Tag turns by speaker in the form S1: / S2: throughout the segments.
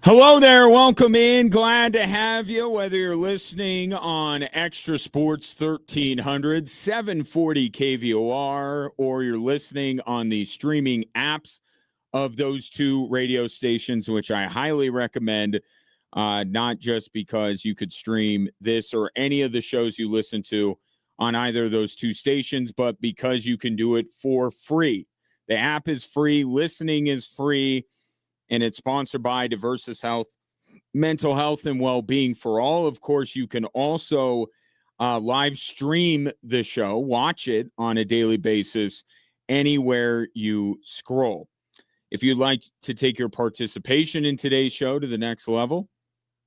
S1: Hello there. Welcome in. Glad to have you, whether you're listening on Extra Sports 1300, 740 KVOR, or you're listening on the streaming apps of those two radio stations, which I highly recommend, not just because you could stream this or any of the shows you listen to on either of those two stations, but because you can do it for free. The app is free. Listening is free. And it's sponsored by Diversus Health, mental health and well-being for all. Of course, you can also live stream the show, watch it on a daily basis anywhere you scroll. If you'd like to take your participation in today's show to the next level,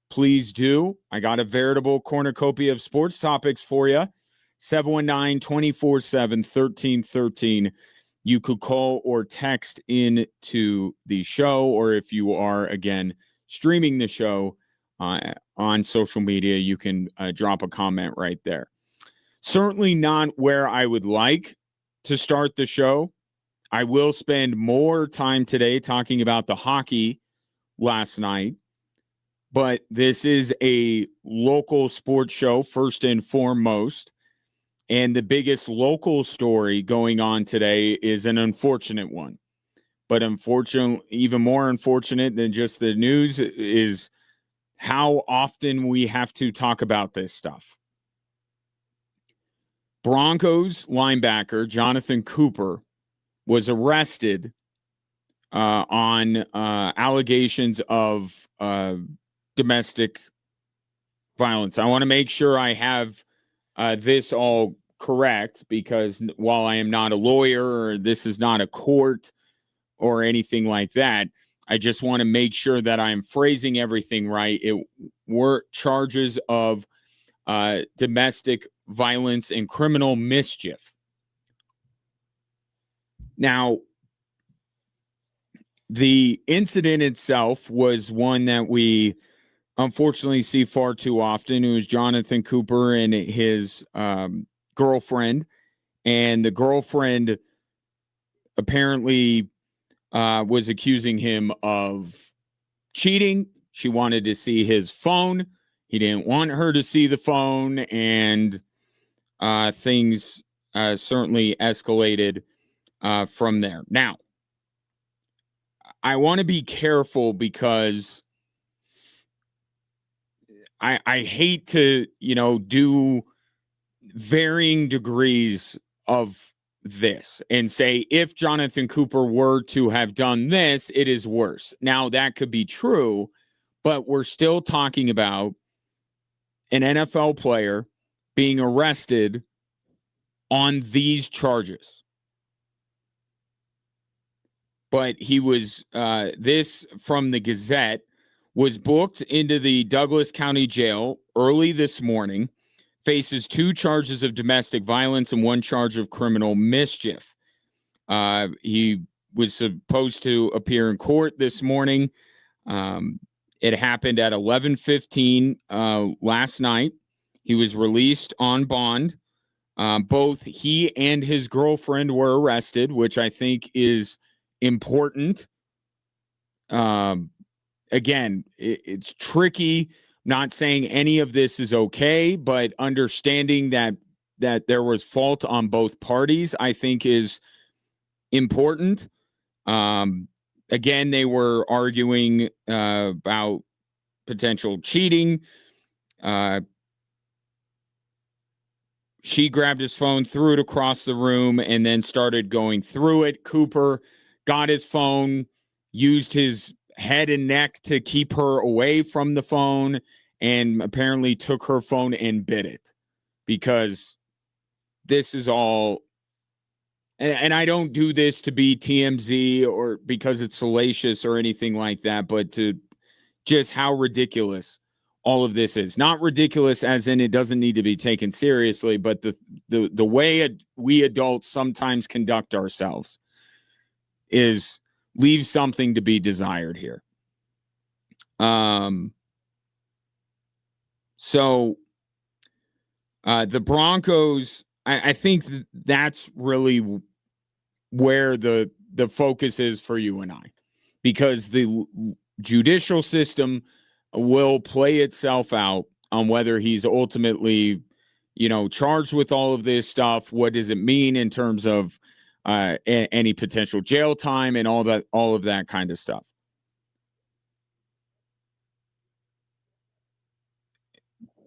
S1: please do. I got a veritable cornucopia of sports topics for you. 719-247-1313. You could call or text in to the show, or if you are, again, streaming the show on social media, you can drop a comment right there. Certainly not where I would like to start the show. I will spend more time today talking about the hockey last night, but this is a local sports show first and foremost. And the biggest local story going on today is an unfortunate one. But unfortunately, even more unfortunate than just the news is how often we have to talk about this stuff. Broncos linebacker Jonathon Cooper was arrested on allegations of domestic violence. I want to make sure I have this all correct, because while I am not a lawyer, or this is not a court or anything like that, I just want to make sure that I'm phrasing everything right. It were charges of domestic violence and criminal mischief. Now, the incident itself was one that we unfortunately see far too often. It was Jonathon Cooper and his girlfriend, and the girlfriend apparently was accusing him of cheating. She wanted to see his phone. He didn't want her to see the phone, and things certainly escalated from there. Now, I want to be careful because I hate to, do varying degrees of this and say, if Jonathon Cooper were to have done this, it is worse. Now, that could be true, but we're still talking about an NFL player being arrested on these charges. But he was, this from the Gazette, was booked into the Douglas County Jail early this morning, faces 2 charges of domestic violence and 1 charge of criminal mischief. He was supposed to appear in court this morning. It happened at 11:15 last night. He was released on bond. Both he and his girlfriend were arrested, which I think is important. Again, it's tricky. Not saying any of this is okay, but understanding that there was fault on both parties, I think, is important. Again, they were arguing about potential cheating. She grabbed his phone, threw it across the room, and then started going through it. Cooper got his phone, used his head and neck to keep her away from the phone, and apparently took her phone and bit it, because this is all, and I don't do this to be TMZ or because it's salacious or anything like that, but to just how ridiculous all of this is. Not ridiculous as in it doesn't need to be taken seriously, but the way we adults sometimes conduct ourselves is leave something to be desired here. So the Broncos, I think that's really where the focus is for you and I, because the judicial system will play itself out on whether he's ultimately, charged with all of this stuff. What does it mean in terms of any potential jail time and all of that kind of stuff.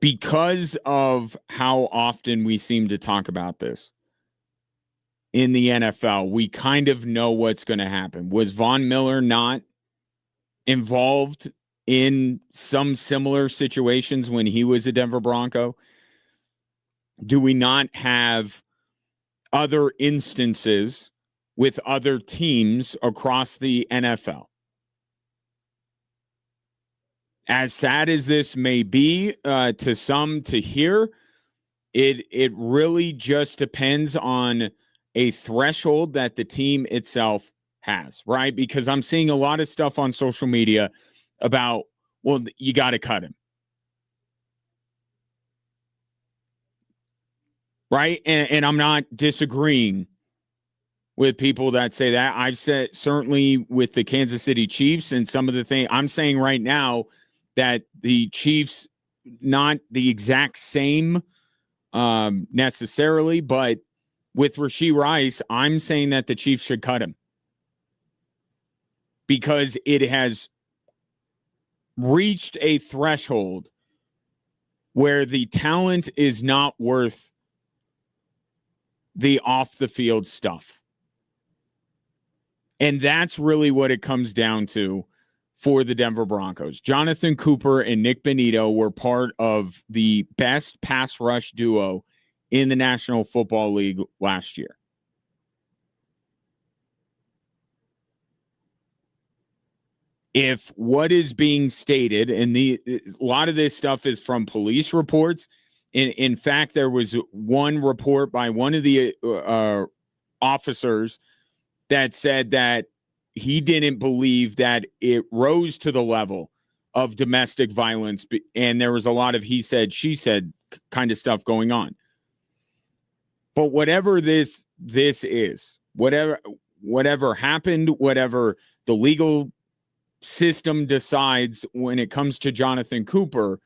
S1: Because of how often we seem to talk about this in the NFL, we kind of know what's going to happen. Was Von Miller not involved in some similar situations when he was a Denver Bronco? Do we not have other instances with other teams across the NFL? As sad as this may be to some to hear, it really just depends on a threshold that the team itself has, right? Because I'm seeing a lot of stuff on social media about, well, you got to cut him. Right? And I'm not disagreeing with people that say that. I've said certainly with the Kansas City Chiefs and some of the things I'm saying right now that the Chiefs, not the exact same necessarily, but with Rashee Rice, I'm saying that the Chiefs should cut him because it has reached a threshold where the talent is not worth the off the field stuff. And that's really what it comes down to for the Denver Broncos. Jonathon Cooper and Nick Bonito were part of the best pass rush duo in the National Football League last year. If what is being stated, and a lot of this stuff is from police reports. In fact, there was one report by one of the officers that said that he didn't believe that it rose to the level of domestic violence, and there was a lot of he said, she said kind of stuff going on. But whatever this is, whatever happened, whatever the legal system decides when it comes to Jonathon Cooper,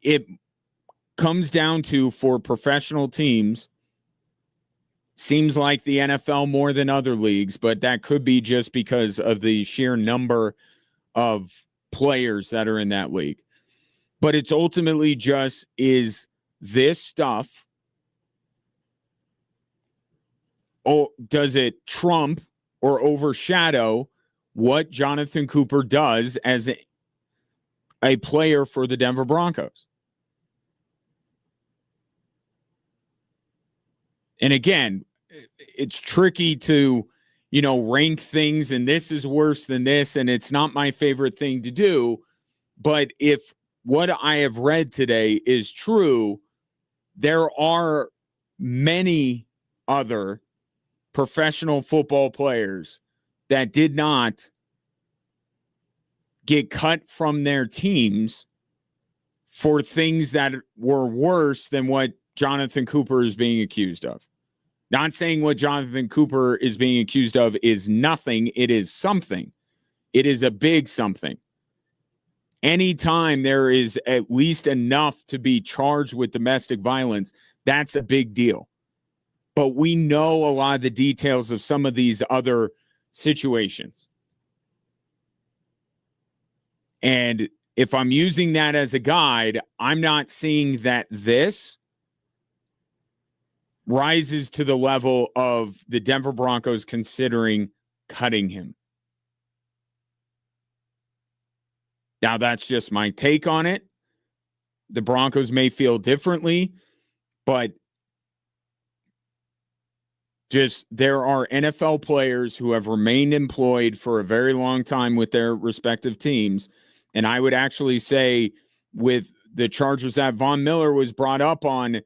S1: it comes down to, for professional teams, seems like the NFL more than other leagues, but that could be just because of the sheer number of players that are in that league. But it's ultimately just, is this stuff, or does it trump or overshadow what Jonathon Cooper does as a player for the Denver Broncos? And again, it's tricky to, rank things, and this is worse than this, and it's not my favorite thing to do. But if what I have read today is true, there are many other professional football players that did not get cut from their teams for things that were worse than what Jonathon Cooper is being accused of. Not saying what Jonathon Cooper is being accused of is nothing. It is something. It is a big something. Anytime there is at least enough to be charged with domestic violence, that's a big deal. But we know a lot of the details of some of these other situations. And if I'm using that as a guide, I'm not seeing that this rises to the level of the Denver Broncos considering cutting him. Now, that's just my take on it. The Broncos may feel differently, but just there are NFL players who have remained employed for a very long time with their respective teams. And I would actually say with the charges that Von Miller was brought up on,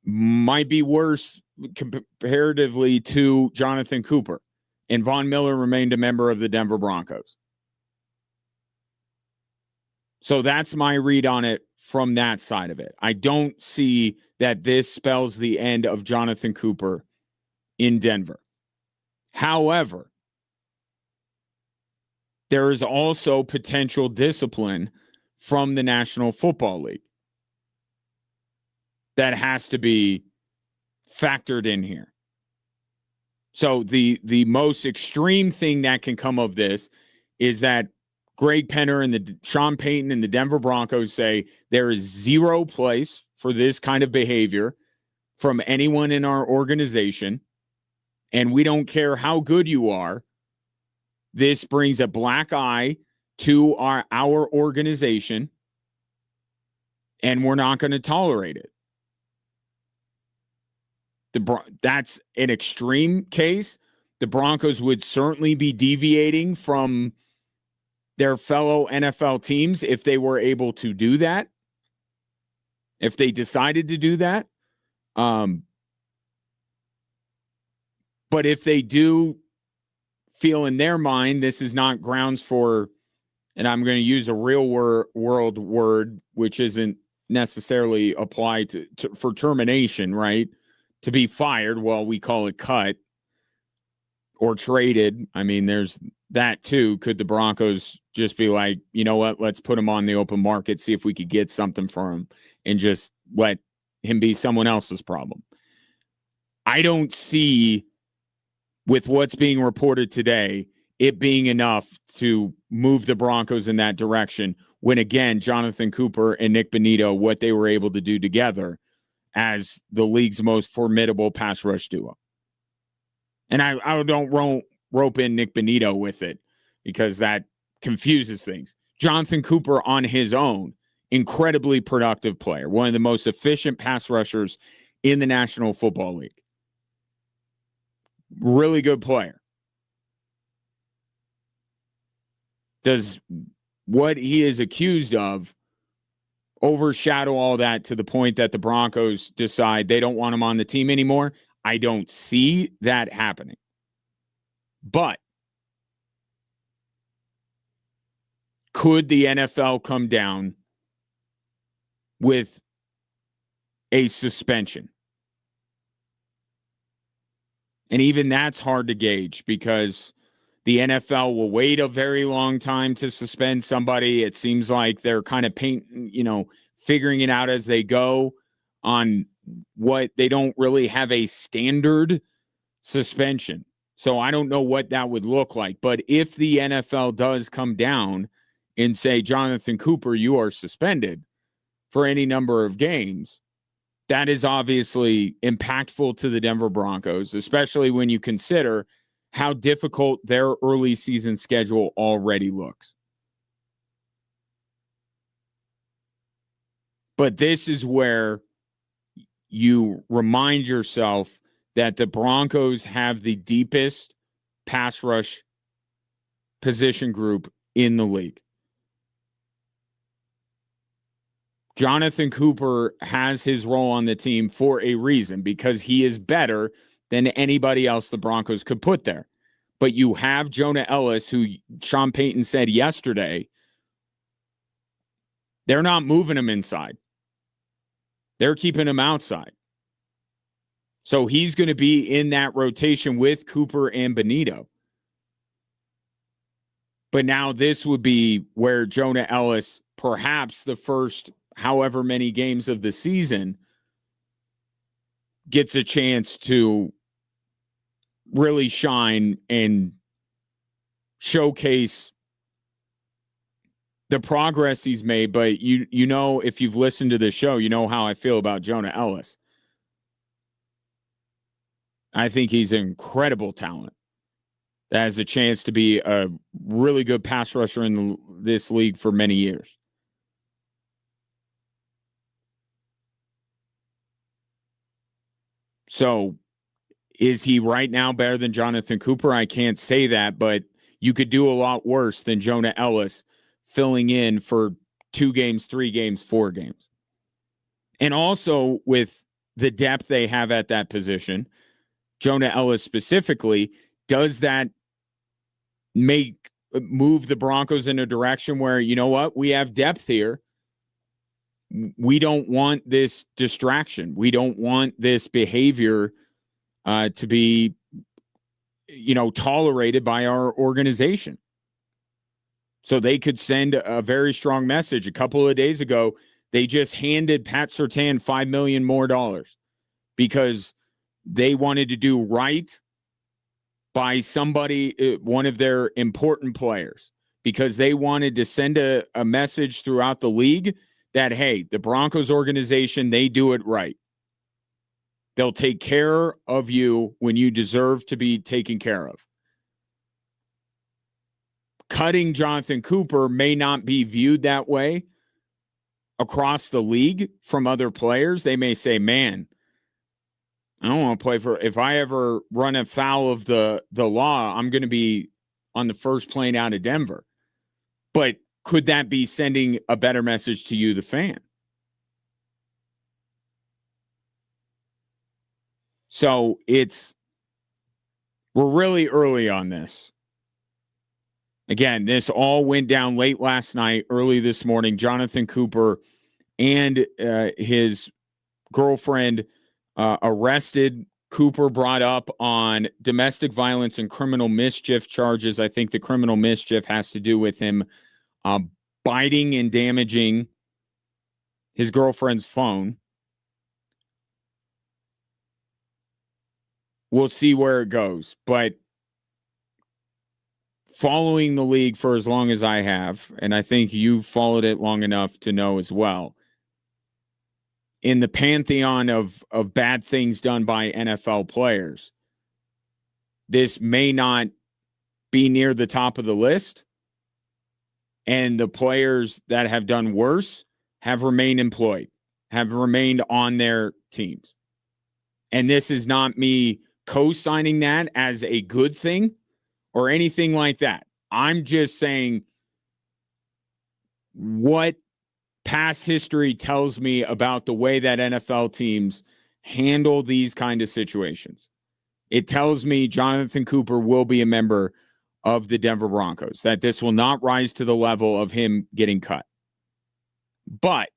S1: might be worse comparatively to Jonathon Cooper. And Von Miller remained a member of the Denver Broncos. So that's my read on it from that side of it. I don't see that this spells the end of Jonathon Cooper in Denver. However, there is also potential discipline from the National Football League that has to be factored in here. So the most extreme thing that can come of this is that Greg Penner and Sean Payton and the Denver Broncos say there is zero place for this kind of behavior from anyone in our organization, and we don't care how good you are. This brings a black eye to our organization, and we're not going to tolerate it. That's an extreme case. The Broncos would certainly be deviating from their fellow NFL teams if they were able to do that, if they decided to do that. But if they do feel in their mind this is not grounds for, and I'm going to use a real world word, which isn't necessarily applied for termination, right? To be fired, well, we call it cut or traded. I mean, there's that too. Could the Broncos just be like, you know what, let's put him on the open market, see if we could get something for him and just let him be someone else's problem? I don't see, with what's being reported today, it being enough to move the Broncos in that direction when, again, Jonathon Cooper and Nick Bonitto, what they were able to do together as the league's most formidable pass rush duo. And I don't rope in Nick Bonitto with it because that confuses things. Jonathon Cooper on his own, incredibly productive player, one of the most efficient pass rushers in the National Football League. Really good player. Does what he is accused of overshadow all that to the point that the Broncos decide they don't want him on the team anymore? I don't see that happening. But could the NFL come down with a suspension? And even that's hard to gauge because the NFL will wait a very long time to suspend somebody. It seems like they're kind of figuring it out as they go on what they don't really have a standard suspension. So I don't know what that would look like. But if the NFL does come down and say, Jonathon Cooper, you are suspended for any number of games, that is obviously impactful to the Denver Broncos, especially when you consider how difficult their early season schedule already looks. But this is where you remind yourself that the Broncos have the deepest pass rush position group in the league. Jonathon Cooper has his role on the team for a reason, because he is better than anybody else the Broncos could put there. But you have Jonah Ellis, who Sean Payton said yesterday, they're not moving him inside. They're keeping him outside. So he's going to be in that rotation with Cooper and Bonitto. But now this would be where Jonah Ellis, perhaps the first however many games of the season, gets a chance to really shine and showcase the progress he's made. But you know, if you've listened to the show, you know how I feel about Jonah Ellis. I think he's an incredible talent that has a chance to be a really good pass rusher in this league for many years. So is he right now better than Jonathon Cooper? I can't say that, but you could do a lot worse than Jonah Ellis filling in for 2 games, 3 games, 4 games. And also with the depth they have at that position, Jonah Ellis specifically, does that move the Broncos in a direction where, you know what, we have depth here. We don't want this distraction. We don't want this behavior to be, tolerated by our organization. So they could send a very strong message. A couple of days ago, they just handed Pat Surtain $5 million more because they wanted to do right by somebody, one of their important players, because they wanted to send a message throughout the league that, hey, the Broncos organization, they do it right. They'll take care of you when you deserve to be taken care of. Cutting Jonathan Cooper may not be viewed that way across the league from other players. They may say, man, I don't want to play for, if I ever run afoul of the law, I'm going to be on the first plane out of Denver. But could that be sending a better message to you, the fan? So we're really early on this. Again, this all went down late last night, early this morning. Jonathan Cooper and his girlfriend arrested. Cooper brought up on domestic violence and criminal mischief charges. I think the criminal mischief has to do with him biting and damaging his girlfriend's phone. We'll see where it goes. But following the league for as long as I have, and I think you've followed it long enough to know as well, in the pantheon of bad things done by NFL players, this may not be near the top of the list. And the players that have done worse have remained employed, have remained on their teams. And this is not me co-signing that as a good thing or anything like that. I'm just saying what past history tells me about the way that NFL teams handle these kind of situations. It tells me Jonathan Cooper will be a member of the Denver Broncos, that this will not rise to the level of him getting cut. But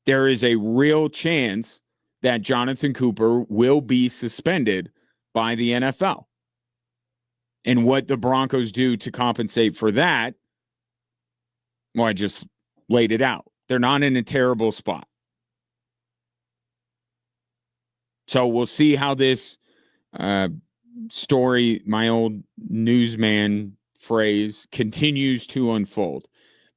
S1: there is a real chance that Jonathan Cooper will be suspended by the NFL. And what the Broncos do to compensate for that, well, I just laid it out. They're not in a terrible spot. So we'll see how this story, my old newsman phrase, continues to unfold.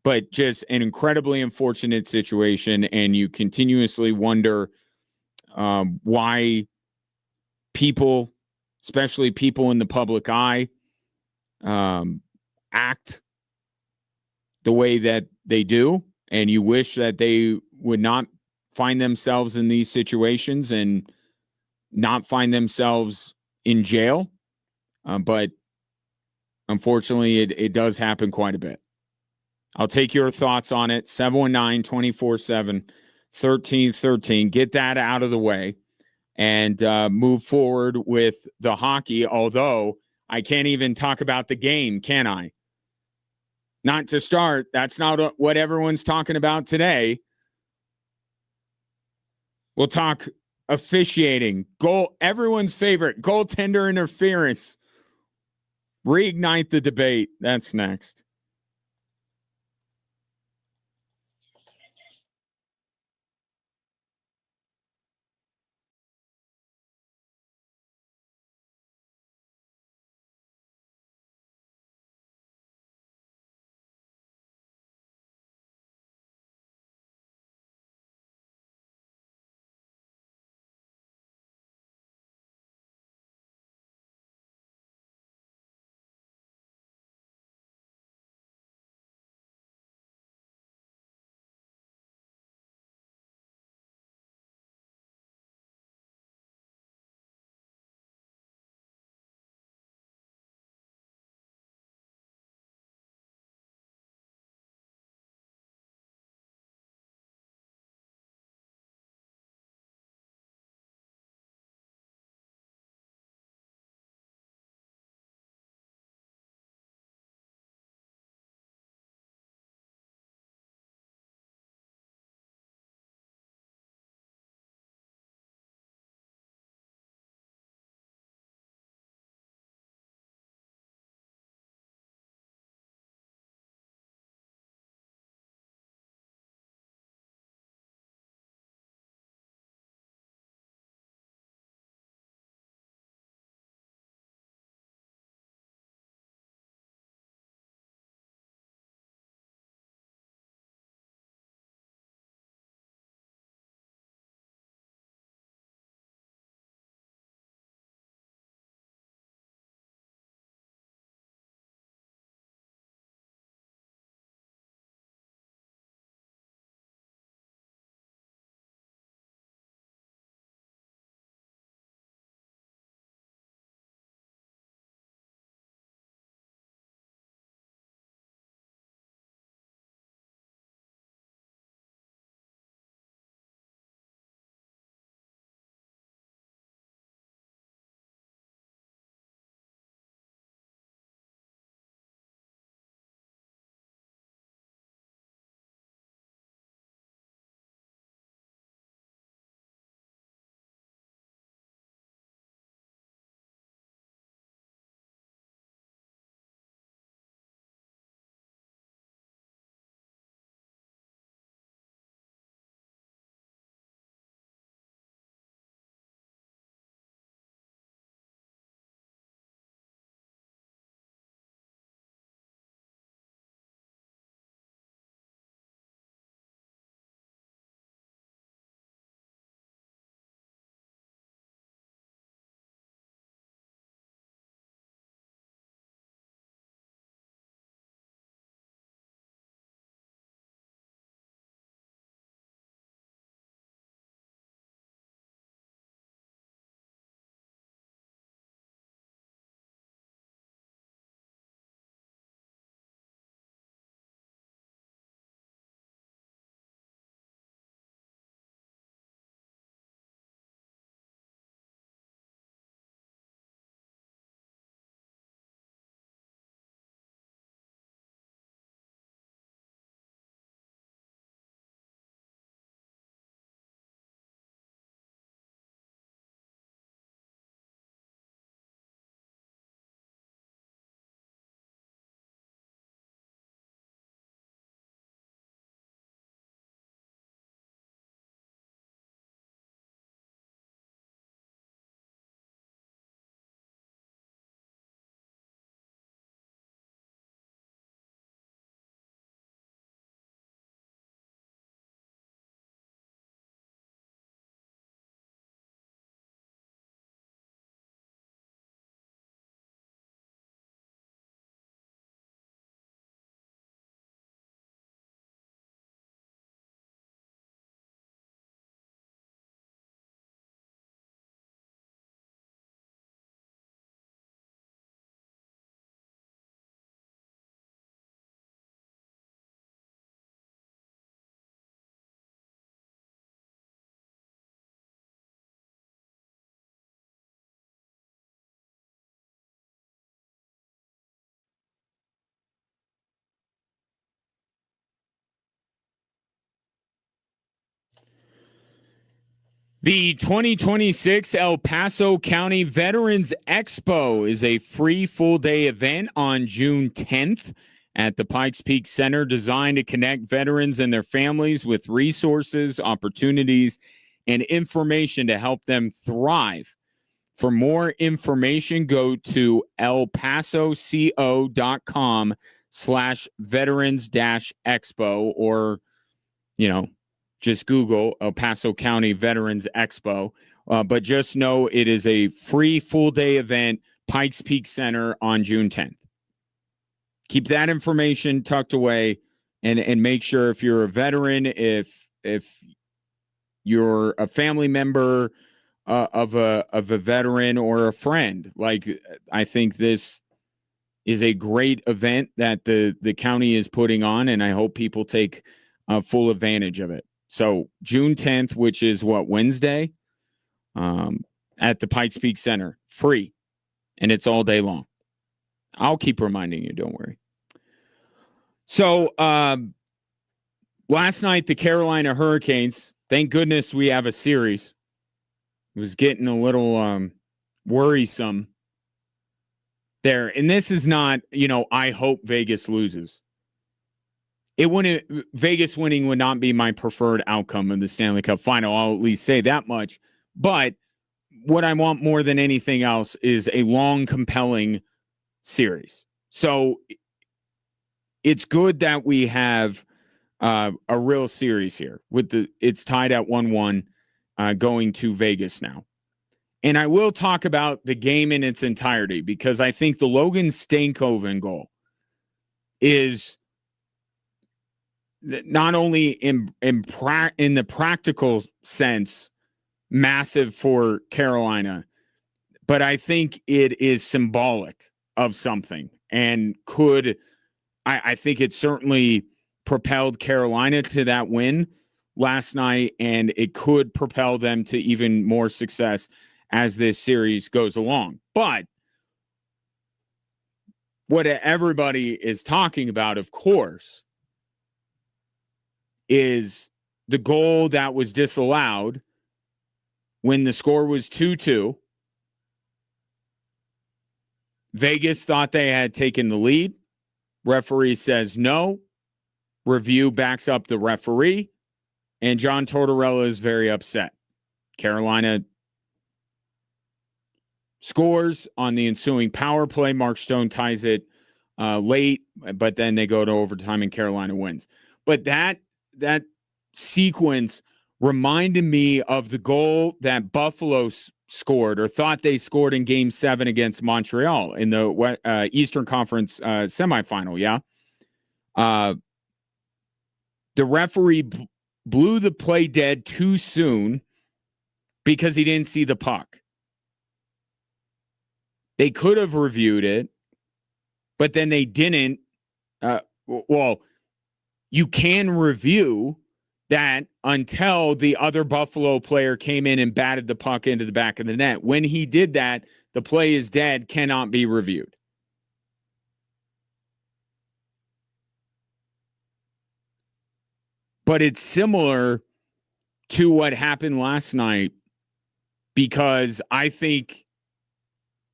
S1: But just an incredibly unfortunate situation, and you continuously wonder why people, especially people in the public eye, act the way that they do, and you wish that they would not find themselves in these situations and not find themselves in jail. But unfortunately, it does happen quite a bit. I'll take your thoughts on it. 719-247-1313. Get that out of the way and move forward with the hockey, although I can't even talk about the game, can I? Not to start. That's not what everyone's talking about today. We'll talk officiating, goal, everyone's favorite, goaltender interference. Reignite the debate. That's next. The 2026 El Paso County Veterans Expo is a free full-day event on June 10th at the Pikes Peak Center, designed to connect veterans and their families with resources, opportunities, and information to help them thrive. For more information, go to elpasoco.com/veterans-expo, or, just Google El Paso County Veterans Expo. But just know it is a free full-day event, Pikes Peak Center, on June 10th. Keep that information tucked away, and make sure, if you're a veteran, if you're a family member of a veteran or a friend, I think this is a great event that the county is putting on, and I hope people take full advantage of it. So June 10th, which is Wednesday, at the Pikes Peak Center, free, and it's all day long. I'll keep reminding you, don't worry. So last night, the Carolina Hurricanes, thank goodness we have a series. It was getting a little worrisome there. And this is not, I hope Vegas loses. Vegas winning would not be my preferred outcome of the Stanley Cup final. I'll at least say that much. But what I want more than anything else is a long, compelling series. So it's good that we have a real series here. It's tied at 1-1, going to Vegas now. And I will talk about the game in its entirety, because I think the Logan Stankoven goal is not only in the practical sense massive for Carolina, but I think it is symbolic of something, and I think it certainly propelled Carolina to that win last night, and it could propel them to even more success as this series goes along. But what everybody is talking about, of course, is the goal that was disallowed when the score was 2-2. Vegas thought they had taken the lead. Referee says no. Review backs up the referee, and John Tortorella is very upset. Carolina scores on the ensuing power play. Mark Stone ties it late, but then they go to overtime and Carolina wins. But that sequence reminded me of the goal that Buffalo scored, or thought they scored, in Game 7 against Montreal in the Eastern Conference semifinal. Yeah. The referee blew the play dead too soon because he didn't see the puck. They could have reviewed it, but then they didn't. You can review that until the other Buffalo player came in and batted the puck into the back of the net. When he did that, the play is dead, cannot be reviewed. But it's similar to what happened last night, because I think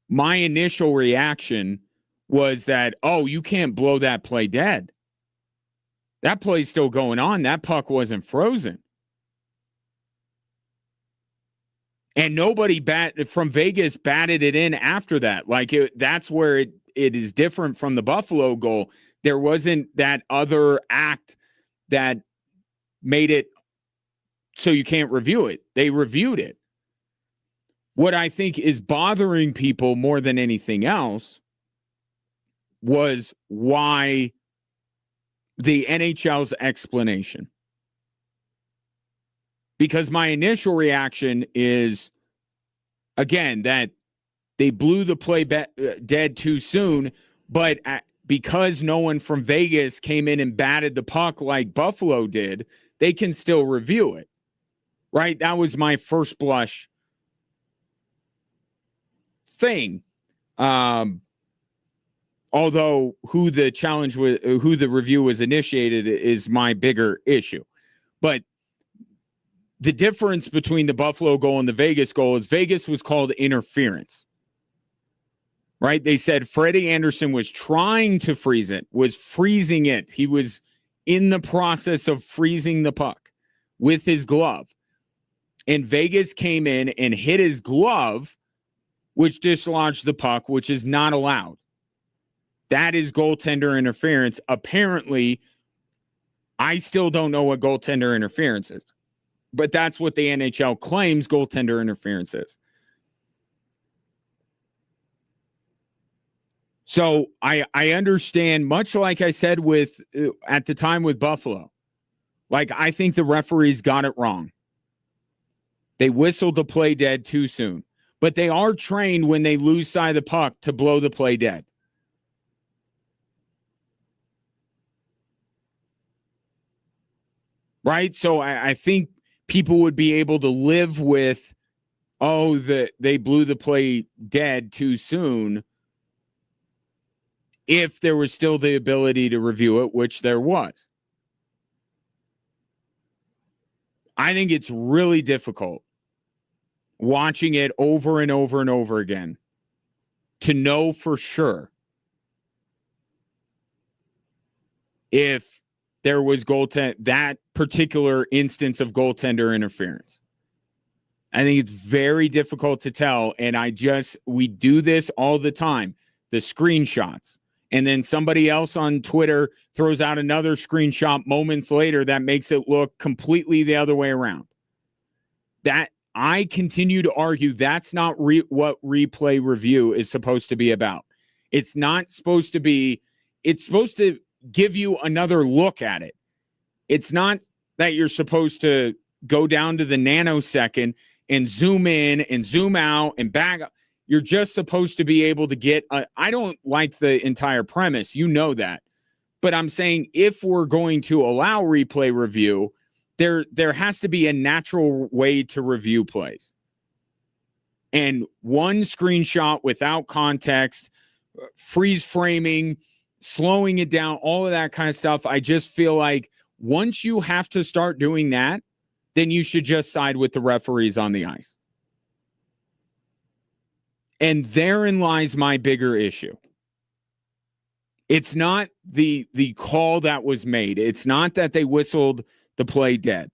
S1: my initial reaction was that, you can't blow that play dead. That play's still going on. That puck wasn't frozen. And nobody from Vegas batted it in after that. That's where it is different from the Buffalo goal. There wasn't that other act that made it so you can't review it. They reviewed it. What I think is bothering people more than anything else was why the NHL's explanation. Because my initial reaction is, again, that they blew the play dead too soon, but because no one from Vegas came in and batted the puck like Buffalo did, they can still review it, right? That was my first blush thing. Although who the review was initiated is my bigger issue. But the difference between the Buffalo goal and the Vegas goal is Vegas was called interference, right? They said Freddie Anderson was trying to freeze it, was freezing it. He was in the process of freezing the puck with his glove. And Vegas came in and hit his glove, which dislodged the puck, which is not allowed. That is goaltender interference. Apparently, I still don't know what goaltender interference is, but that's what the NHL claims goaltender interference is. So I understand, much like I said with at the time with Buffalo, like I think the referees got it wrong. They whistled the play dead too soon, but they are trained when they lose sight of the puck to blow the play dead. Right? So I think people would be able to live with, they blew the play dead too soon if there was still the ability to review it, which there was. I think it's really difficult watching it over and over and over again to know for sure if there was that particular instance of goaltender interference. I think it's very difficult to tell. And we do this all the time, the screenshots. And then somebody else on Twitter throws out another screenshot moments later that makes it look completely the other way around. That I continue to argue that's not what replay review is supposed to be about. It's not supposed to be, it's supposed to give you another look at it. It's not that you're supposed to go down to the nanosecond and zoom in and zoom out and back up. You're just supposed to be able to get I don't like the entire premise. You know that. But I'm saying if we're going to allow replay review, there has to be a natural way to review plays. And one screenshot without context, freeze framing, slowing it down, all of that kind of stuff. I just feel like once you have to start doing that, then you should just side with the referees on the ice. And therein lies my bigger issue. It's not the call that was made. It's not that they whistled the play dead.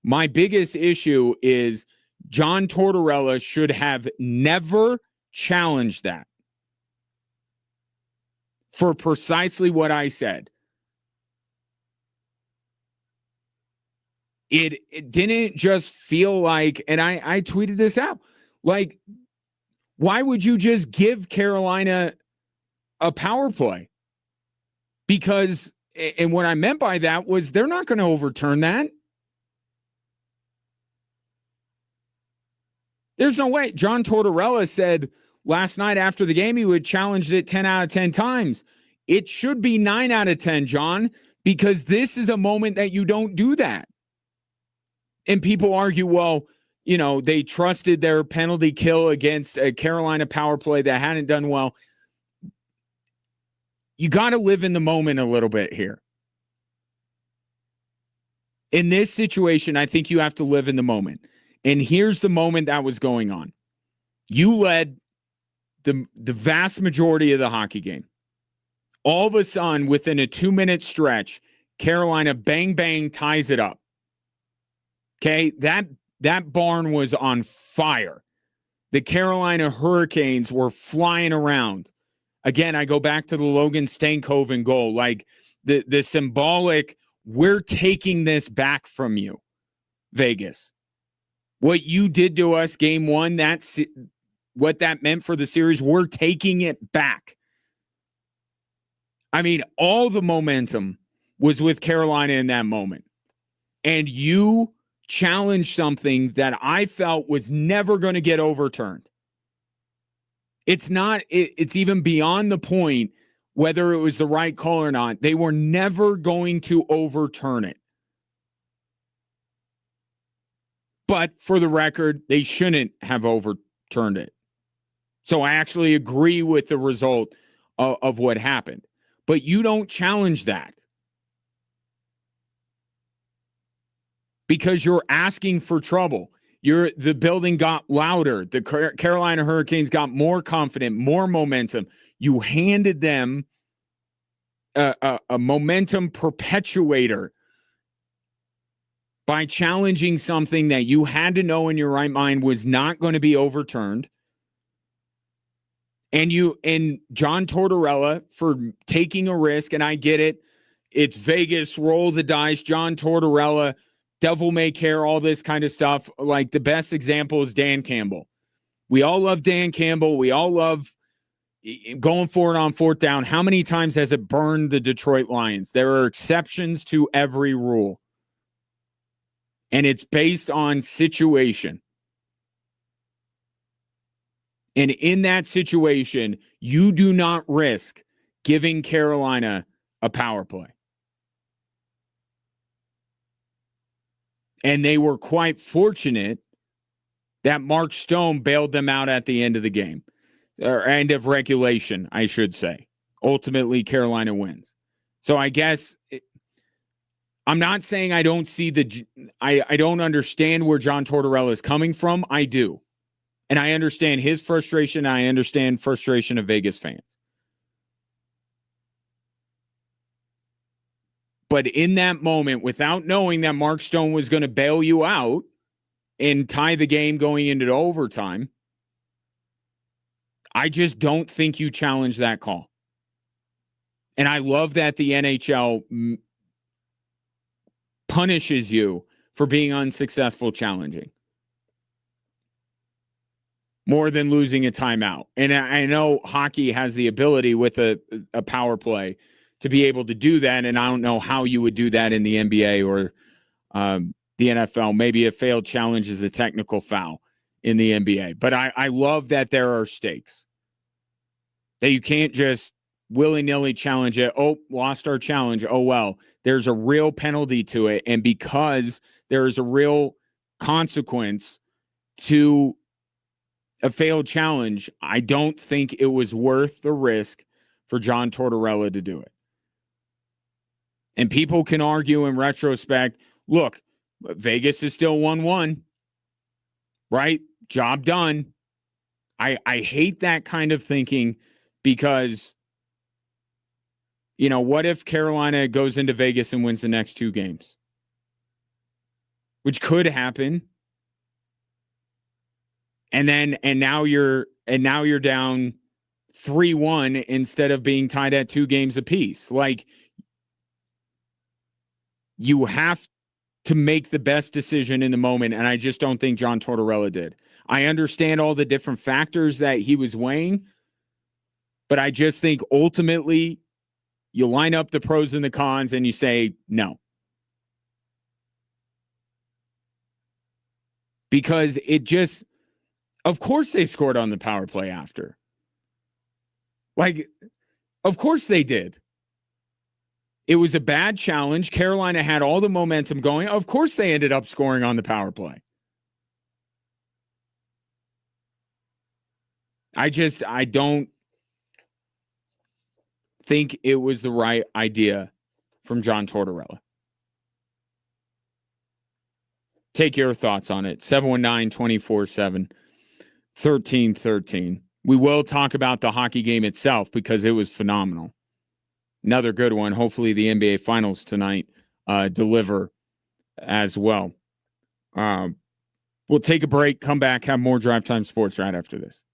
S1: My biggest issue is John Tortorella should have never challenged that for precisely what I said. It didn't just feel like, and I tweeted this out, like, why would you just give Carolina a power play? Because, and what I meant by that was they're not going to overturn that. There's no way. John Tortorella said last night after the game he would challenge it 10 out of 10 times. It should be 9 out of 10, John, because this is a moment that you don't do that. And people argue, well, you know, they trusted their penalty kill against a Carolina power play that hadn't done well. You got to live in the moment a little bit here. In this situation, I think you have to live in the moment. And here's the moment that was going on. You led the vast majority of the hockey game. All of a sudden, within a 2-minute stretch, Carolina bang, bang, ties it up. Okay, that barn was on fire. The Carolina Hurricanes were flying around. Again, I go back to the Logan Stankoven goal, like the symbolic, we're taking this back from you, Vegas. What you did to us game one, that's what that meant for the series. We're taking it back. I mean, all the momentum was with Carolina in that moment. And you challenged something that I felt was never going to get overturned. It's not, it's even beyond the point whether it was the right call or not. They were never going to overturn it. But for the record, they shouldn't have overturned it. So I actually agree with the result of what happened. But you don't challenge that. because you're asking for trouble. The building got louder. The Carolina Hurricanes got more confident, more momentum. You handed them a momentum perpetuator by challenging something that you had to know in your right mind was not going to be overturned. And John Tortorella for taking a risk, and I get it. It's Vegas, roll the dice, John Tortorella, devil may care, all this kind of stuff. Like the best example is Dan Campbell. We all love Dan Campbell. We all love going for it on fourth down. How many times has it burned the Detroit Lions? There are exceptions to every rule. And it's based on situation. And in that situation, you do not risk giving Carolina a power play. And they were quite fortunate that Mark Stone bailed them out at the end of the game, or end of regulation, I should say. Ultimately, Carolina wins. So I guess I'm not saying I don't see I don't understand where John Tortorella is coming from. I do. And I understand his frustration. I understand frustration of Vegas fans. But in that moment, without knowing that Mark Stone was going to bail you out and tie the game going into overtime, I just don't think you challenge that call. And I love that the NHL punishes you for being unsuccessful challenging more than losing a timeout. And I know hockey has the ability with a power play to be able to do that, and I don't know how you would do that in the NBA or the NFL. Maybe a failed challenge is a technical foul in the NBA. But I love that there are stakes, that you can't just willy-nilly challenge it. Oh, lost our challenge. Oh, well, there's a real penalty to it. And because there is a real consequence to a failed challenge, I don't think it was worth the risk for John Tortorella to do it. And people can argue in retrospect, look, Vegas is still 1-1, right? Job done. I hate that kind of thinking because, what if Carolina goes into Vegas and wins the next two games? Which could happen. And now you're down 3-1 instead of being tied at 2 games apiece. Like, you have to make the best decision in the moment, and I just don't think John Tortorella did. I understand all the different factors that he was weighing, but I just think ultimately you line up the pros and the cons and you say no. Because of course they scored on the power play after. Like, of course they did. It was a bad challenge. Carolina had all the momentum going. Of course they ended up scoring on the power play. I don't think it was the right idea from John Tortorella. Take your thoughts on it. 719-247-1313. We will talk about the hockey game itself because it was phenomenal. Another good one. Hopefully the NBA Finals tonight deliver as well. We'll take a break, come back, have more Drive Time Sports right after this.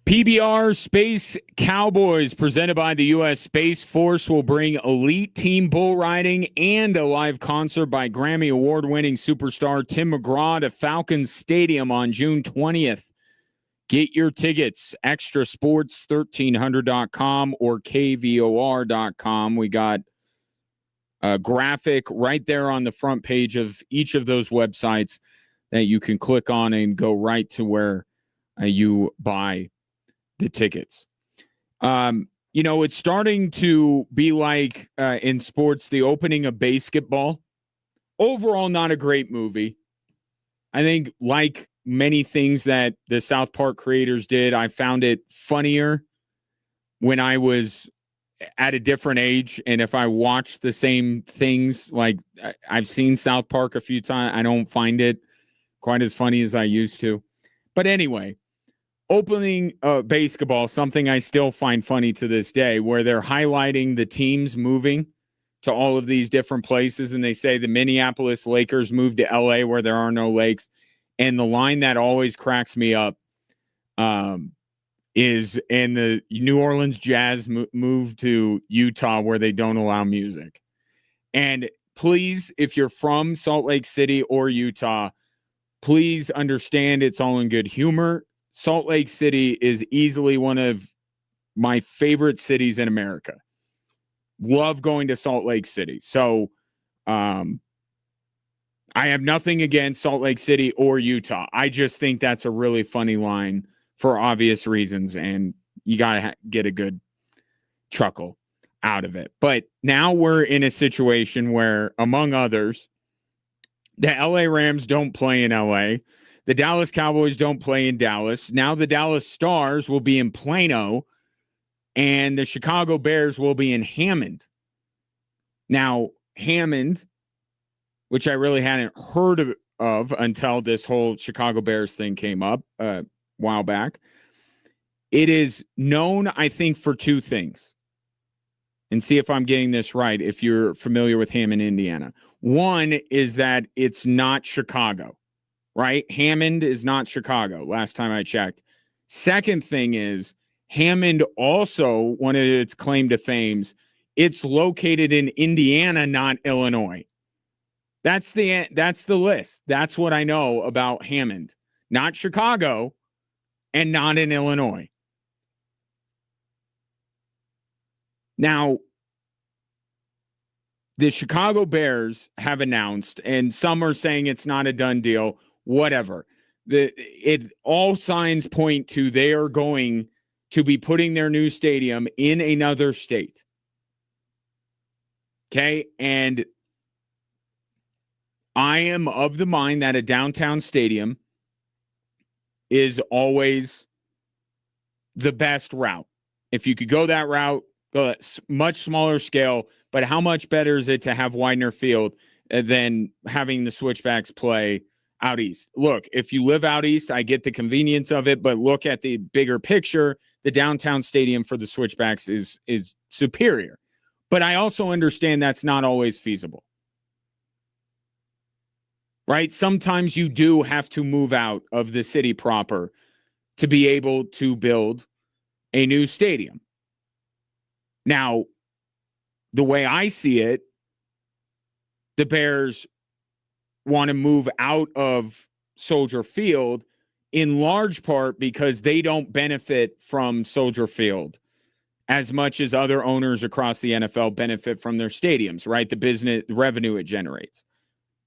S1: PBR Space Cowboys, presented by the U.S. Space Force, will bring elite team bull riding and a live concert by Grammy Award-winning superstar Tim McGraw to Falcons Stadium on June 20th. Get your tickets, extrasports1300.com or kvor.com. We got a graphic right there on the front page of each of those websites that you can click on and go right to where you buy the tickets. It's starting to be like in sports, the opening of basketball. Overall, not a great movie. I think, like many things that the South Park creators did, I found it funnier when I was at a different age. And if I watch the same things, like I've seen South Park a few times, I don't find it quite as funny as I used to. But anyway, opening basketball, something I still find funny to this day, where they're highlighting the teams moving to all of these different places. And they say the Minneapolis Lakers moved to LA where there are no lakes. And the line that always cracks me up is, and the New Orleans Jazz moved to Utah where they don't allow music. And please, if you're from Salt Lake City or Utah, please understand it's all in good humor. Salt Lake City is easily one of my favorite cities in America. Love going to Salt Lake City. So I have nothing against Salt Lake City or Utah. I just think that's a really funny line for obvious reasons, and you got to get a good chuckle out of it. But now we're in a situation where, among others, the LA Rams don't play in LA. The Dallas Cowboys don't play in Dallas. Now the Dallas Stars will be in Plano, and the Chicago Bears will be in Hammond. Now, Hammond, which I really hadn't heard of until this whole Chicago Bears thing came up a while back, it is known, I think, for two things. And see if I'm getting this right, if you're familiar with Hammond, Indiana. One is that it's not Chicago. Right? Hammond is not Chicago, last time I checked. Second thing is, Hammond also, one of its claim to fames, it's located in Indiana, not Illinois. That's the list. That's what I know about Hammond. Not Chicago and not in Illinois. Now, the Chicago Bears have announced, and some are saying it's not a done deal. Whatever. It all signs point to they are going to be putting their new stadium in another state. Okay? And I am of the mind that a downtown stadium is always the best route. If you could go that route, go at much smaller scale, but how much better is it to have Widener Field than having the Switchbacks play out east? Look, if you live out east, I get the convenience of it, but look at the bigger picture. The downtown stadium for the Switchbacks is superior. But I also understand that's not always feasible. Right? Sometimes you do have to move out of the city proper to be able to build a new stadium. Now, the way I see it, the Bears want to move out of Soldier Field in large part because they don't benefit from Soldier Field as much as other owners across the NFL benefit from their stadiums, right? The business revenue it generates.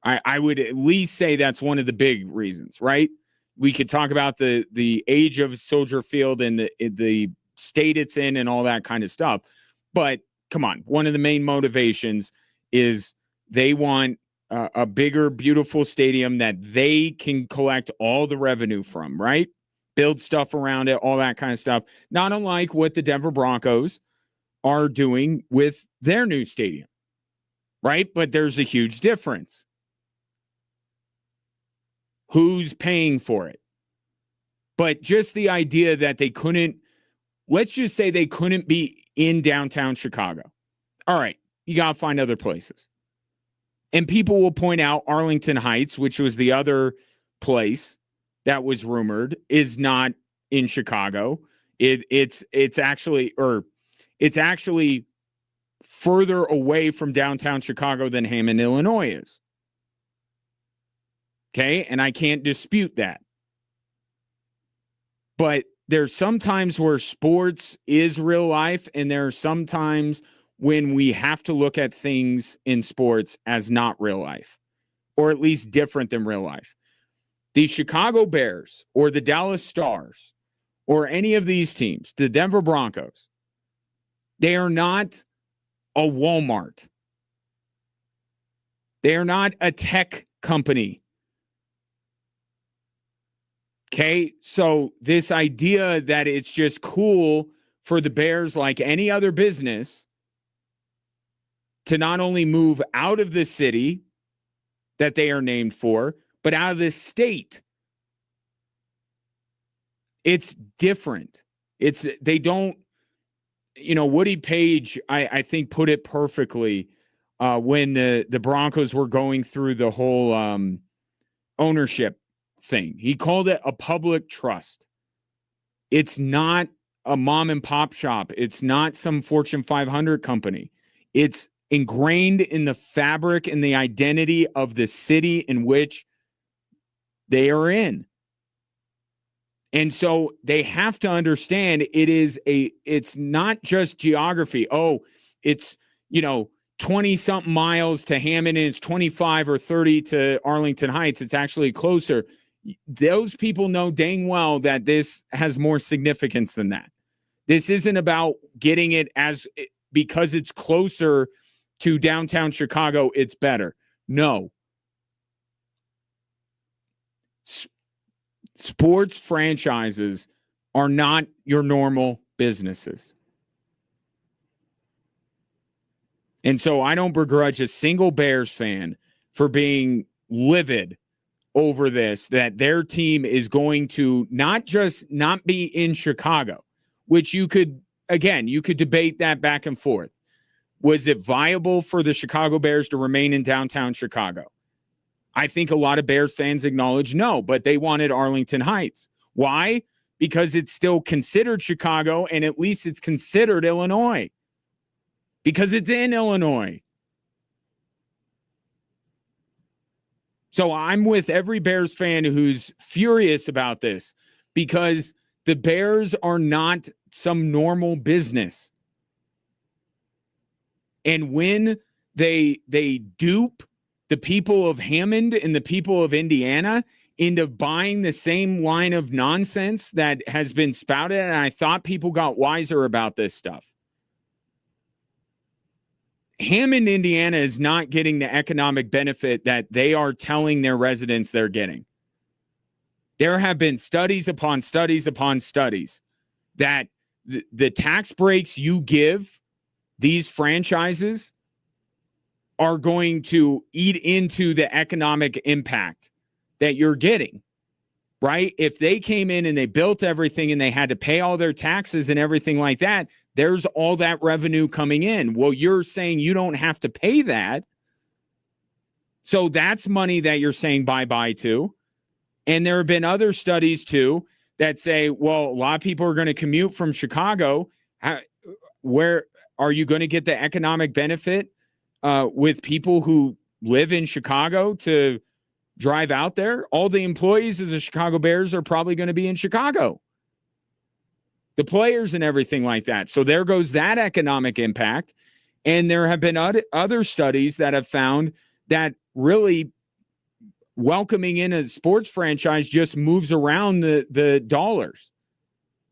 S1: I would at least say that's one of the big reasons, right? We could talk about the age of Soldier Field and the state it's in and all that kind of stuff. But come on, one of the main motivations is they want a bigger, beautiful stadium that they can collect all the revenue from, right? Build stuff around it, all that kind of stuff. Not unlike what the Denver Broncos are doing with their new stadium, right? But there's a huge difference. Who's paying for it? But just the idea that they couldn't, let's just say they couldn't be in downtown Chicago. All right, you got to find other places. And people will point out Arlington Heights, which was the other place that was rumored, is not in Chicago. It's actually further away from downtown Chicago than Hammond, Illinois is. Okay, and I can't dispute that. But there's sometimes where sports is real life, and there are sometimes when we have to look at things in sports as not real life, or at least different than real life. The Chicago Bears or the Dallas Stars or any of these teams, the Denver Broncos, they are not a Walmart. They are not a tech company. Okay, so this idea that it's just cool for the Bears, like any other business, to not only move out of the city that they are named for, but out of the state. It's different. They don't, Woody Page, I think, put it perfectly when the Broncos were going through the whole ownership thing. He called it a public trust. It's not a mom and pop shop. It's not some Fortune 500 company. It's ingrained in the fabric and the identity of the city in which they are in. And so they have to understand it's not just geography. Oh, it's, 20 something miles to Hammond and it's 25 or 30 to Arlington Heights. It's actually closer. Those people know dang well that this has more significance than that. This isn't about getting it because it's closer to downtown Chicago, it's better. No. Sports franchises are not your normal businesses. And so I don't begrudge a single Bears fan for being livid over this, that their team is going to not just not be in Chicago, which you could debate that back and forth. Was it viable for the Chicago Bears to remain in downtown Chicago? I think a lot of Bears fans acknowledge no, but they wanted Arlington Heights. Why? Because it's still considered Chicago, and at least it's considered Illinois. Because it's in Illinois. So I'm with every Bears fan who's furious about this, because the Bears are not some normal business. And when they dupe the people of Hammond and the people of Indiana into buying the same line of nonsense that has been spouted, and I thought people got wiser about this stuff. Hammond, Indiana is not getting the economic benefit that they are telling their residents they're getting. There have been studies upon studies upon studies that the tax breaks you give these franchises are going to eat into the economic impact that you're getting, right? If they came in and they built everything and they had to pay all their taxes and everything like that, there's all that revenue coming in. Well, you're saying you don't have to pay that. So that's money that you're saying bye-bye to. And there have been other studies too that say, well, a lot of people are going to commute from Chicago. Where are you going to get the economic benefit with people who live in Chicago to drive out there? All the employees of the Chicago Bears are probably going to be in Chicago. The players and everything like that. So there goes that economic impact. And there have been other studies that have found that really welcoming in a sports franchise just moves around the dollars.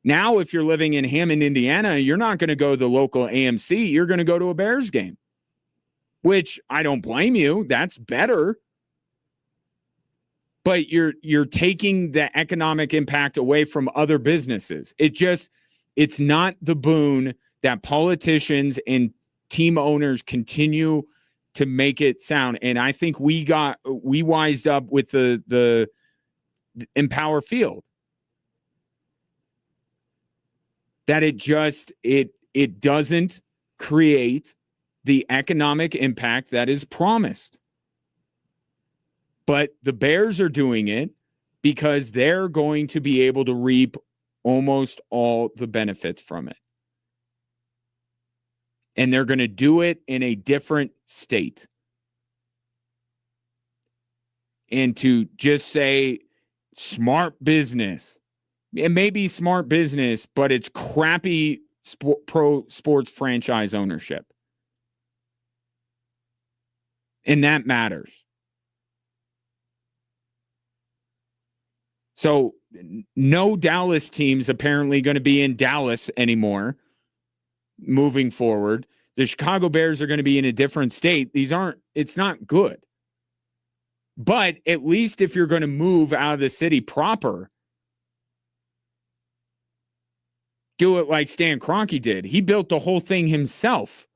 S1: Now, if you're living in Hammond, Indiana, you're not going to go to the local AMC. You're going to go to a Bears game, which I don't blame you. That's better. But you're taking the economic impact away from other businesses. It's not the boon that politicians and team owners continue to make it sound. And I think we wised up with the Empower Field. That it doesn't create the economic impact that is promised. But the Bears are doing it because they're going to be able to reap almost all the benefits from it. And they're going to do it in a different state. And to just say smart business, it may be smart business, but it's crappy pro sports franchise ownership. And that matters. So no Dallas teams apparently going to be in Dallas anymore moving forward. The Chicago Bears are going to be in a different state. It's not good. But at least if you're going to move out of the city proper, do it like Stan Kroenke did. He built the whole thing himself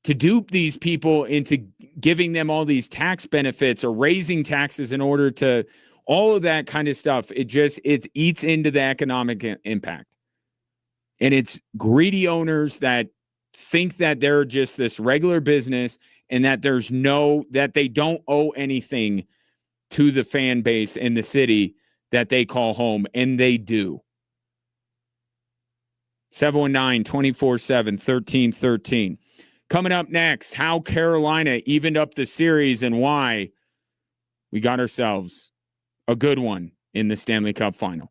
S1: to dupe these people into giving them all these tax benefits or raising taxes in order to all of that kind of stuff. It eats into the economic impact. And it's greedy owners that think that they're just this regular business and that that they don't owe anything to the fan base in the city that they call home, and they do. 719-247-1313. Coming up next, how Carolina evened up the series and why we got ourselves a good one in the Stanley Cup final.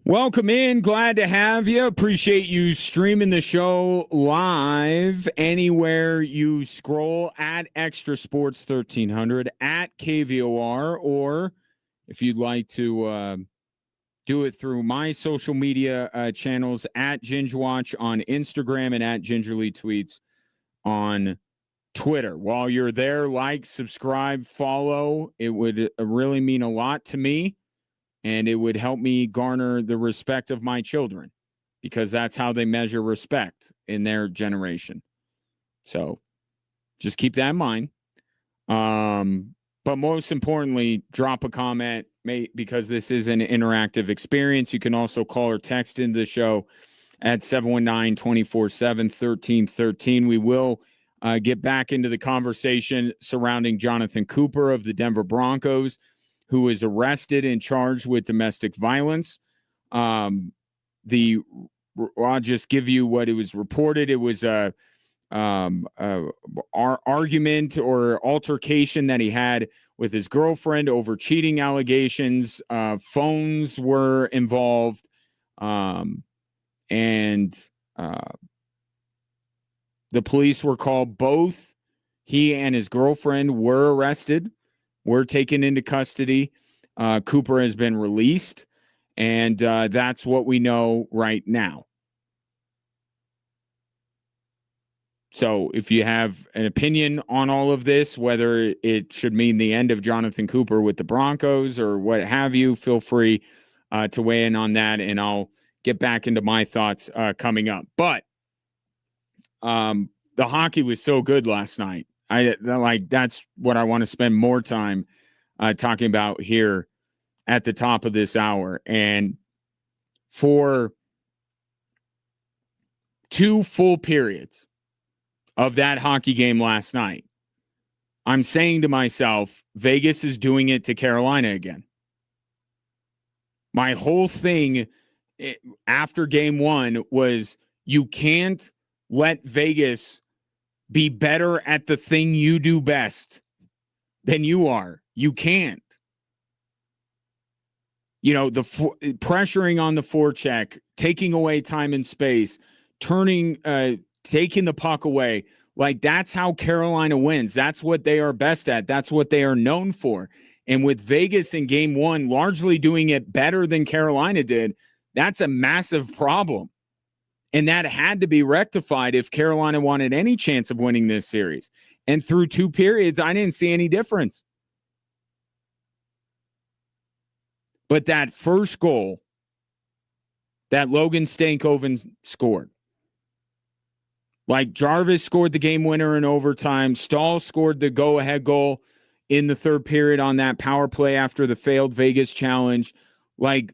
S1: Welcome in. Glad to have you. Appreciate you streaming the show live anywhere you scroll at Extra Sports 1300 at KVOR, or if you'd like to do it through my social media channels at GingerWatch on Instagram and at Gingerly Tweets on Twitter. While you're there, like, subscribe, follow. It would really mean a lot to me. And it would help me garner the respect of my children, because that's how they measure respect in their generation. So just keep that in mind. But most importantly, drop a comment, because this is an interactive experience. You can also call or text into the show at 719-247-1313. We will get back into the conversation surrounding Jonathon Cooper of the Denver Broncos, who is arrested and charged with domestic violence. I'll just give you what it was reported. It was a argument or altercation that he had with his girlfriend over cheating allegations. Phones were involved, and the police were called. Both he and his girlfriend were arrested, were taken into custody. Cooper has been released, and that's what we know right now. So if you have an opinion on all of this, whether it should mean the end of Jonathon Cooper with the Broncos or what have you, feel free to weigh in on that, and I'll get back into my thoughts coming up. But the hockey was so good last night. That's what I want to spend more time talking about here at the top of this hour. And for 2 full periods of that hockey game last night, I'm saying to myself, Vegas is doing it to Carolina again. My whole thing after game 1 was, you can't let Vegas be better at the thing you do best than you are. You can't. You know, the pressuring on the forecheck, taking away time and space, taking the puck away. Like, that's how Carolina wins. That's what they are best at. That's what they are known for. And with Vegas in game 1 largely doing it better than Carolina did, that's a massive problem. And that had to be rectified if Carolina wanted any chance of winning this series. And through 2 periods, I didn't see any difference. But that first goal that Logan Stankoven scored, like Jarvis scored the game winner in overtime, Stahl scored the go-ahead goal in the 3rd period on that power play after the failed Vegas challenge. Like,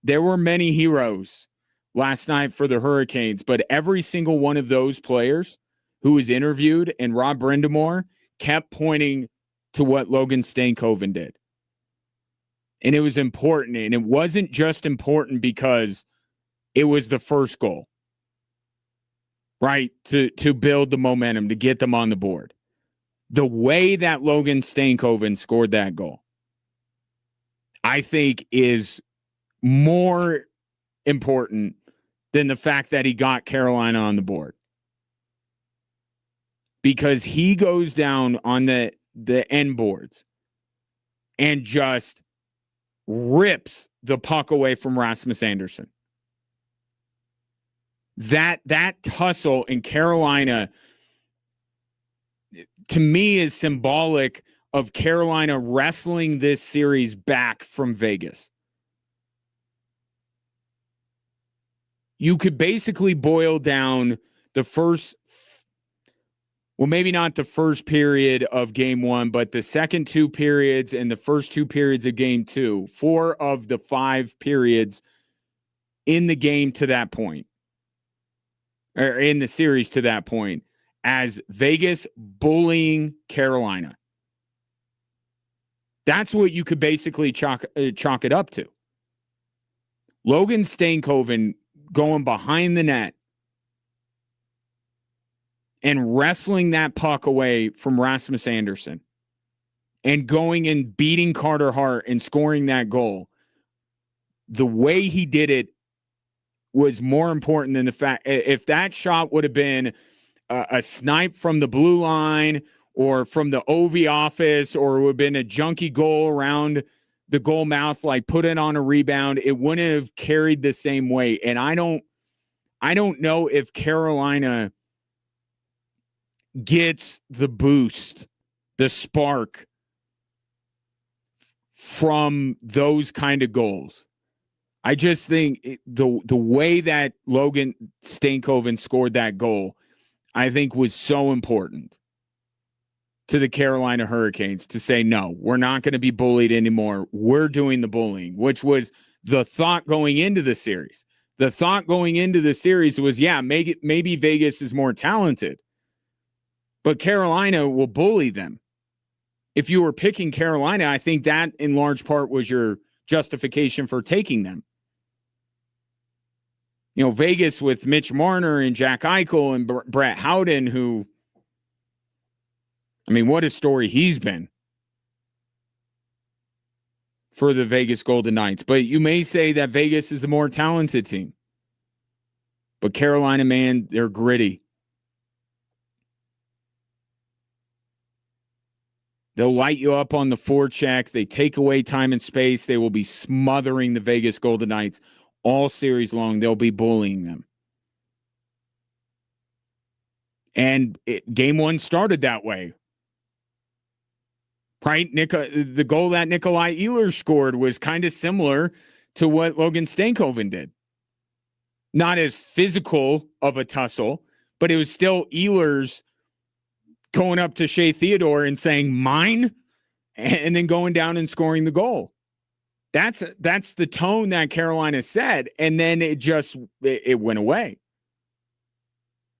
S1: there were many heroes last night for the Hurricanes, but every single one of those players who was interviewed, and Rob Brindamore, kept pointing to what Logan Stankoven did. And it was important, and it wasn't just important because it was the first goal, right? To build the momentum, to get them on the board. The way that Logan Stankoven scored that goal, I think, is more important than the fact that he got Carolina on the board. Because he goes down on the end boards and just rips the puck away from Rasmus Andersson. That tussle in Carolina, to me, is symbolic of Carolina wrestling this series back from Vegas. You could basically boil down the first, well, maybe not the first period of game 1, but the second 2 periods and the first 2 periods of game 2, 4 of the 5 periods in the game to that point, or in the series to that point, as Vegas bullying Carolina. That's what you could basically chalk it up to. Logan Stankoven going behind the net and wrestling that puck away from Rasmus Andersson and going and beating Carter Hart and scoring that goal. The way he did it was more important than the fact if that shot would have been a snipe from the blue line or from the OV office, or it would have been a junky goal around the goal mouth, like put it on a rebound, it wouldn't have carried the same weight. And I don't know if Carolina gets the boost, the spark from those kind of goals. I just think the way that Logan Stankoven scored that goal, I think was so important to the Carolina Hurricanes to say, no, we're not going to be bullied anymore. We're doing the bullying, which was the thought going into the series. The thought going into the series was, yeah, maybe Vegas is more talented, but Carolina will bully them. If you were picking Carolina, I think that in large part was your justification for taking them. You know, Vegas with Mitch Marner and Jack Eichel and Brett Howden, who, I mean, what a story he's been for the Vegas Golden Knights. But you may say that Vegas is the more talented team. But Carolina, man, they're gritty. They'll light you up on the forecheck. They take away time and space. They will be smothering the Vegas Golden Knights all series long. They'll be bullying them. And game one started that way. Right? The goal that Nikolai Ehlers scored was kind of similar to what Logan Stankoven did. Not as physical of a tussle, but it was still Ehlers going up to Shea Theodore and saying, mine, and then going down and scoring the goal. That's the tone that Carolina set, and then it went away.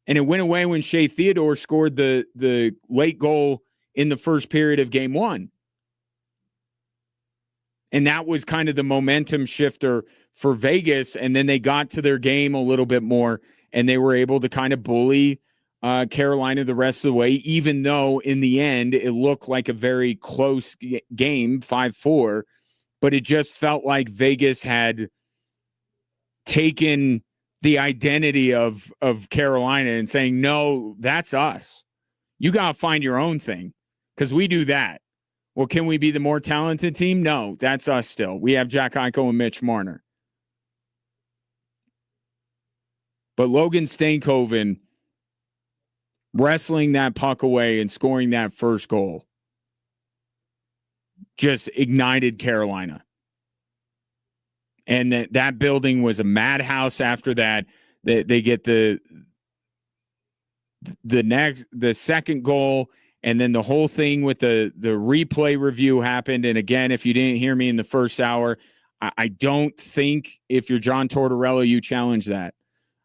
S1: And it went away when Shea Theodore scored the late goal in the first period of game one. And that was kind of the momentum shifter for Vegas, and then they got to their game a little bit more, and they were able to kind of bully Carolina the rest of the way, even though in the end it looked like a very close game, 5-4, but it just felt like Vegas had taken the identity of Carolina and saying, no, that's us. You got to find your own thing because we do that. Well, can we be the more talented team? No, that's us still. We have Jack Eichel and Mitch Marner. But Logan Stankoven wrestling that puck away and scoring that first goal just ignited Carolina. And that building was a madhouse after that. They get the second goal, and then the whole thing with the replay review happened. And again, if you didn't hear me in the first hour, I don't think if you're John Tortorella, you challenge that.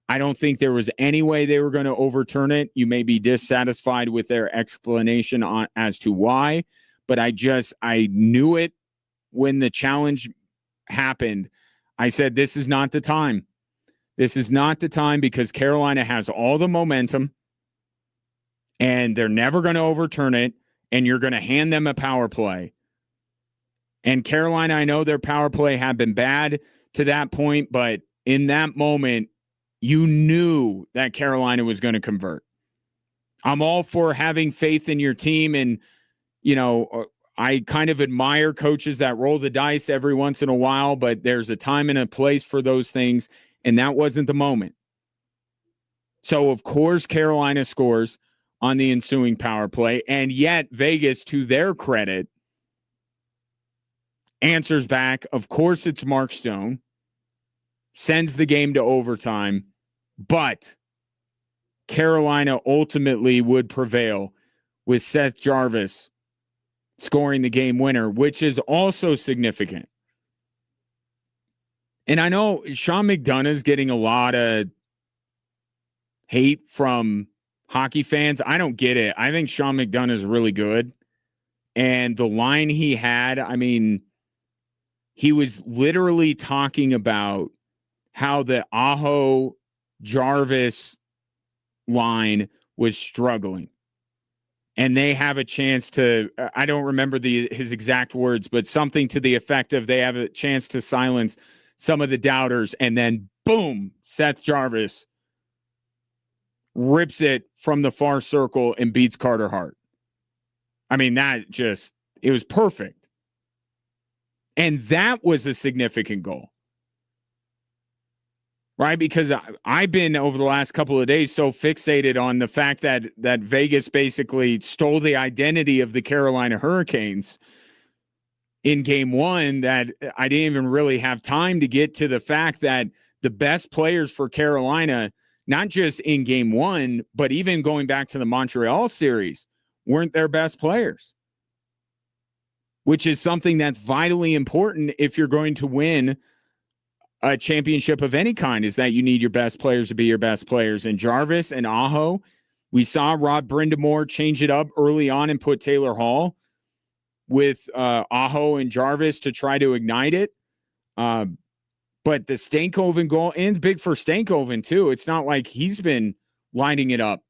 S1: I don't think there was any way they were going to overturn it. You may be dissatisfied with their explanation as to why, but I knew it when the challenge happened. I said, this is not the time. This is not the time because Carolina has all the momentum and they're never going to overturn it, and you're going to hand them a power play. And Carolina, I know their power play had been bad to that point, but in that moment, you knew that Carolina was going to convert. I'm all for having faith in your team, and, you know, I kind of admire coaches that roll the dice every once in a while, but there's a time and a place for those things, and that wasn't the moment. So, of course, Carolina scores on the ensuing power play, and yet Vegas, to their credit, answers back. Of course, it's Mark Stone, sends the game to overtime, but Carolina ultimately would prevail with Seth Jarvis scoring the game winner, which is also significant. And I know Sean McDonough is getting a lot of hate from hockey fans. I don't get it. I think Sean McDonough is really good. And the line he had, I mean, he was literally talking about how the Aho Jarvis line was struggling. And they have a chance to, I don't remember his exact words, but something to the effect of they have a chance to silence some of the doubters. And then boom, Seth Jarvis rips it from the far circle and beats Carter Hart. I mean, it was perfect. And that was a significant goal. Right? Because I've been over the last couple of days so fixated on the fact that Vegas basically stole the identity of the Carolina Hurricanes in game one that I didn't even really have time to get to the fact that the best players for Carolina, not just in game one, but even going back to the Montreal series, weren't their best players, which is something that's vitally important if you're going to win a championship of any kind, is that you need your best players to be your best players. And Jarvis and Aho, we saw Rod Brindamore change it up early on and put Taylor Hall with Aho and Jarvis to try to ignite it. But the Stankoven goal, and it's big for Stankoven too. It's not like he's been lining it up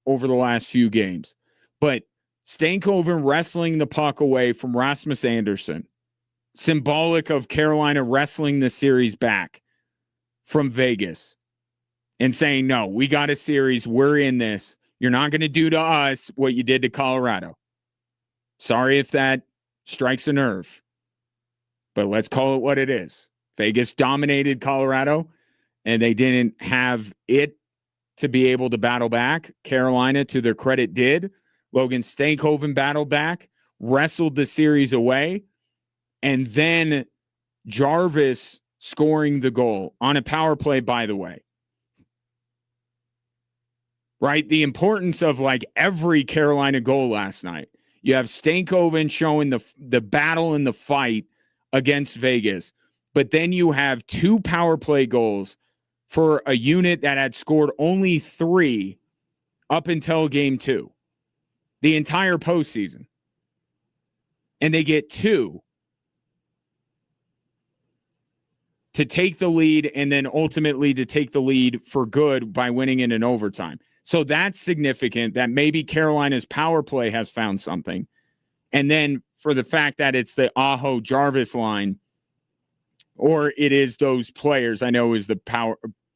S1: over the last few games. But Stankoven wrestling the puck away from Rasmus Andersson, symbolic of Carolina wrestling the series back from Vegas and saying, no, we got a series. We're in this. You're not going to do to us what you did to Colorado. Sorry if that strikes a nerve, but let's call it what it is. Vegas dominated Colorado, and they didn't have it to be able to battle back. Carolina, to their credit, did. Logan Stankoven battled back, wrestled the series away, and then Jarvis scoring the goal on a power play, by the way. Right? The importance of like every Carolina goal last night. You have Stankoven showing the battle and the fight against Vegas. But then you have 2 power play goals for a unit that had scored only 3 up until game 2, the entire postseason. And they get 2 to take the lead and then ultimately to take the lead for good by winning in an overtime. So that's significant that maybe Carolina's power play has found something. And then for the fact that it's the Aho Jarvis line, or it is those players, I know is the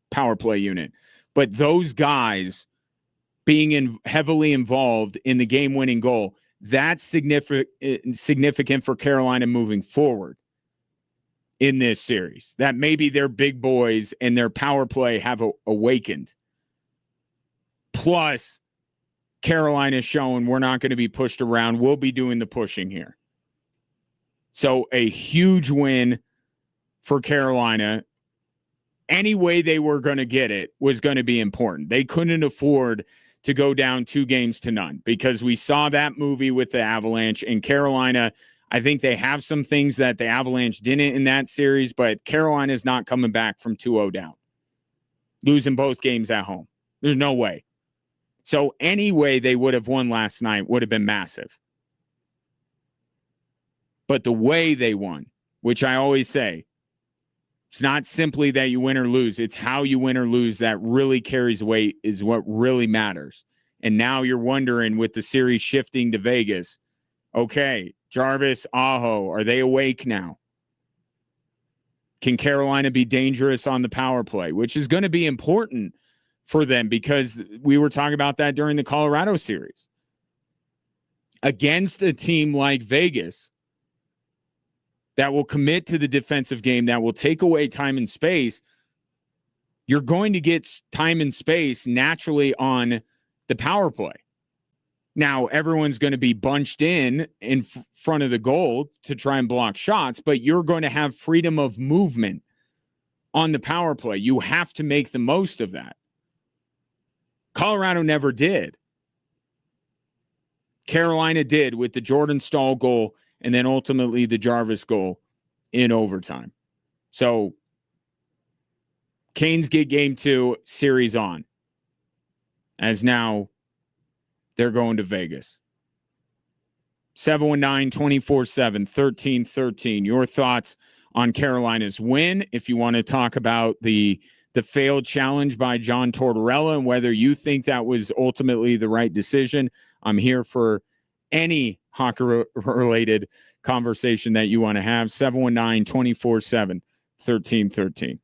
S1: power play unit, but those guys being heavily involved in the game-winning goal, that's significant for Carolina moving forward in this series, that maybe their big boys and their power play have awakened. Plus, Carolina showing we're not going to be pushed around. We'll be doing the pushing here. So a huge win for Carolina. Any way they were going to get it was going to be important. They couldn't afford to go down 2-0 because we saw that movie with the Avalanche, and Carolina, I think they have some things that the Avalanche didn't in that series, but Carolina's not coming back from 2-0 down, losing both games at home. There's no way. So any way they would have won last night would have been massive. But the way they won, which I always say, it's not simply that you win or lose. It's how you win or lose that really carries weight, is what really matters. And now you're wondering, with the series shifting to Vegas, okay, Jarvis, Aho, are they awake now? Can Carolina be dangerous on the power play, which is going to be important for them because we were talking about that during the Colorado series. Against a team like Vegas that will commit to the defensive game, that will take away time and space, you're going to get time and space naturally on the power play. Now, everyone's going to be bunched in front of the goal to try and block shots, but you're going to have freedom of movement on the power play. You have to make the most of that. Colorado never did. Carolina did with the Jordan Staal goal and then ultimately the Jarvis goal in overtime. So Canes get game 2, series on, as now they're going to Vegas. 719-247-1313. Your thoughts on Carolina's win. If you want to talk about the failed challenge by John Tortorella and whether you think that was ultimately the right decision, I'm here for any hockey-related conversation that you want to have. 719-247-1313.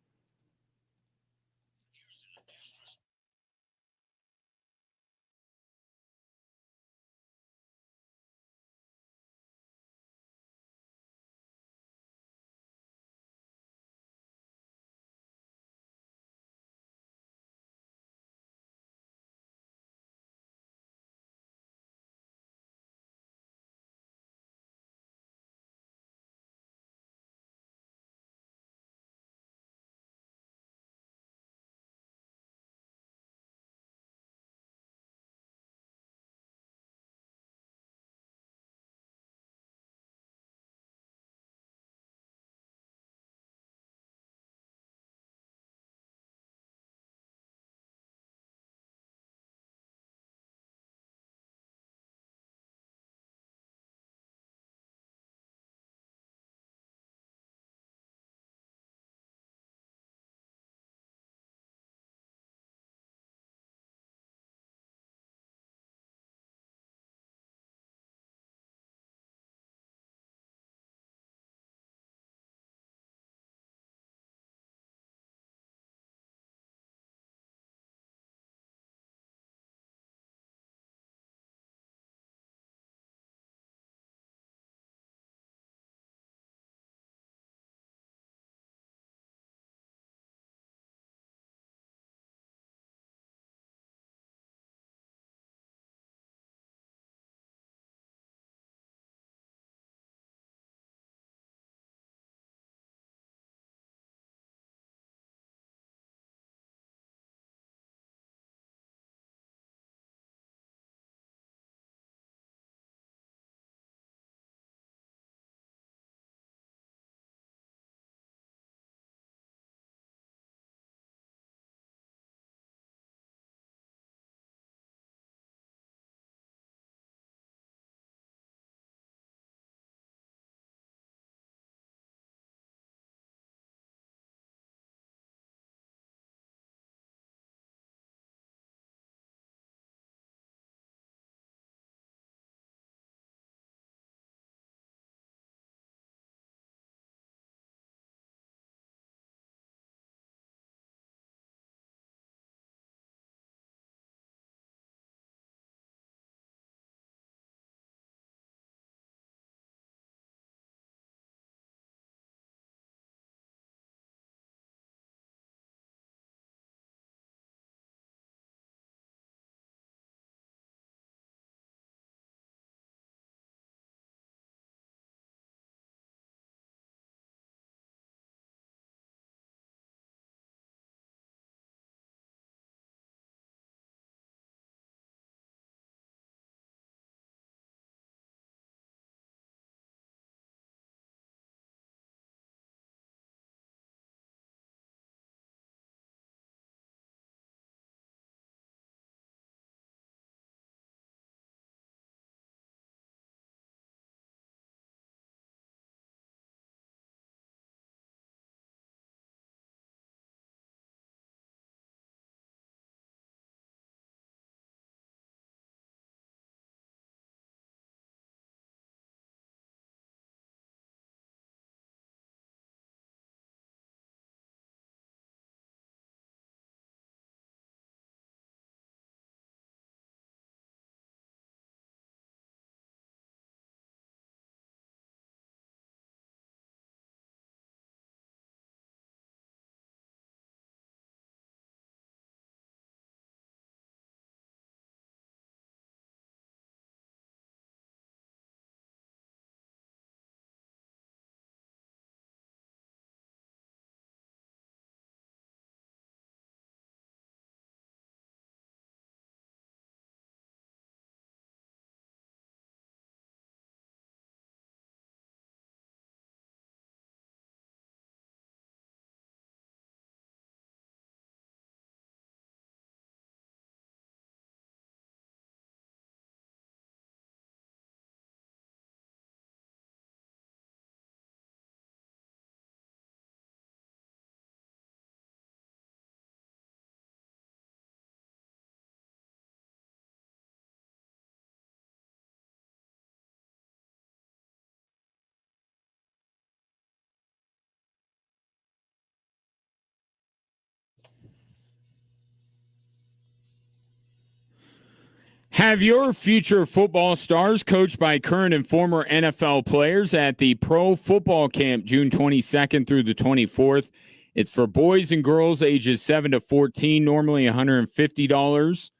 S1: Have your future football stars coached by current and former NFL players at the Pro Football Camp June 22nd through the 24th. It's for boys and girls ages 7 to 14, normally $150,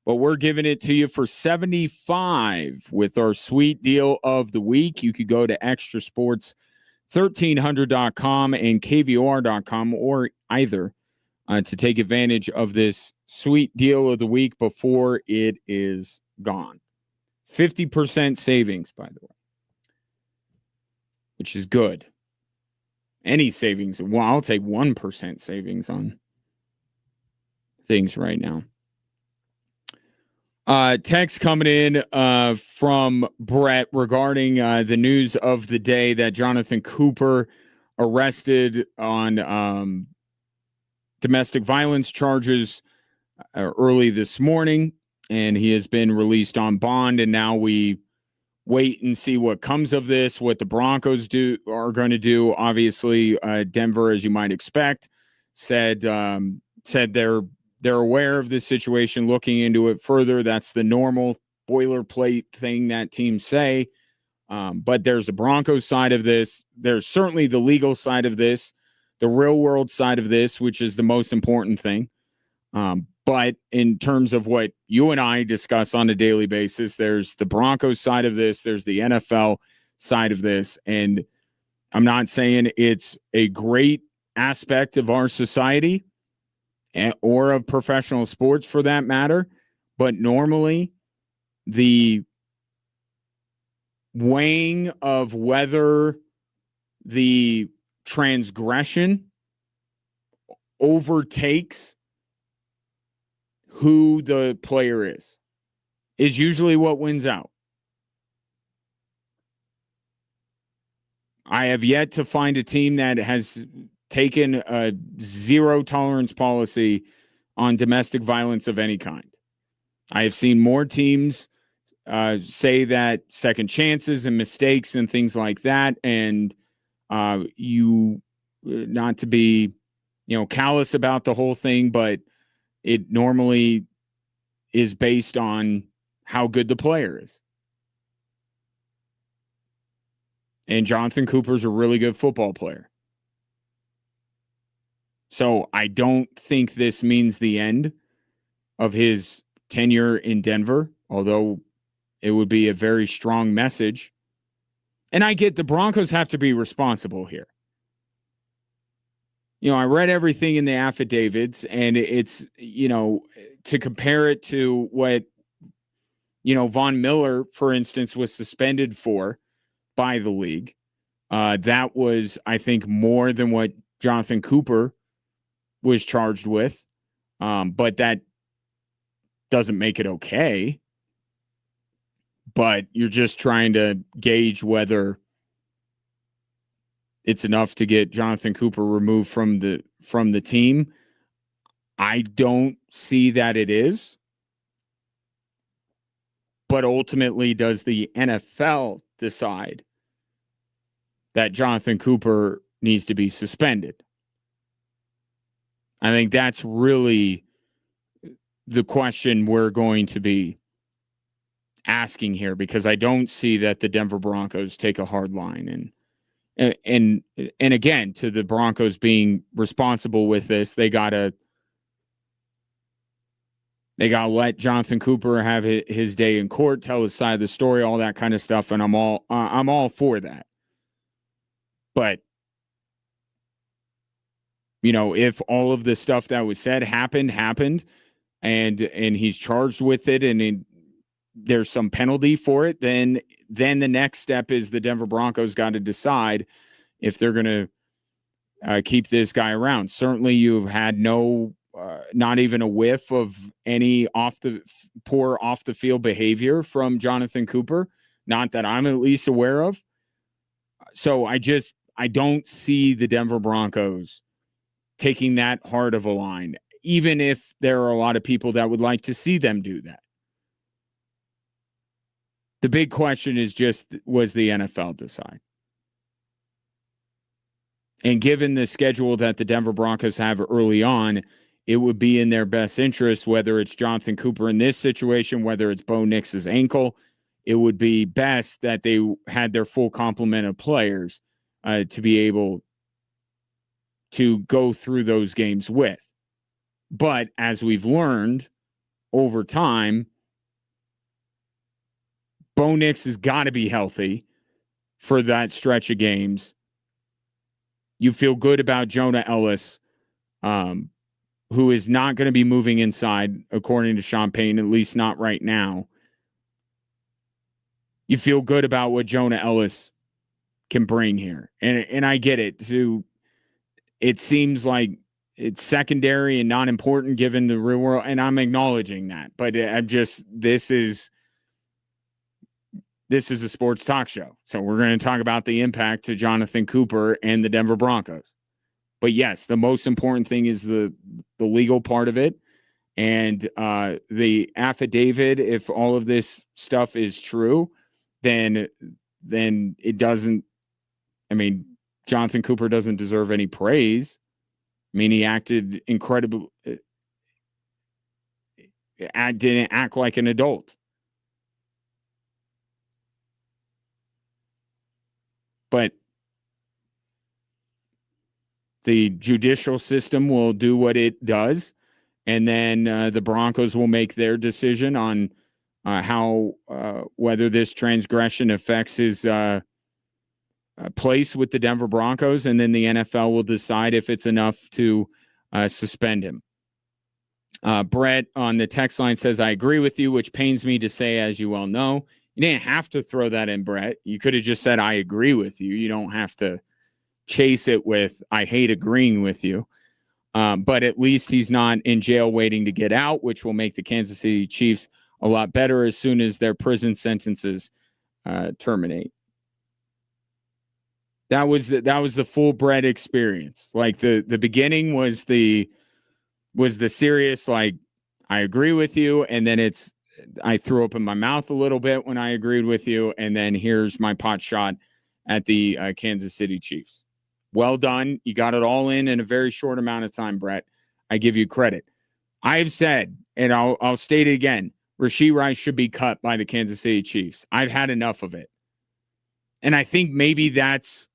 S1: but we're giving it to you for $75 with our sweet deal of the week. You could go to extrasports1300.com and kvor.com or either to take advantage of this sweet deal of the week before it is gone. 50% savings, by the way, which is good. Any savings, well, I'll take 1% savings on things right now. Text coming in from Brett regarding the news of the day that Jonathon Cooper arrested on domestic violence charges early this morning, and he has been released on bond, and now we wait and see what comes of this, what the Broncos are going to do. Obviously, Denver, as you might expect, said they're aware of this situation, looking into it further. That's the normal boilerplate thing that teams say. But there's the Broncos side of this. There's certainly the legal side of this, the real world side of this, which is the most important thing. But in terms of what you and I discuss on a daily basis, there's the Broncos side of this, there's the NFL side of this. And I'm not saying it's a great aspect of our society or of professional sports for that matter, but normally the weighing of whether the transgression overtakes who the player is usually what wins out. I have yet to find a team that has taken a zero tolerance policy on domestic violence of any kind. I have seen more teams say that second chances and mistakes and things like that, and you not to be, callous about the whole thing, but it normally is based on how good the player is. And Jonathon Cooper's a really good football player. So I don't think this means the end of his tenure in Denver, although it would be a very strong message. And I get the Broncos have to be responsible here. I read everything in the affidavits, and it's, to compare it to what, Von Miller, for instance, was suspended for by the league. That was, I think, more than what Jonathon Cooper was charged with. But that doesn't make it okay. But you're just trying to gauge whether it's enough to get Jonathon Cooper removed from the team. I don't see that it is. But ultimately, does the NFL decide that Jonathon Cooper needs to be suspended? I think that's really the question we're going to be asking here, because I don't see that the Denver Broncos take a hard line. And again, to the Broncos being responsible with this, they gotta let Jonathon Cooper have his day in court, tell his side of the story, all that kind of stuff, and I'm all for that. But if all of the stuff that was said happened, and he's charged with it, and there's some penalty for it, then the next step is the Denver Broncos got to decide if they're going to keep this guy around. Certainly, you've had not even a whiff of any poor off the field behavior from Jonathon Cooper, not that I'm at least aware of. So I don't see the Denver Broncos taking that hard of a line, even if there are a lot of people that would like to see them do that. The big question is just, was the NFL decide? And given the schedule that the Denver Broncos have early on, it would be in their best interest, whether it's Jonathan Cooper in this situation, whether it's Bo Nix's ankle, it would be best that they had their full complement of players to be able to go through those games with. But as we've learned over time, Bo Nix has got to be healthy for that stretch of games. You feel good about Jonah Ellis, who is not going to be moving inside, according to Sean Payton, at least not right now. You feel good about what Jonah Ellis can bring here. And I get it. It seems like it's secondary and not important given the real world, and I'm acknowledging that. But this is a sports talk show. So we're going to talk about the impact to Jonathan Cooper and the Denver Broncos. But yes, the most important thing is the legal part of it. And the affidavit, if all of this stuff is true, then it doesn't, Jonathan Cooper doesn't deserve any praise. He acted incredible, didn't act like an adult. But the judicial system will do what it does, and then the Broncos will make their decision on how whether this transgression affects his place with the Denver Broncos, and then the NFL will decide if it's enough to suspend him. Brett on the text line says, I agree with you, which pains me to say, as you well know. You didn't have to throw that in, Brett. You could have just said, I agree with you. You don't have to chase it with, I hate agreeing with you. But at least he's not in jail waiting to get out, which will make the Kansas City Chiefs a lot better as soon as their prison sentences terminate. That was the full Brett experience. Like the beginning was the serious, like, I agree with you, and then it's I threw open my mouth a little bit when I agreed with you, and then here's my pot shot at the Kansas City Chiefs. Well done. You got it all in a very short amount of time, Brett. I give you credit. I've said, and I'll state it again, Rashee Rice should be cut by the Kansas City Chiefs. I've had enough of it. And I think maybe that's,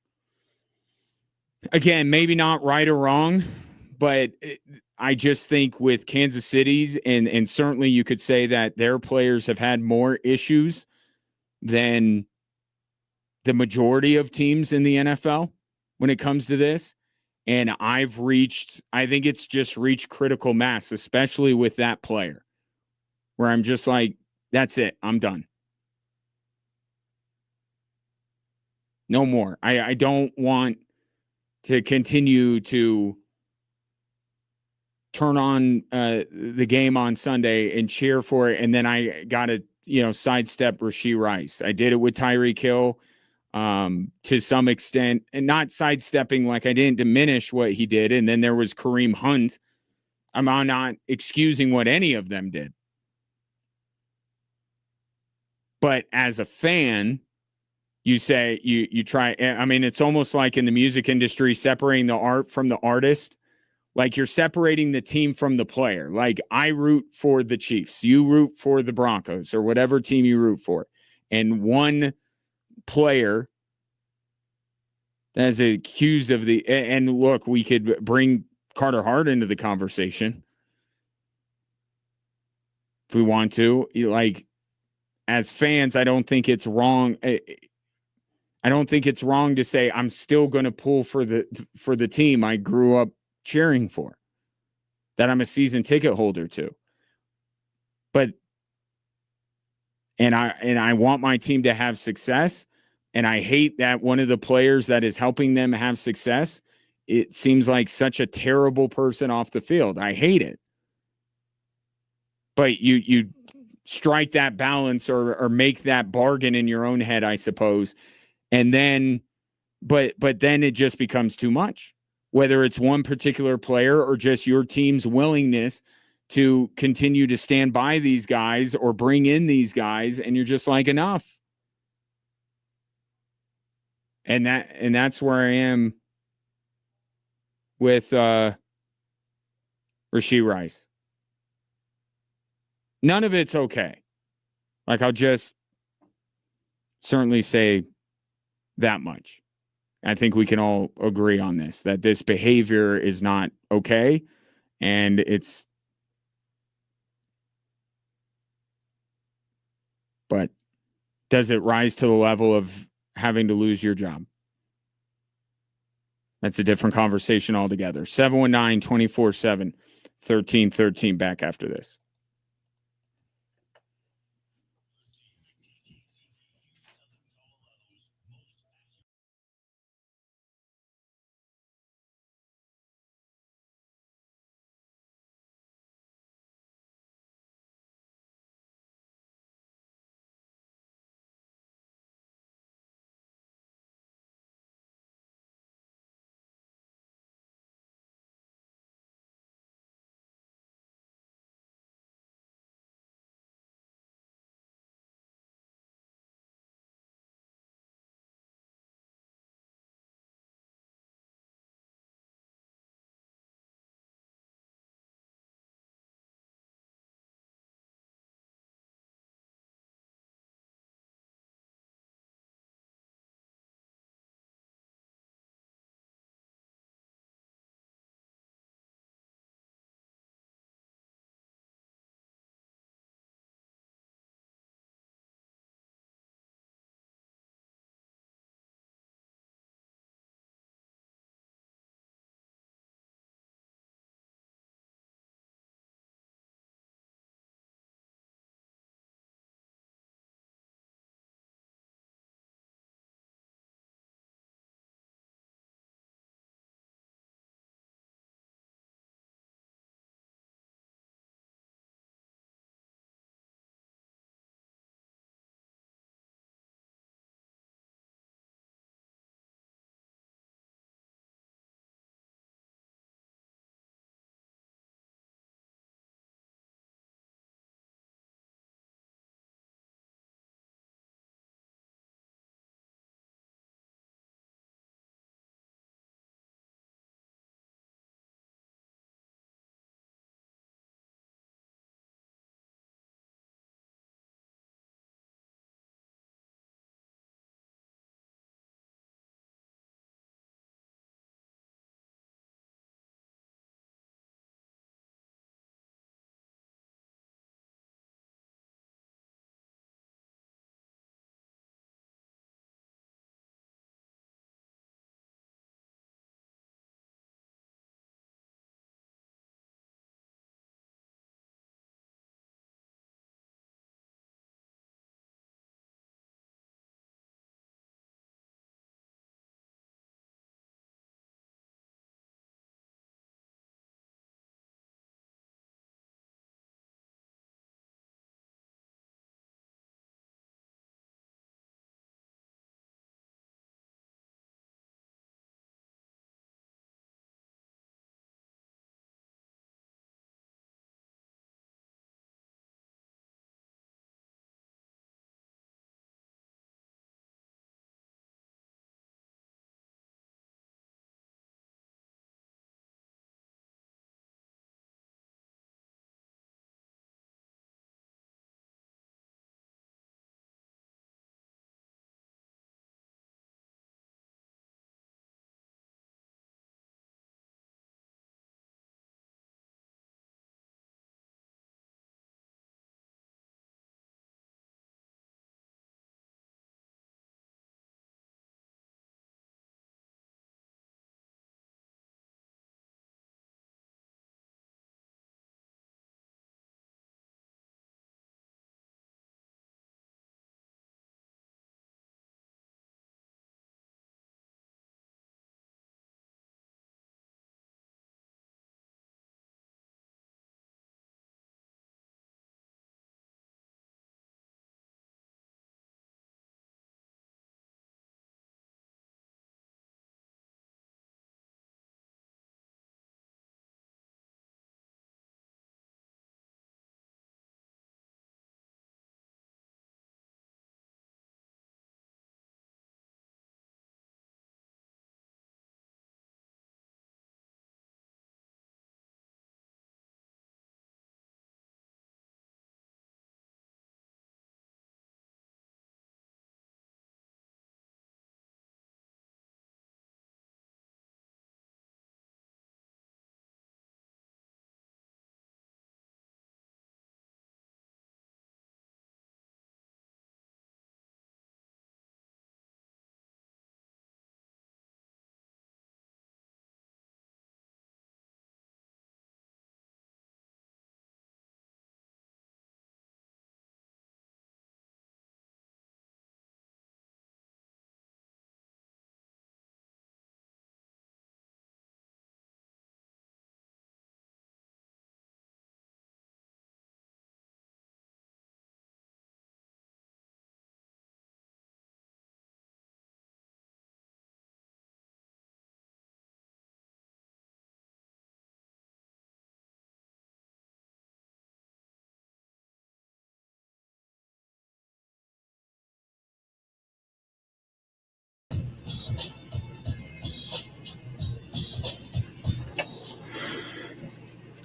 S1: again, maybe not right or wrong, but I just think with Kansas City's, and certainly you could say that their players have had more issues than the majority of teams in the NFL when it comes to this. And I think it's just reached critical mass, especially with that player, where I'm just like, that's it. I'm done. No more. I don't want to continue to turn on the game on Sunday and cheer for it, and then I got to sidestep Rashee Rice. I did it with Tyreek Hill to some extent, and not sidestepping, like I didn't diminish what he did. And then there was Kareem Hunt. I'm not excusing what any of them did. But as a fan, you say you try. It's almost like in the music industry, separating the art from the artist. Like you're separating the team from the player. Like I root for the Chiefs, you root for the Broncos, or whatever team you root for. And one player that is accused of and look, we could bring Carter Hart into the conversation if we want to. Like, as fans, I don't think it's wrong. I don't think it's wrong to say I'm still going to pull for the team I grew up cheering for, that I'm a season ticket holder to. But and I want my team to have success, and I hate that one of the players that is helping them have success, it seems like such a terrible person off the field. I hate it. But you strike that balance or make that bargain in your own head, I suppose. And then but then it just becomes too much. Whether it's one particular player or just your team's willingness to continue to stand by these guys or bring in these guys, and you're just like, enough. And that's where I am with Rashee Rice. None of it's okay. Like, I'll just certainly say that much. I think we can all agree on this, that this behavior is not okay. And but does it rise to the level of having to lose your job? That's a different conversation altogether. 719-247-1313. Back after this.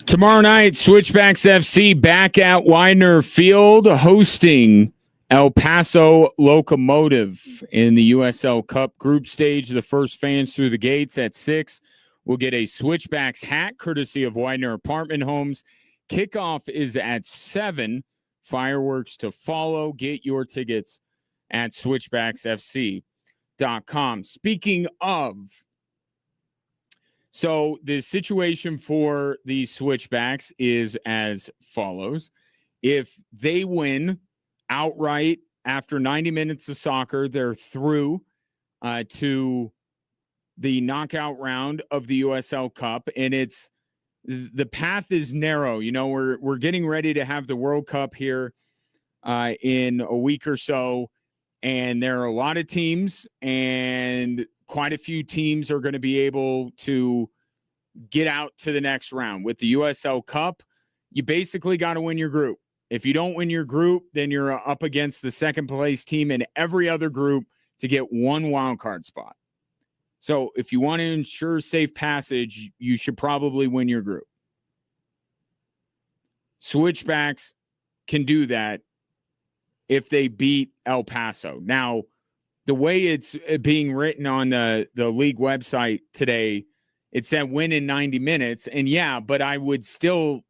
S1: Tomorrow night, Switchbacks FC back at Widener Field hosting El Paso Locomotive in the USL Cup group stage. The first fans through the gates at 6 will get a Switchbacks hat courtesy of Widener Apartment Homes. Kickoff is at 7. Fireworks to follow. Get your tickets at switchbacksfc.com. Speaking of, so the situation for the Switchbacks is as follows. If they win outright after 90 minutes of soccer, they're through to the knockout round of the USL Cup, and the path is narrow. You know, we're getting ready to have the World Cup here in a week or so, and there are a lot of teams, and quite a few teams are going to be able to get out to the next round. With the USL Cup, you basically got to win your group. If you don't win your group, then you're up against the second place team in every other group to get one wild card spot. So if you want to ensure safe passage, you should probably win your group. Switchbacks can do that if they beat El Paso. Now, the way it's being written on the league website today, it said win in 90 minutes. And yeah, but I would still,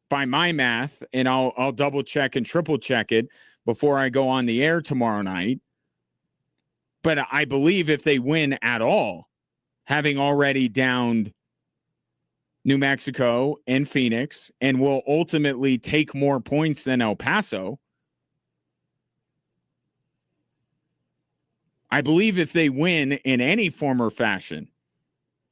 S1: by my math, and I'll double check and triple check it before I go on the air tomorrow night. But I believe if they win at all, having already downed New Mexico and Phoenix, and will ultimately take more points than El Paso, I believe if they win in any form or fashion,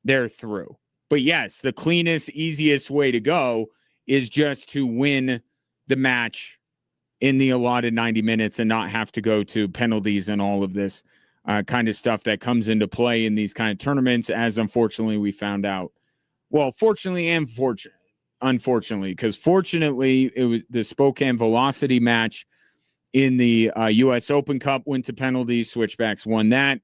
S1: they're through. But yes, the cleanest, easiest way to go is just to win the match in the allotted 90 minutes and not have to go to penalties and all of this kind of stuff that comes into play in these kind of tournaments, as unfortunately we found out. Well, fortunately and unfortunately, because fortunately it was the Spokane Velocity match in the U.S. Open Cup went to penalties. Switchbacks won that.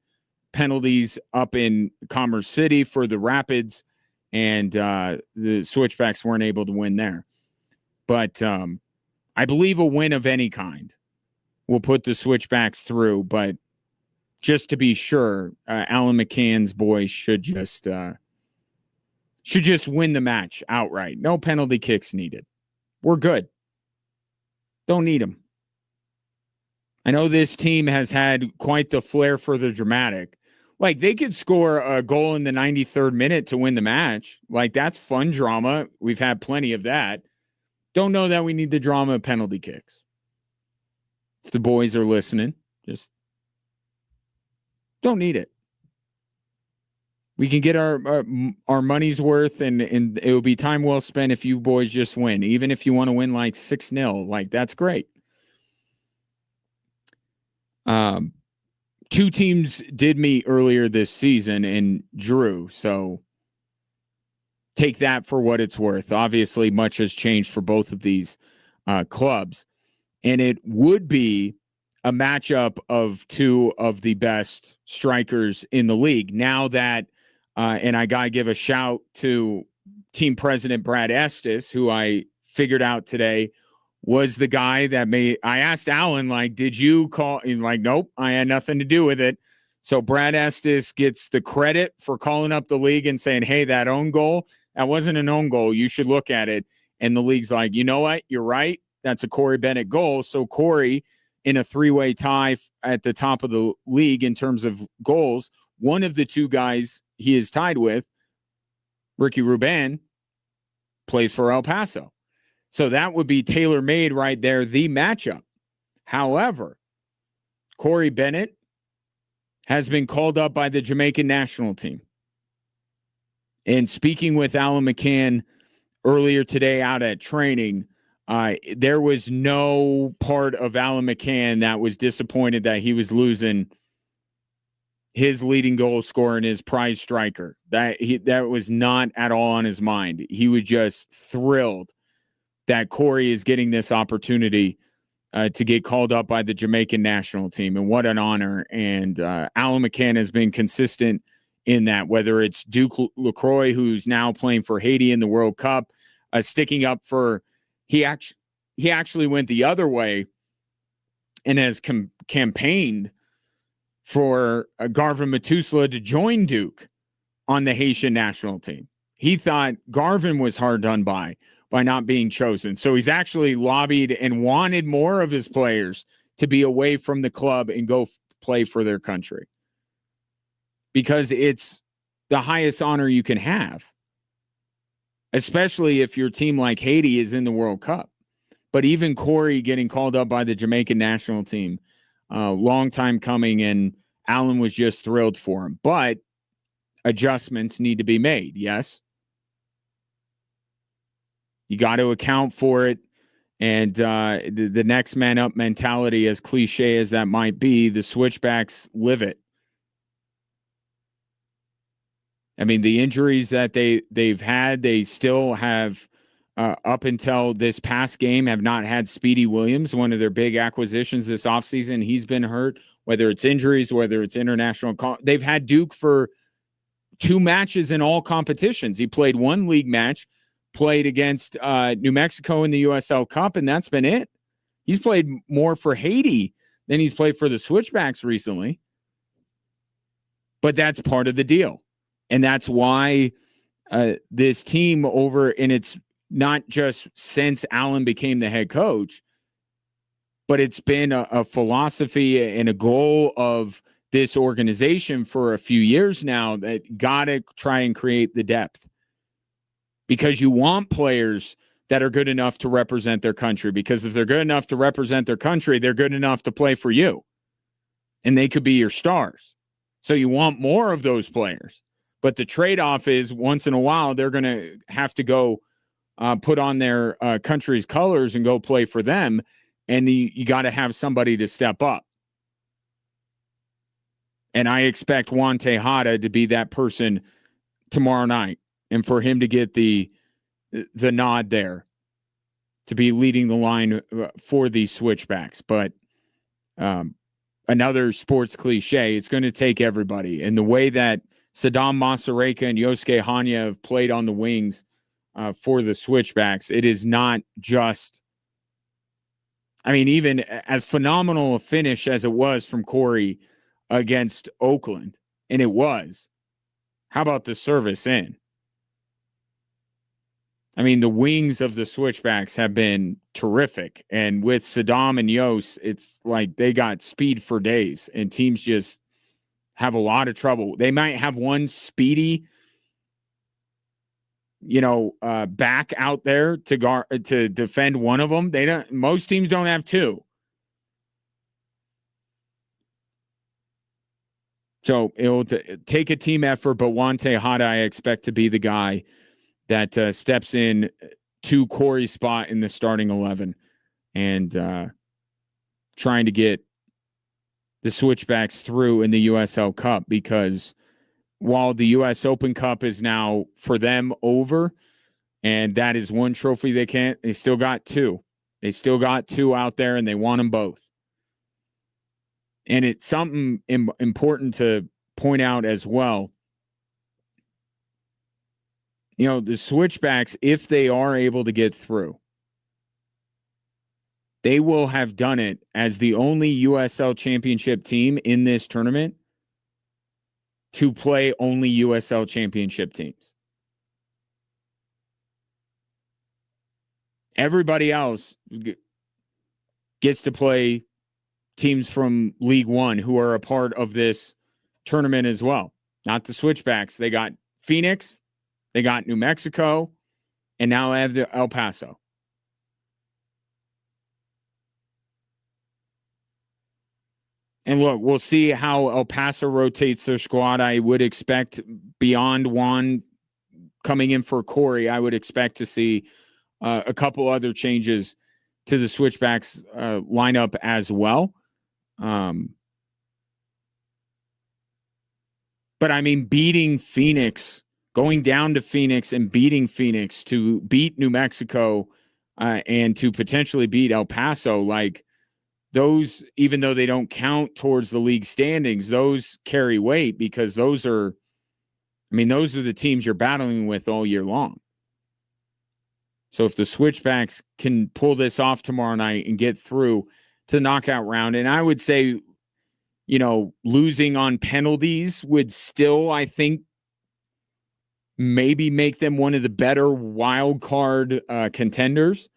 S1: Penalties up in Commerce City for the Rapids, and the Switchbacks weren't able to win there. But I believe a win of any kind will put the Switchbacks through. But just to be sure, Alan McCann's boys should just win the match outright. No penalty kicks needed. We're good. Don't need them. I know this team has had quite the flair for the dramatic. Like, they could score a goal in the 93rd minute to win the match. Like, that's fun drama. We've had plenty of that. Don't know that we need the drama of penalty kicks. If the boys are listening, just don't need it. We can get our money's worth, and it will be time well spent if you boys just win. Even if you want to win like 6-0, like, that's great. Two teams did meet earlier this season and drew, so take that for what it's worth. Obviously, much has changed for both of these clubs, and it would be a matchup of two of the best strikers in the league. Now that, and I got to give a shout to team president Brad Estes, who I figured out today was the guy that I asked Alan, like, did you call? He's like, nope, I had nothing to do with it. So Brad Estes gets the credit for calling up the league and saying, hey, that own goal, that wasn't an own goal. You should look at it. And the league's like, you know what? You're right. That's a Corey Bennett goal. So Corey, in a three-way tie at the top of the league in terms of goals, one of the two guys he is tied with, Ricky Ruban, plays for El Paso. So that would be tailor-made right there, the matchup. However, Corey Bennett has been called up by the Jamaican national team. And speaking with Alan McCann earlier today out at training, there was no part of Alan McCann that was disappointed that he was losing his leading goal scorer and his prize striker. That was not at all on his mind. He was just thrilled that Corey is getting this opportunity to get called up by the Jamaican national team. And what an honor. And Alan McCann has been consistent in that, whether it's Duke LaCroix, who's now playing for Haiti in the World Cup, sticking up for. He actually went the other way and has campaigned for Garvin Matusla to join Duke on the Haitian national team. He thought Garvin was hard done by not being chosen. So he's actually lobbied and wanted more of his players to be away from the club and go play for their country, because it's the highest honor you can have, especially if your team like Haiti is in the World Cup. But even Corey getting called up by the Jamaican national team, long time coming, and Allen was just thrilled for him. But adjustments need to be made, yes? You got to account for it. And the next man up mentality, as cliche as that might be, the Switchbacks live it. I mean, the injuries that they've had, they still have, up until this past game, have not had Speedy Williams, one of their big acquisitions this offseason. He's been hurt, whether it's injuries, whether it's international. They've had Duke for 2 matches in all competitions. He played 1 league match, played against New Mexico in the USL Cup, and that's been it. He's played more for Haiti than he's played for the Switchbacks recently. But that's part of the deal. And that's why this team and it's not just since Allen became the head coach, but it's been a philosophy and a goal of this organization for a few years now, that got to try and create the depth, because you want players that are good enough to represent their country, because if they're good enough to represent their country, they're good enough to play for you, and they could be your stars. So you want more of those players. But the trade-off is, once in a while, they're going to have to go put on their country's colors and go play for them, and you got to have somebody to step up. And I expect Juan Tejada to be that person tomorrow night, and for him to get the nod there, to be leading the line for these Switchbacks. But another sports cliche, it's going to take everybody. And the way that Saddam Masareka and Yosuke Hanya have played on the wings for the Switchbacks, it is not just, I mean, even as phenomenal a finish as it was from Corey against Oakland, and it was, how about the service in? I mean, the wings of the Switchbacks have been terrific. And with Saddam and Yos, it's like they got speed for days, and teams just have a lot of trouble. They might have one speedy, back out there to defend one of them. Most teams don't have 2. So it'll take a team effort, but Juan Tejada, I expect to be the guy that steps in to Corey's spot in the starting 11 and trying to get the Switchbacks through in the USL Cup, because while the U.S. Open Cup is now for them over, and that is one trophy they still got 2. They still got 2 out there, and they want them both. And it's something important to point out as well. The Switchbacks, if they are able to get through, they will have done it as the only USL championship team in this tournament to play only USL championship teams. Everybody else gets to play teams from League One who are a part of this tournament as well. Not the Switchbacks. They got Phoenix, they got New Mexico, and now I have the El Paso. And look, we'll see how El Paso rotates their squad. I would expect, beyond Juan coming in for Corey, I would expect to see a couple other changes to the Switchbacks lineup as well. But I mean, beating Phoenix, going down to Phoenix and beating Phoenix to beat New Mexico and to potentially beat El Paso, like, those, even though they don't count towards the league standings, those carry weight, because those are the teams you're battling with all year long. So if the Switchbacks can pull this off tomorrow night and get through to the knockout round, and I would say, losing on penalties would still, I think, maybe make them one of the better wild card contenders.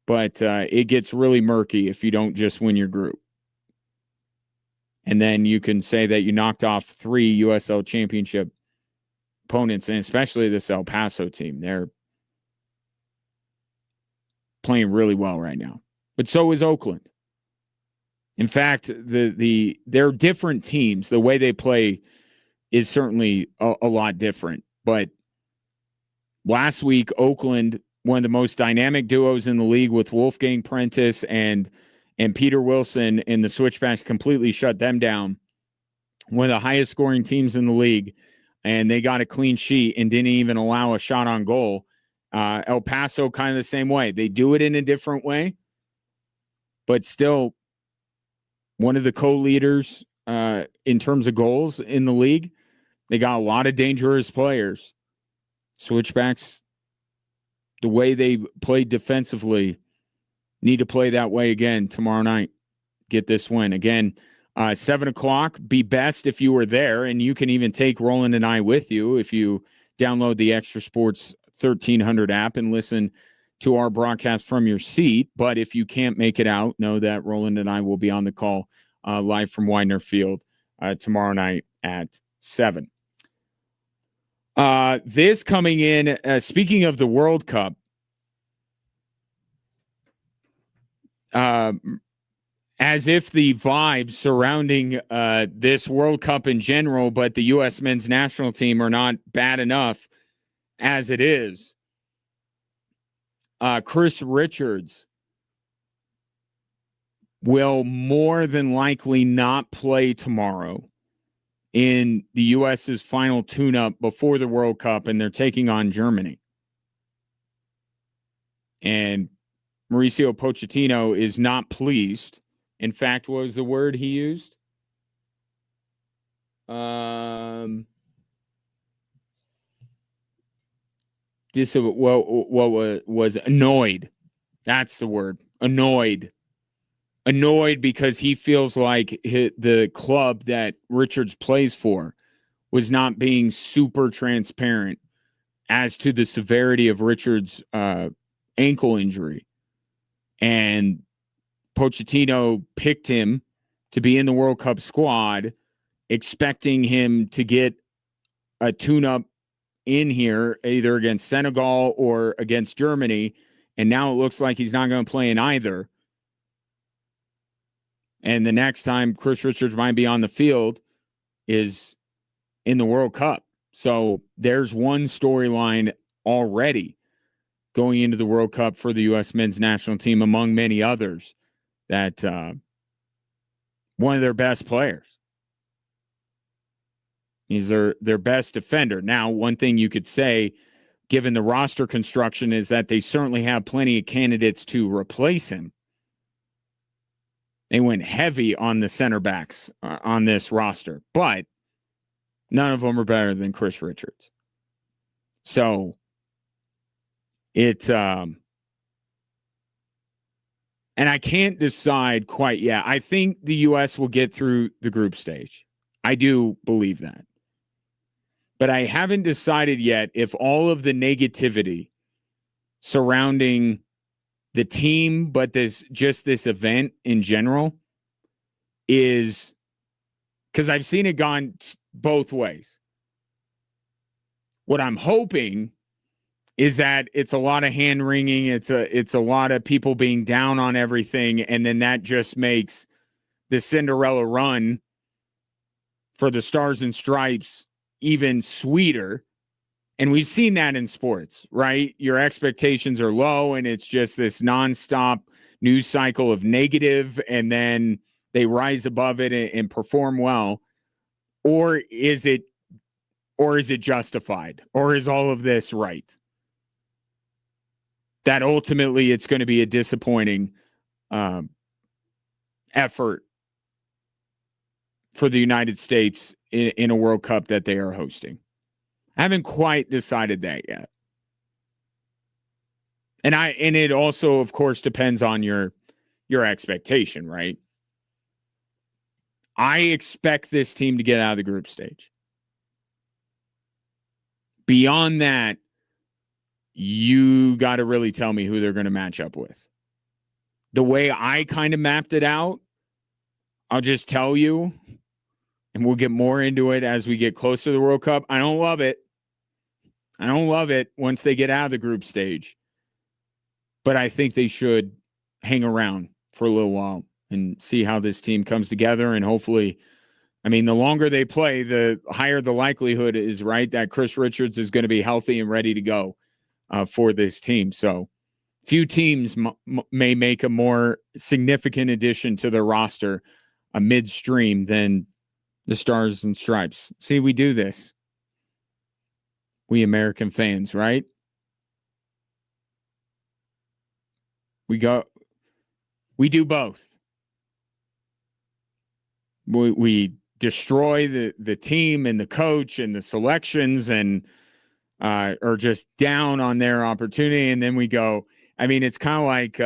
S1: But it gets really murky if you don't just win your group. And then you can say that you knocked off 3 USL championship opponents, and especially this El Paso team. They're playing really well right now. But so is Oakland. In fact, they're different teams. The way they play is certainly a lot different. But last week, Oakland, one of the most dynamic duos in the league with Wolfgang Prentice and Peter Wilson, and the Switchbacks completely shut them down. One of the highest scoring teams in the league, and they got a clean sheet and didn't even allow a shot on goal. El Paso, kind of the same way. They do it in a different way, but still one of the co-leaders in terms of goals in the league. They got a lot of dangerous players. Switchbacks, the way they played defensively, need to play that way again tomorrow night. Get this win. Again, 7 o'clock. Be best if you were there, and you can even take Roland and I with you if you download the Extra Sports 1300 app and listen to our broadcast from your seat. But if you can't make it out, know that Roland and I will be on the call live from Widener Field tomorrow night at 7. This coming in, speaking of the World Cup, as if the vibes surrounding this World Cup in general, but the U.S. men's national team are not bad enough as it is. Chris Richards will more than likely not play tomorrow in the U.S.'s final tune-up before the World Cup, and they're taking on Germany. And Mauricio Pochettino is not pleased. In fact, what was the word he used? What was annoyed? That's the word. Annoyed because he feels like the club that Richards plays for was not being super transparent as to the severity of Richards' ankle injury. And Pochettino picked him to be in the World Cup squad, expecting him to get a tune-up in here, either against Senegal or against Germany. And now it looks like he's not going to play in either. And the next time Chris Richards might be on the field is in the World Cup. So there's one storyline already going into the World Cup for the U.S. men's national team, among many others, that one of their best players. He's their best defender. Now, one thing you could say, given the roster construction, is that they certainly have plenty of candidates to replace him. They went heavy on the center backs on this roster, but none of them are better than Chris Richards. So and I can't decide quite yet. I think the U.S. will get through the group stage. I do believe that. But I haven't decided yet if all of the negativity surrounding the team, but this event in general, is because I've seen it gone both ways. What I'm hoping is that it's a lot of hand wringing. It's a lot of people being down on everything. And then that just makes the Cinderella run for the Stars and Stripes even sweeter. And we've seen that in sports, right? Your expectations are low and it's just this nonstop news cycle of negative, and then they rise above it and perform well. Or is it justified? Or is all of this right? That ultimately it's going to be a disappointing effort for the United States in a World Cup that they are hosting. I haven't quite decided that yet. And it also, of course, depends on your expectation, right? I expect this team to get out of the group stage. Beyond that, you got to really tell me who they're going to match up with. The way I kind of mapped it out, I'll just tell you, and we'll get more into it as we get closer to the World Cup. I don't love it. I don't love it once they get out of the group stage. But I think they should hang around for a little while and see how this team comes together. And hopefully, I mean, the longer they play, the higher the likelihood is, right, that Chris Richards is going to be healthy and ready to go for this team. So few teams may make a more significant addition to their roster midstream than the Stars and Stripes. See, we do this. We American fans, right? We do both. We destroy the team and the coach and the selections and are just down on their opportunity. And then we go, I mean, it's kind of like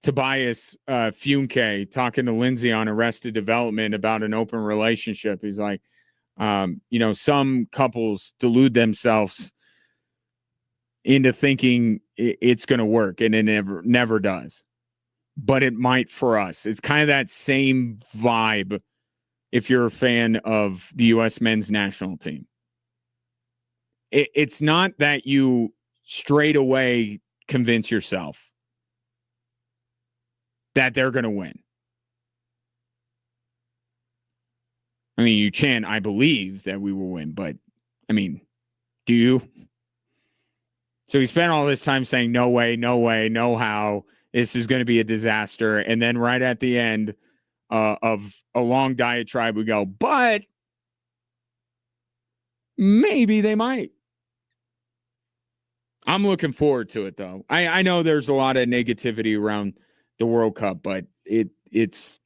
S1: Tobias Funke talking to Lindsay on Arrested Development about an open relationship. He's like, some couples delude themselves into thinking it's going to work, and it never does. But it might for us. It's kind of that same vibe if you're a fan of the U.S. men's national team. It's not that you straight away convince yourself that they're going to win. I mean, you chant, I believe that we will win, but I mean, do you? So he spent all this time saying, no way, no way, no how. This is going to be a disaster. And then right at the end of a long diatribe, we go, but maybe they might. I'm looking forward to it, though. I know there's a lot of negativity around the World Cup, but it's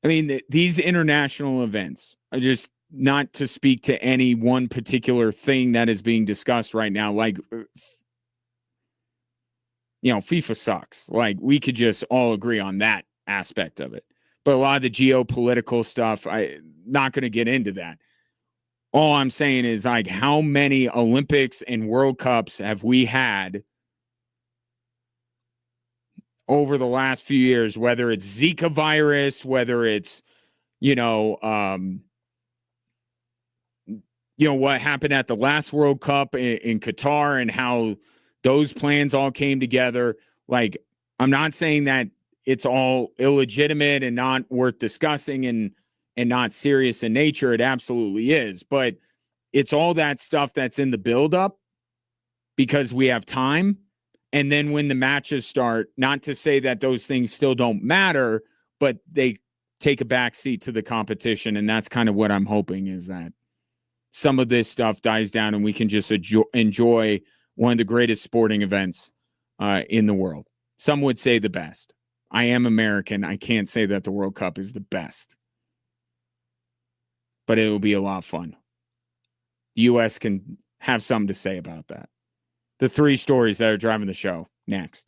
S1: I mean, these international events are just not to speak to any one particular thing that is being discussed right now. Like, FIFA sucks. Like, we could just all agree on that aspect of it. But a lot of the geopolitical stuff, I'm not going to get into that. All I'm saying is, like, how many Olympics and World Cups have we had over the last few years, whether it's Zika virus, whether it's, what happened at the last World Cup in Qatar and how those plans all came together. Like, I'm not saying that it's all illegitimate and not worth discussing and not serious in nature. It absolutely is. But it's all that stuff that's in the buildup because we have time. And then when the matches start, not to say that those things still don't matter, but they take a backseat to the competition. And that's kind of what I'm hoping, is that some of this stuff dies down and we can just enjoy one of the greatest sporting events in the world. Some would say the best. I am American. I can't say that the World Cup is the best, but it will be a lot of fun. The U.S. can have something to say about that. The three stories that are driving the show next.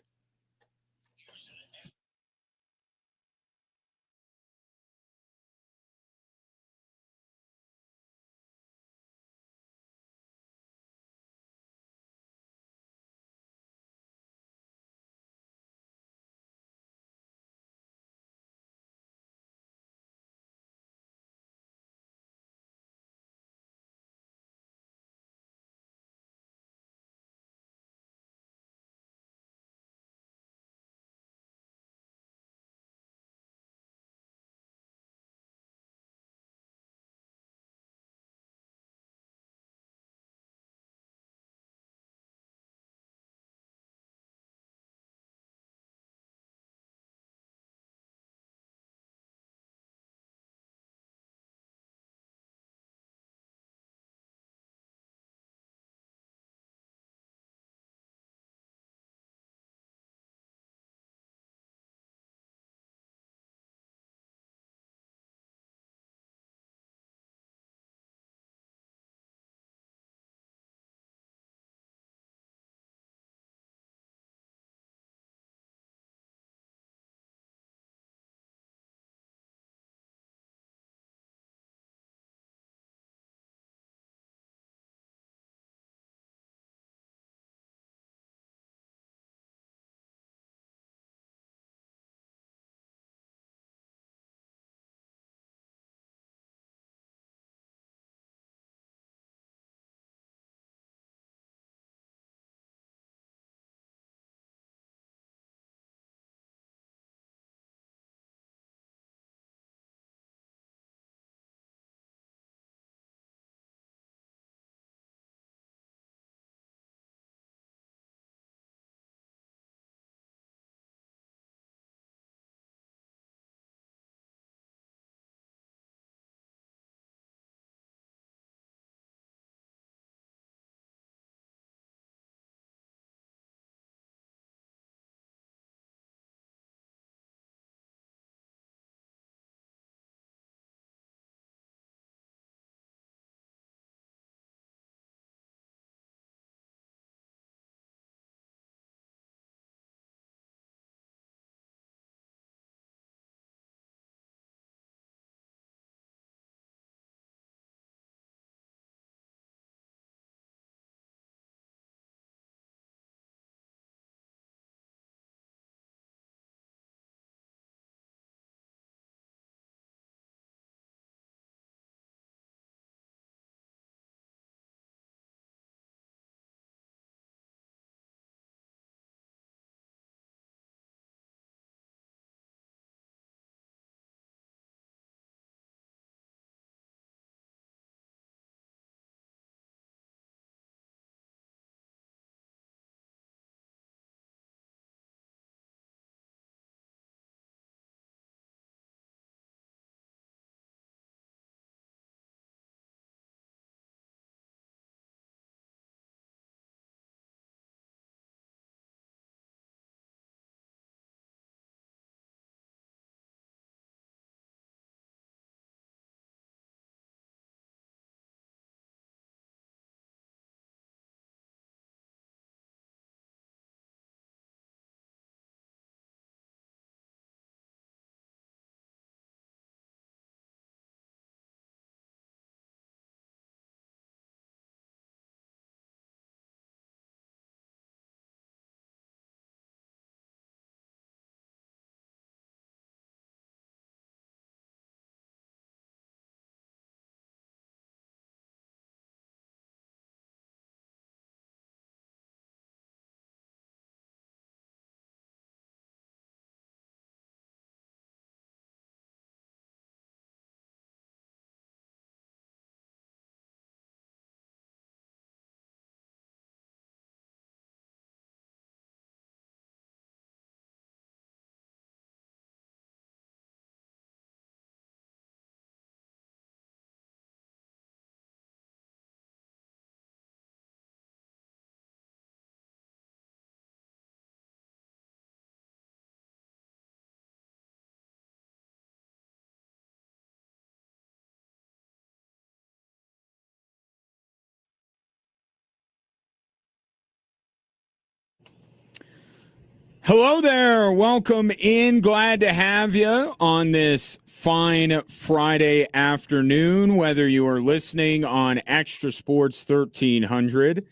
S1: Hello there. Welcome in. Glad to have you on this fine Friday afternoon, whether you are listening on Extra Sports 1300.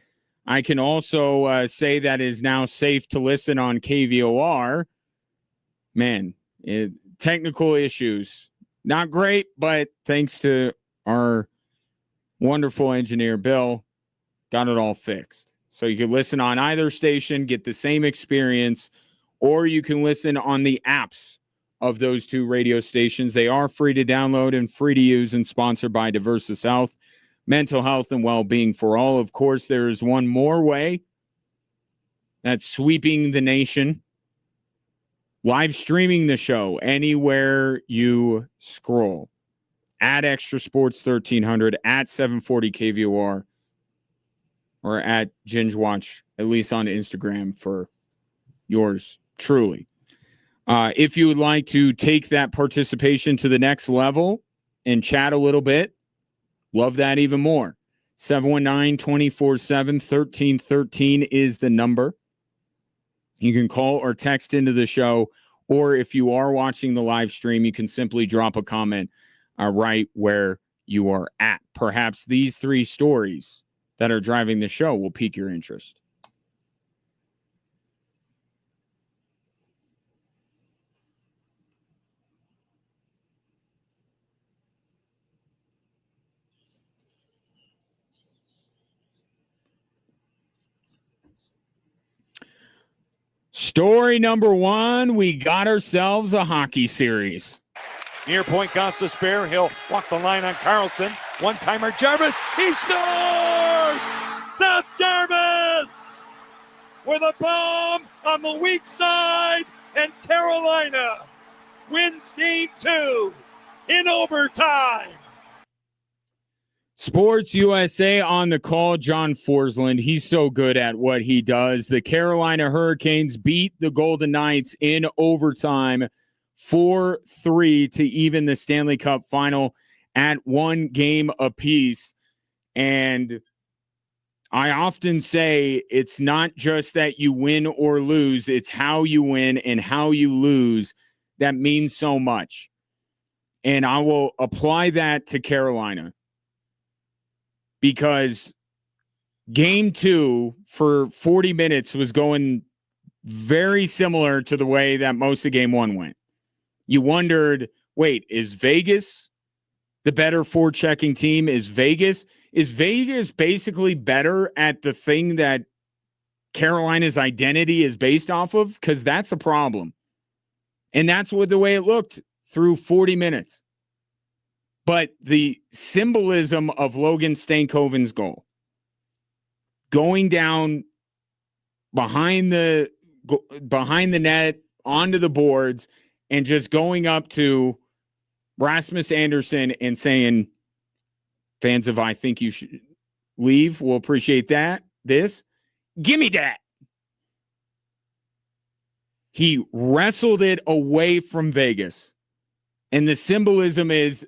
S1: I can also say that it is now safe to listen on KVOR. Man, technical issues. Not great, but thanks to our wonderful engineer, Bill, got it all fixed. So you can listen on either station, get the same experience, or you can listen on the apps of those two radio stations. They are free to download and free to use and sponsored by Diversus Health, mental health and well-being for all. Of course, there is one more way that's sweeping the nation. Live streaming the show anywhere you scroll. At Extra Sports 1300, at 740 KVOR, or at Ginge Watch, at least on Instagram for yours truly. If you would like to take that participation to the next level and chat a little bit, love that even more. 719-247-1313 is the number. You can call or text into the show, or if you are watching the live stream, you can simply drop a comment right where you are at. Perhaps these three stories that are driving the show will pique your interest. Story number one, we got ourselves a hockey series.
S2: Near point, Gostas Bear. He'll walk the line on Carlson. One-timer, Jarvis. He scores! Seth Jarvis with a bomb on the weak side, and Carolina wins game 2 in overtime.
S1: Sports USA on the call, John Forsland. He's so good at what he does. The Carolina Hurricanes beat the Golden Knights in overtime 4-3 to even the Stanley Cup final at one game apiece. And I often say it's not just that you win or lose, it's how you win and how you lose that means so much. And I will apply that to Carolina, because game 2 for 40 minutes was going very similar to the way that most of game 1 went. You wondered, wait, is Vegas the better forechecking team? Is Vegas basically better at the thing that Carolina's identity is based off of? Because that's a problem. And that's what the way it looked through 40 minutes. But the symbolism of Logan Stankoven's goal, going down behind the net onto the boards and just going up to Rasmus Anderson and saying, fans of I think you should leave, we'll appreciate that. Give me that. He wrestled it away from Vegas. And the symbolism is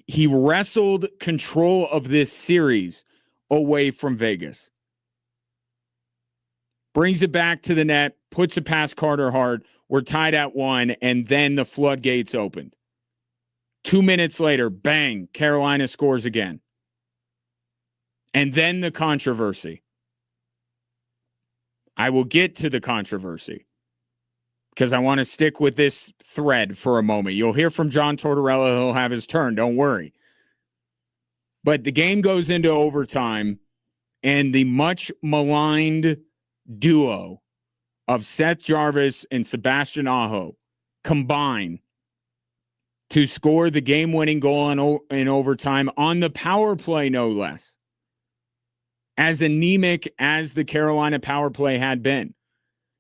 S1: he wrestled control of this series away from Vegas. Brings it back to the net, puts it past Carter Hart. We're tied at 1, and then the floodgates opened. 2 minutes later, bang, Carolina scores again. And then the controversy. I will get to the controversy because I want to stick with this thread for a moment. You'll hear from John Tortorella. He'll have his turn. Don't worry. But the game goes into overtime, and the much maligned duo of Seth Jarvis and Sebastian Aho combine to score the game-winning goal in overtime on the power play, no less. As anemic as the Carolina power play had been.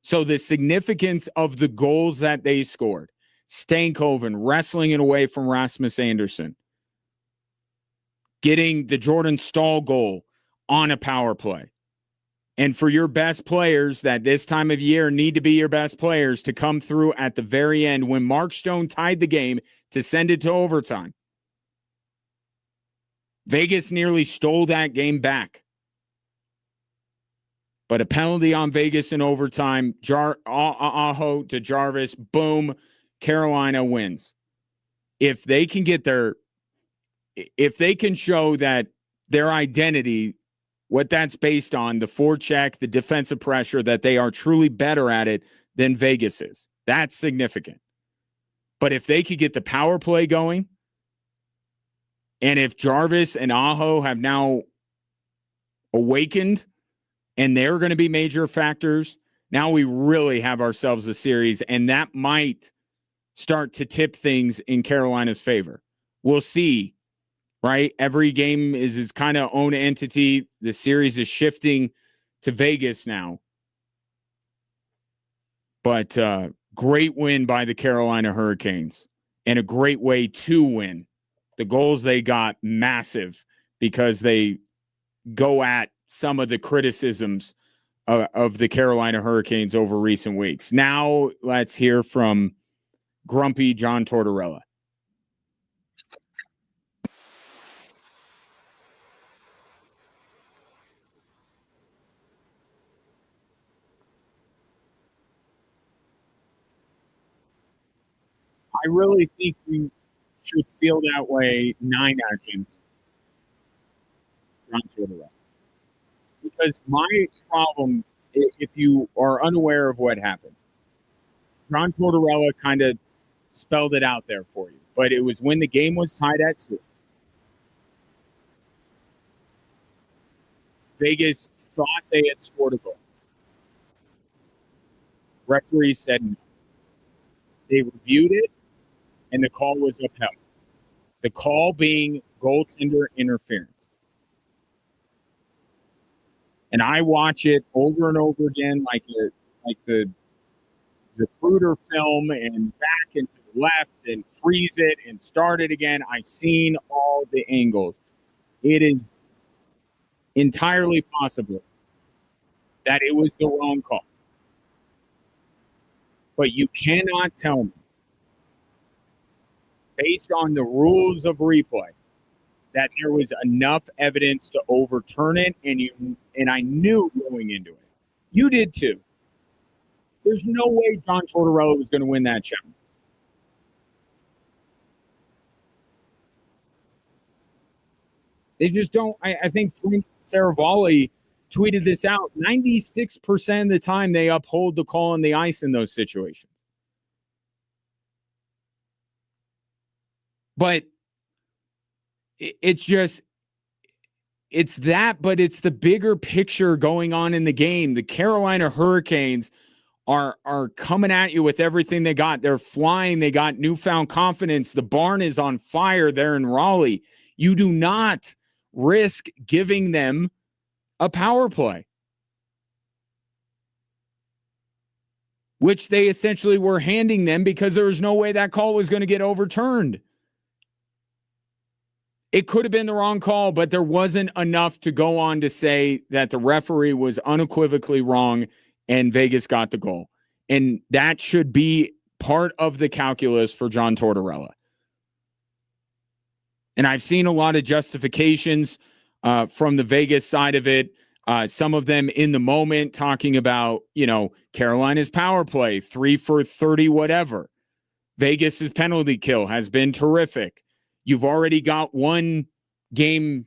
S1: So the significance of the goals that they scored, Stankoven wrestling it away from Rasmus Anderson, getting the Jordan Stahl goal on a power play. And for your best players that this time of year need to be your best players to come through at the very end when Mark Stone tied the game to send it to overtime. Vegas nearly stole that game back. But a penalty on Vegas in overtime, Aho to Jarvis, boom, Carolina wins. If they can show that their identity, what that's based on, the forecheck, the defensive pressure, that they are truly better at it than Vegas is, that's significant. But if they could get the power play going, and if Jarvis and Aho have now awakened and they're going to be major factors, now we really have ourselves a series, and that might start to tip things in Carolina's favor. We'll see, right? Every game is its kind of own entity. The series is shifting to Vegas now. But great win by the Carolina Hurricanes, and a great way to win. The goals they got, massive, because they go at some of the criticisms of the Carolina Hurricanes over recent weeks. Now let's hear from grumpy John Tortorella. I really think we should feel that way 9 actions, John Tortorella. Because my problem, if you are unaware of what happened, John Tortorella kind of spelled it out there for you. But it was when the game was tied at 2. Vegas thought they had scored a goal. Referee said no. They reviewed it, and the call was upheld. The call being goaltender interference. And I watch it over and over again, like the Zapruder film, and back and to the left, and freeze it and start it again. I've seen all the angles. It is entirely possible that it was the wrong call. But you cannot tell me, based on the rules of replay, that there was enough evidence to overturn it, and I knew going into it. You did too. There's no way John Tortorella was going to win that challenge. They just don't. I think Frank Saravalli tweeted this out. 96% of the time they uphold the call on the ice in those situations. But it's that, but it's the bigger picture going on in the game. The Carolina Hurricanes are coming at you with everything they got. They're flying. They got newfound confidence. The barn is on fire there in Raleigh. You do not risk giving them a power play, which they essentially were handing them because there was no way that call was going to get overturned. It could have been the wrong call, but there wasn't enough to go on to say that the referee was unequivocally wrong and Vegas got the goal. And that should be part of the calculus for John Tortorella. And I've seen a lot of justifications from the Vegas side of it. Some of them in the moment talking about, Carolina's power play, 3 for 30, whatever. Vegas's penalty kill has been terrific. You've already got one game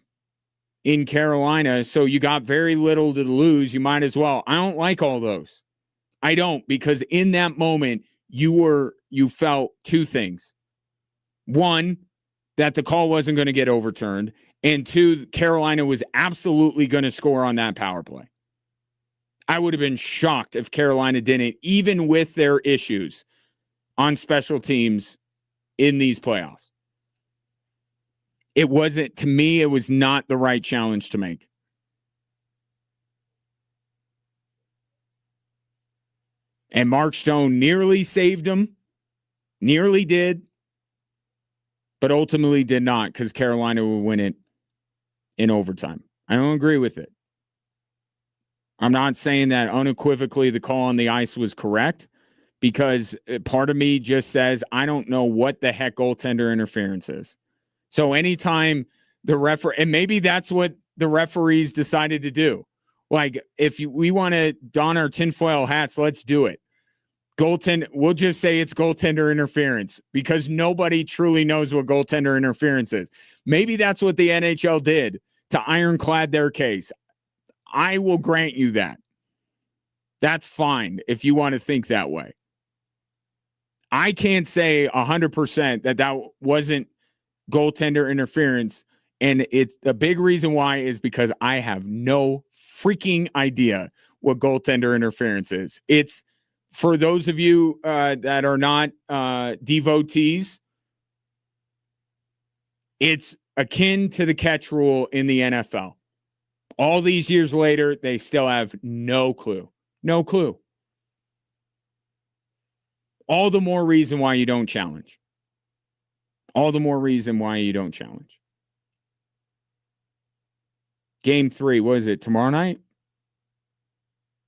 S1: in Carolina, so you got very little to lose. You might as well. I don't like all those. I don't, because in that moment, you felt two things. One, that the call wasn't going to get overturned. And two, Carolina was absolutely going to score on that power play. I would have been shocked if Carolina didn't, even with their issues on special teams in these playoffs. It wasn't, to me, it was not the right challenge to make. And Mark Stone nearly saved him. Nearly did. But ultimately did not, because Carolina will win it in overtime. I don't agree with it. I'm not saying that unequivocally the call on the ice was correct, because part of me just says I don't know what the heck goaltender interference is. So anytime the referee, and maybe that's what the referees decided to do, Like, if we want to don our tinfoil hats, let's do it. We'll just say it's goaltender interference because nobody truly knows what goaltender interference is. Maybe that's what the NHL did to ironclad their case. I will grant you that. That's fine if you want to think that way. I can't say 100% that wasn't goaltender interference. And it's a big reason why is because I have no freaking idea what goaltender interference is. It's, for those of you that are not devotees, it's akin to the catch rule in the NFL. All these years later, they still have no clue. No clue. All the more reason why you don't challenge. All the more reason why you don't challenge. Game 3, what is it, tomorrow night?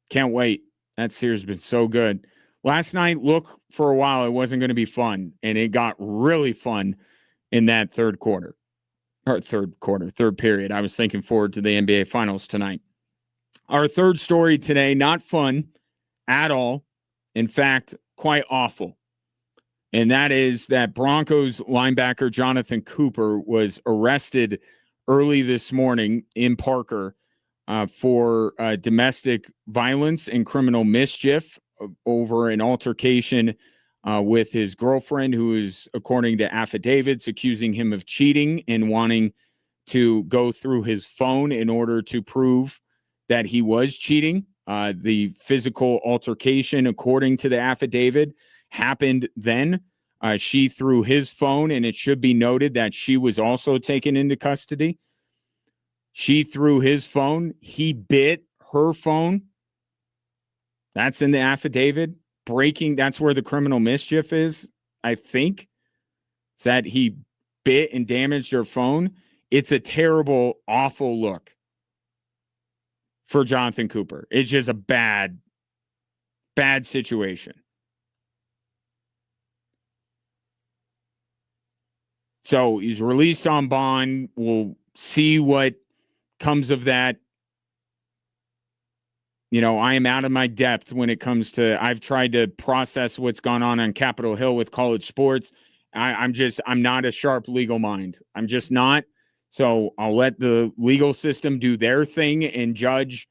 S1: Can't wait. That series has been so good. Last night, look, for a while, it wasn't going to be fun, and it got really fun in that third period. I was thinking forward to the NBA Finals tonight. Our third story today, not fun at all. In fact, quite awful. And that is that Broncos linebacker Jonathon Cooper was arrested early this morning in Parker for domestic violence and criminal mischief over an altercation with his girlfriend, who is, according to affidavits, accusing him of cheating and wanting to go through his phone in order to prove that he was cheating. The physical altercation, according to the affidavit, happened then. She threw his phone, and it should be noted that she was also taken into custody. She threw his phone. He bit her phone. That's in the affidavit. That's where the criminal mischief is, I think. Is that he bit and damaged her phone. It's a terrible, awful look for Jonathon Cooper. It's just a bad situation. So he's released on bond. We'll see what comes of that. I am out of my depth when it comes to, I've tried to process what's gone on Capitol Hill with college sports. I'm not a sharp legal mind. I'm just not. So I'll let the legal system do their thing and judge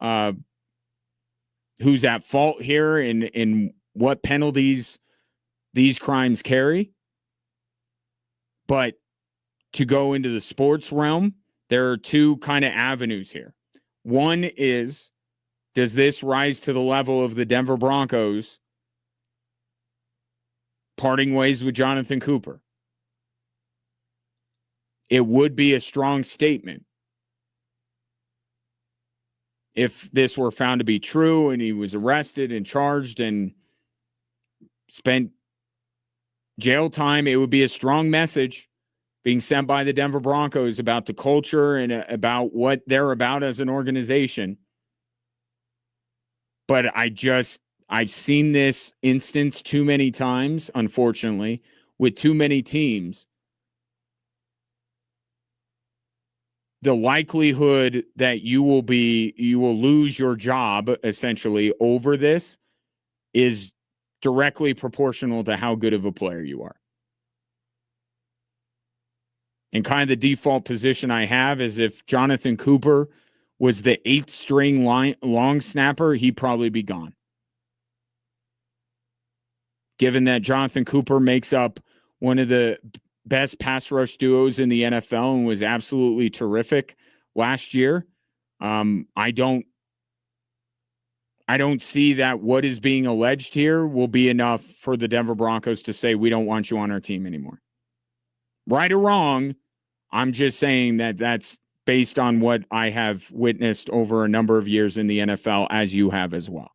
S1: who's at fault here and what penalties these crimes carry. But to go into the sports realm, there are two kind of avenues here. One is, does this rise to the level of the Denver Broncos parting ways with Jonathon Cooper? It would be a strong statement if this were found to be true and he was arrested and charged and spent jail time. It would be a strong message being sent by the Denver Broncos about the culture and about what they're about as an organization. But I've seen this instance too many times, unfortunately, with too many teams. The likelihood that you will lose your job essentially over this is directly proportional to how good of a player you are. And kind of the default position I have is if Jonathon Cooper was the 8th string long snapper, he'd probably be gone. Given that Jonathon Cooper makes up one of the best pass rush duos in the NFL and was absolutely terrific last year, I don't see that what is being alleged here will be enough for the Denver Broncos to say, we don't want you on our team anymore. Right or wrong, I'm just saying that that's based on what I have witnessed over a number of years in the NFL, as you have as well.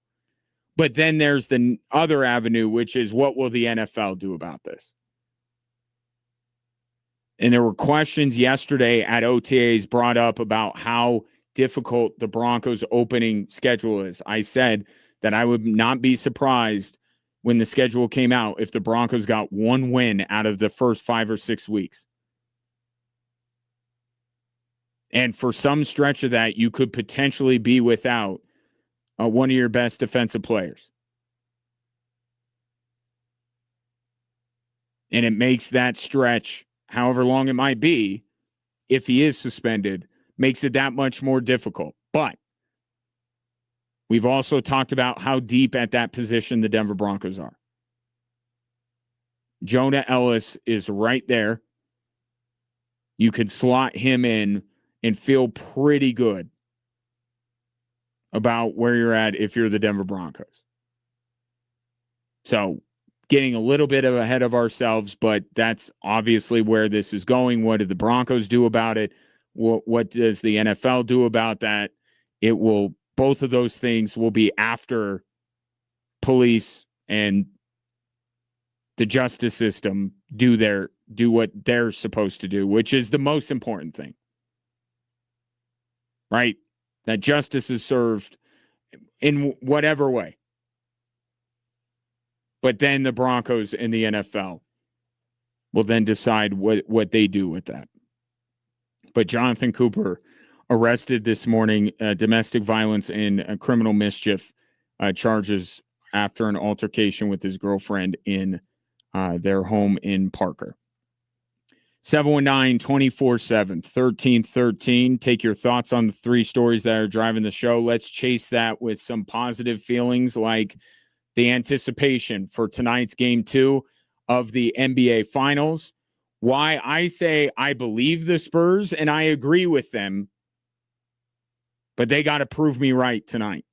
S1: But then there's the other avenue, which is, what will the NFL do about this? And there were questions yesterday at OTAs brought up about how difficult the Broncos' opening schedule is. I said that I would not be surprised when the schedule came out if the Broncos got one win out of the first 5 or 6 weeks. And for some stretch of that, you could potentially be without one of your best defensive players. And it makes that stretch, however long it might be, if he is suspended, makes it that much more difficult. But we've also talked about how deep at that position the Denver Broncos are. Jonah Ellis is right there. You could slot him in and feel pretty good about where you're at if you're the Denver Broncos. So getting a little bit ahead of ourselves, but that's obviously where this is going. What did the Broncos do about it? What does the NFL do about that? Both of those things will be after police and the justice system do what they're supposed to do, which is the most important thing. Right? That justice is served in whatever way. But then the Broncos and the NFL will then decide what they do with that. But Jonathan Cooper arrested this morning, domestic violence and criminal mischief charges after an altercation with his girlfriend in their home in Parker. 719-247-1313. Take your thoughts on the three stories that are driving the show. Let's chase that with some positive feelings like the anticipation for tonight's game 2 of the NBA Finals. Why I say I believe the Spurs and I agree with them, but they got to prove me right tonight.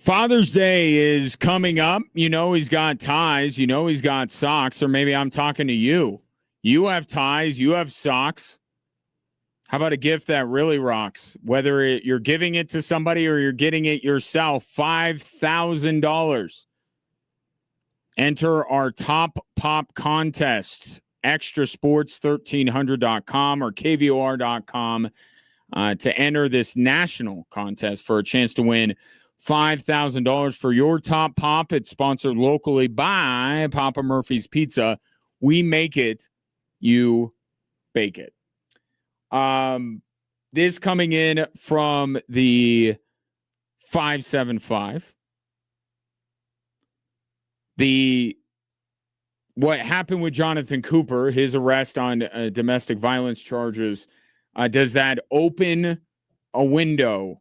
S1: Father's Day is coming up. You know he's got ties. You know he's got socks. Or maybe I'm talking to you. You have ties. You have socks. How about a gift that really rocks? Whether you're giving it to somebody or you're getting it yourself, $5,000. Enter our Top Pop contest. Extrasports1300.com or kvor.com to enter this national contest for a chance to win $5,000 for your Top Pop. It's sponsored locally by Papa Murphy's Pizza. We make it, you bake it. This coming in from the 575. What happened with Jonathon Cooper, his arrest on domestic violence charges, does that open a window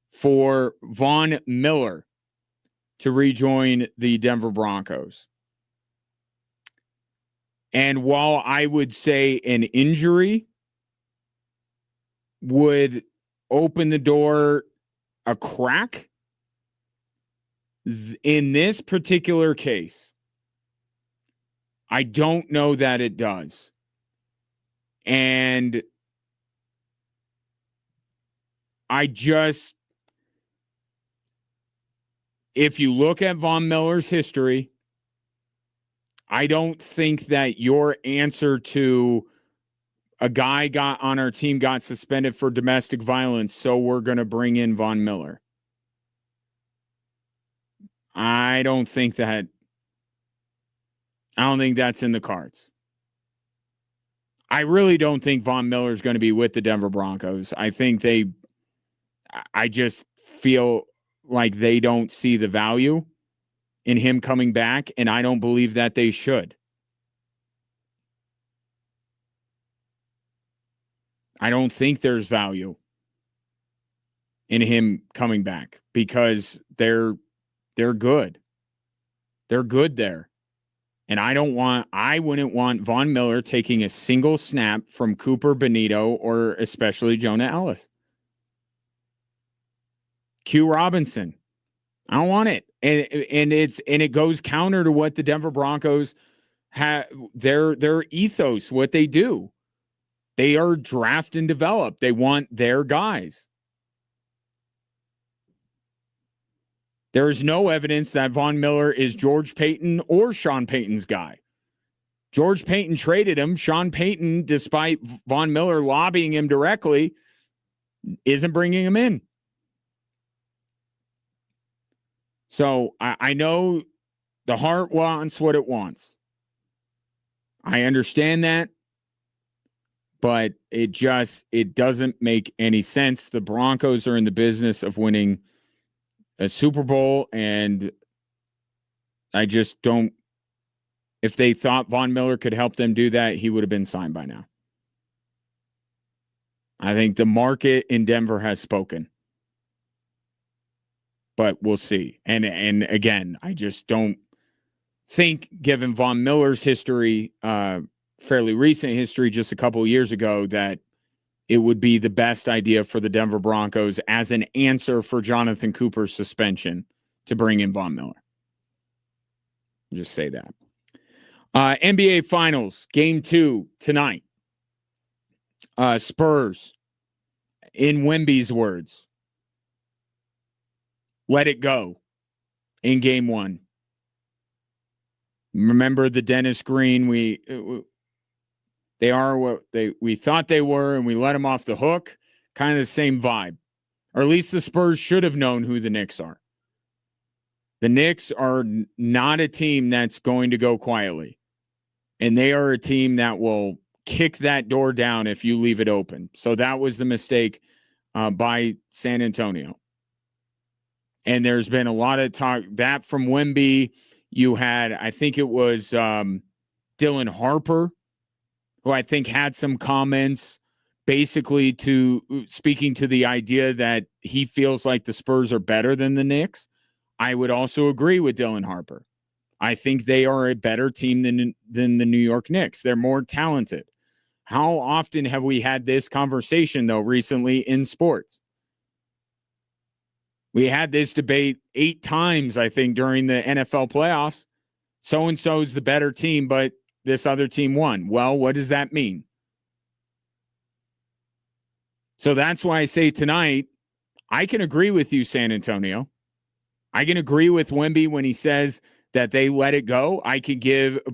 S1: for Von Miller to rejoin the Denver Broncos? And while I would say an injury would open the door a crack, in this particular case, I don't know that it does. And if you look at Von Miller's history, I don't think that your answer to a guy got on our team got suspended for domestic violence, so we're going to bring in Von Miller. I don't think that's in the cards. I really don't think Von Miller is going to be with the Denver Broncos. I just feel like they don't see the value in him coming back, and I don't believe that they should. I don't think there's value in him coming back because they're good. They're good there. And I wouldn't want Von Miller taking a single snap from Cooper Benito or especially Jonah Ellis. Q Robinson. I don't want it. And it goes counter to what the Denver Broncos have, their ethos, what they do. They are draft and develop. They want their guys. There is no evidence that Von Miller is George Payton or Sean Payton's guy. George Payton traded him. Sean Payton, despite Von Miller lobbying him directly, isn't bringing him in. So I know the heart wants what it wants. I understand that. But it doesn't make any sense. The Broncos are in the business of winning a Super Bowl, and I just don't. If they thought Von Miller could help them do that, he would have been signed by now. I think the market in Denver has spoken. But we'll see. And again, I just don't think, given Von Miller's history, fairly recent history just a couple of years ago, that it would be the best idea for the Denver Broncos as an answer for Jonathon Cooper's suspension to bring in Von Miller. Just say that. NBA Finals, Game 2 tonight. Spurs, in Wemby's words, let it go in Game 1. Remember the Dennis Green, they are what we thought they were, and we let them off the hook. Kind of the same vibe. Or at least the Spurs should have known who the Knicks are. The Knicks are not a team that's going to go quietly. And they are a team that will kick that door down if you leave it open. So that was the mistake by San Antonio. And there's been a lot of talk. That from Wemby, you had, I think it was Dylan Harper, who I think had some comments basically speaking to the idea that he feels like the Spurs are better than the Knicks. I would also agree with Dylan Harper. I think they are a better team than the New York Knicks. They're more talented. How often have we had this conversation, though, recently in sports? We had this debate 8 times, I think, during the NFL playoffs. So-and-so is the better team, but this other team won. Well, what does that mean? So that's why I say tonight, I can agree with you, San Antonio. I can agree with Wemby when he says that they let it go. I could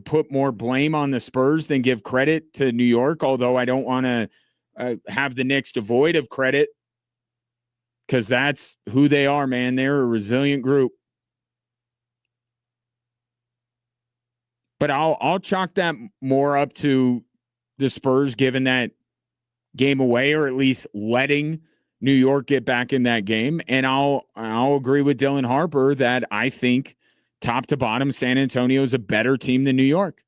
S1: put more blame on the Spurs than give credit to New York, although I don't want to have the Knicks devoid of credit because that's who they are, man. They're a resilient group. But I'll chalk that more up to the Spurs giving that game away, or at least letting New York get back in that game. And I'll agree with Dylan Harper that I think top to bottom, San Antonio is a better team than New York.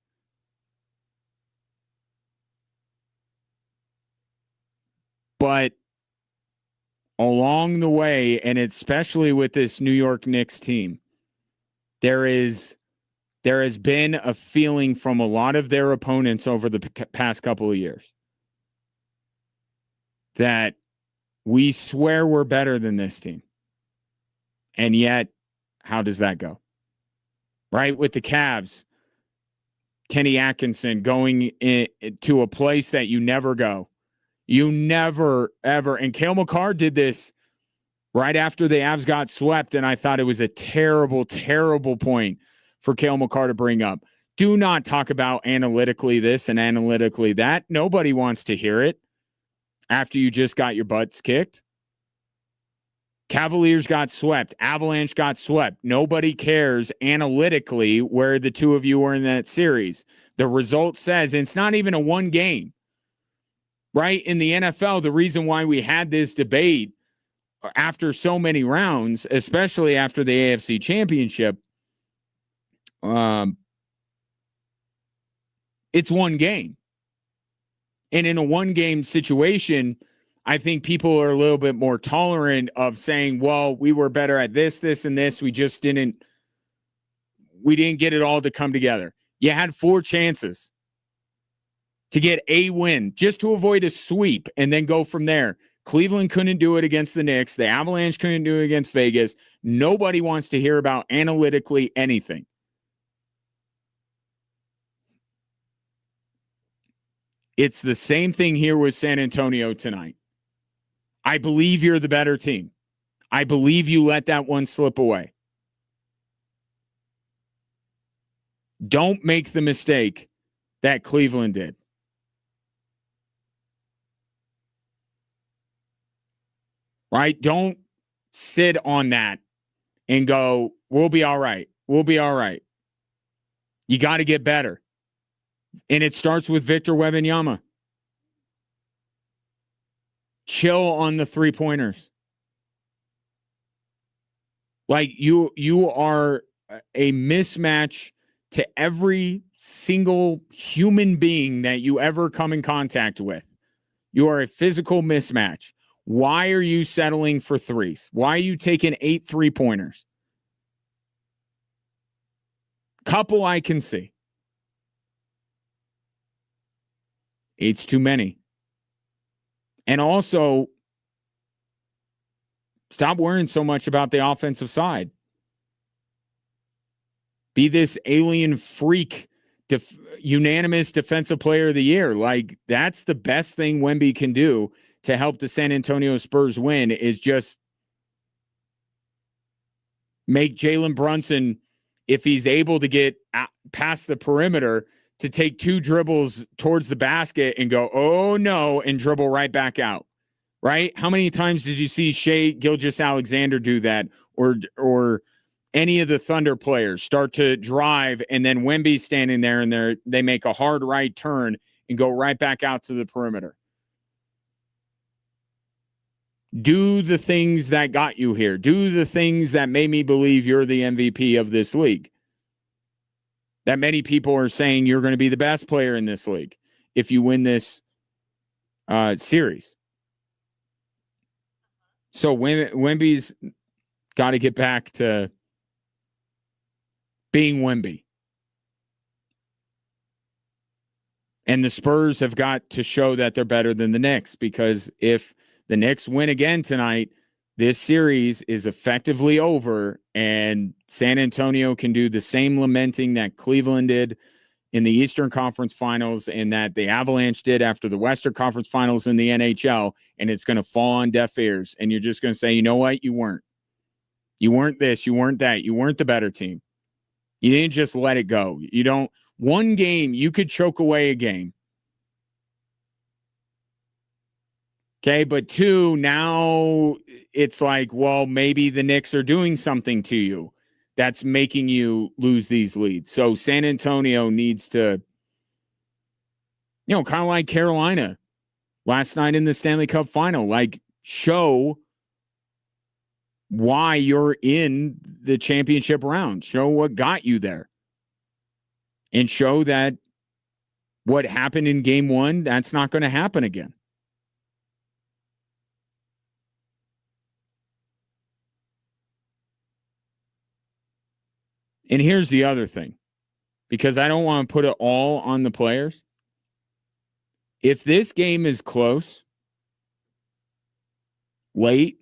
S1: But along the way, and especially with this New York Knicks team, there has been a feeling from a lot of their opponents over the past couple of years that we swear we're better than this team. And yet, how does that go? Right? With the Cavs, Kenny Atkinson going to a place that you never go. You never, ever. And Cale Makar did this right after the Avs got swept, and I thought it was a terrible, terrible point for Cale Makar to bring up. Do not talk about analytically this and analytically that. Nobody wants to hear it after you just got your butts kicked. Cavaliers got swept. Avalanche got swept. Nobody cares analytically where the two of you were in that series. The result says, and it's not even a one game, right? In the NFL, the reason why we had this debate after so many rounds, especially after the AFC Championship, it's one game. And in a one-game situation, I think people are a little bit more tolerant of saying, well, we were better at this, this, and this. We didn't get it all to come together. You had 4 chances to get a win just to avoid a sweep and then go from there. Cleveland couldn't do it against the Knicks. The Avalanche couldn't do it against Vegas. Nobody wants to hear about analytically anything. It's the same thing here with San Antonio tonight. I believe you're the better team. I believe you let that one slip away. Don't make the mistake that Cleveland did. Right? Don't sit on that and go, we'll be all right. We'll be all right. You got to get better. And it starts with Victor Wembanyama. Chill on the 3-pointers. Like you are a mismatch to every single human being that you ever come in contact with. You are a physical mismatch. Why are you settling for threes? Why are you taking 8 3-pointers? Couple I can see. 8's too many. And also, stop worrying so much about the offensive side. Be this alien freak, unanimous defensive player of the year. Like, that's the best thing Wemby can do to help the San Antonio Spurs win, is just make Jalen Brunson, if he's able to get past the perimeter, to take 2 dribbles towards the basket and go, oh no, and dribble right back out, right? How many times did you see Shai Gilgeous-Alexander do that, or any of the Thunder players start to drive and then Wemby standing there and they make a hard right turn and go right back out to the perimeter? Do the things that got you here. Do the things that made me believe you're the MVP of this league. That many people are saying you're going to be the best player in this league if you win this series. So Wemby's got to get back to being Wemby. And the Spurs have got to show that they're better than the Knicks, because if the Knicks win again tonight, this series is effectively over, and San Antonio can do the same lamenting that Cleveland did in the Eastern Conference Finals and that the Avalanche did after the Western Conference Finals in the NHL, and it's going to fall on deaf ears. And you're just going to say, you know what? You weren't. You weren't this. You weren't that. You weren't the better team. You didn't just let it go. You don't. One game, you could choke away a game. Okay, but two, now it's like, well, maybe the Knicks are doing something to you that's making you lose these leads. So San Antonio needs to, kind of like Carolina last night in the Stanley Cup final, like show why you're in the championship round. Show what got you there. And show that what happened in game one, that's not going to happen again. And here's the other thing, because I don't want to put it all on the players. If this game is close, late,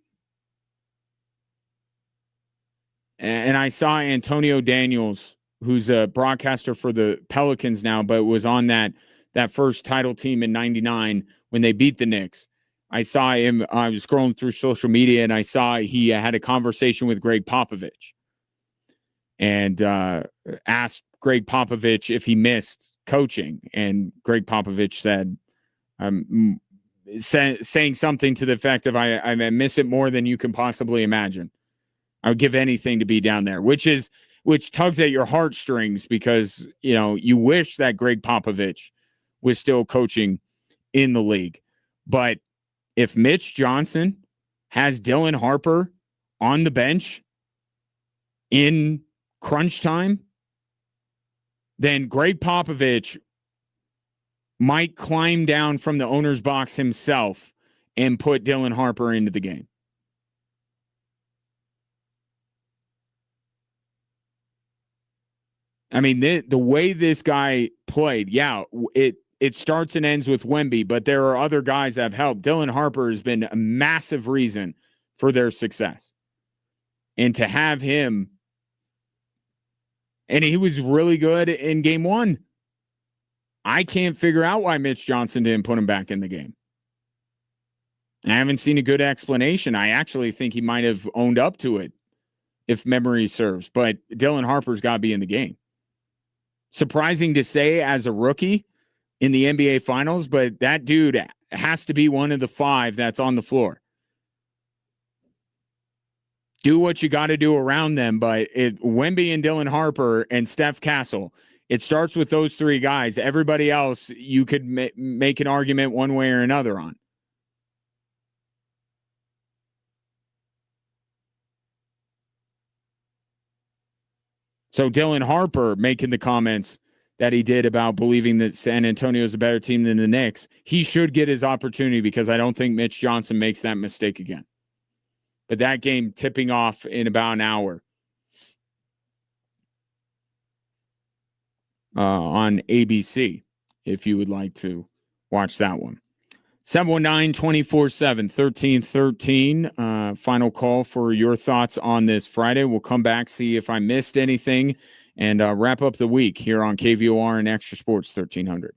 S1: and I saw Antonio Daniels, who's a broadcaster for the Pelicans now, but was on that first title team in '99 when they beat the Knicks. I saw him. I was scrolling through social media, and I saw he had a conversation with Greg Popovich, and asked Greg Popovich if he missed coaching, and Greg Popovich said, saying something to the effect of, I miss it more than you can possibly imagine. I would give anything to be down there, which tugs at your heartstrings, because, you wish that Greg Popovich was still coaching in the league. But if Mitch Johnson has Dylan Harper on the bench in crunch time, then Greg Popovich might climb down from the owner's box himself and put Dylan Harper into the game. I mean, the way this guy played, it starts and ends with Wemby, but there are other guys that have helped. Dylan Harper has been a massive reason for their success. And to have him, and he was really good in game one. I can't figure out why Mitch Johnson didn't put him back in the game. I haven't seen a good explanation. I actually think he might have owned up to it, if memory serves. But Dylan Harper's got to be in the game. Surprising to say as a rookie in the NBA Finals, but that dude has to be one of the five that's on the floor. Do what you got to do around them, but Wemby and Dylan Harper and Steph Castle, it starts with those three guys. Everybody else, you could make an argument one way or another on. So Dylan Harper making the comments that he did about believing that San Antonio is a better team than the Knicks, he should get his opportunity, because I don't think Mitch Johnson makes that mistake again. But that game tipping off in about an hour on ABC, if you would like to watch that one. 719-247-1313. Final call for your thoughts on this Friday. We'll come back, see if I missed anything, and wrap up the week here on KVOR and Extra Sports 1300.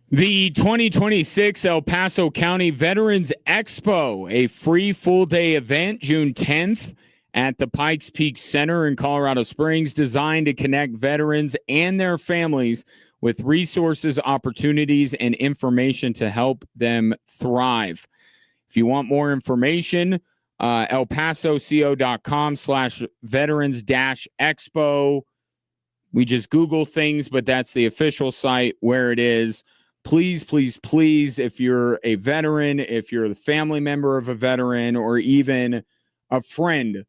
S1: The 2026 El Paso County Veterans Expo, a free full-day event, June 10th at the Pikes Peak Center in Colorado Springs, designed to connect veterans and their families with resources, opportunities, and information to help them thrive. If you want more information, elpasoco.com/veterans-expo. We just Google things, but that's the official site where it is. Please, please, please, if you're a veteran, if you're the family member of a veteran, or even a friend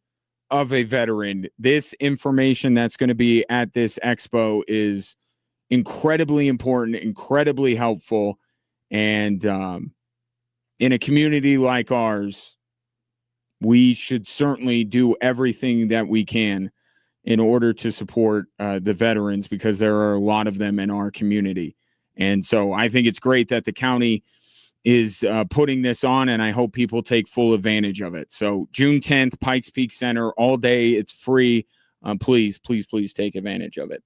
S1: of a veteran, this information that's going to be at this expo is incredibly important, incredibly helpful. And in a community like ours, we should certainly do everything that we can in order to support the veterans, because there are a lot of them in our community. And so I think it's great that the county is putting this on, and I hope people take full advantage of it. So June 10th, Pikes Peak Center, all day. It's free. Please, please, please take advantage of it.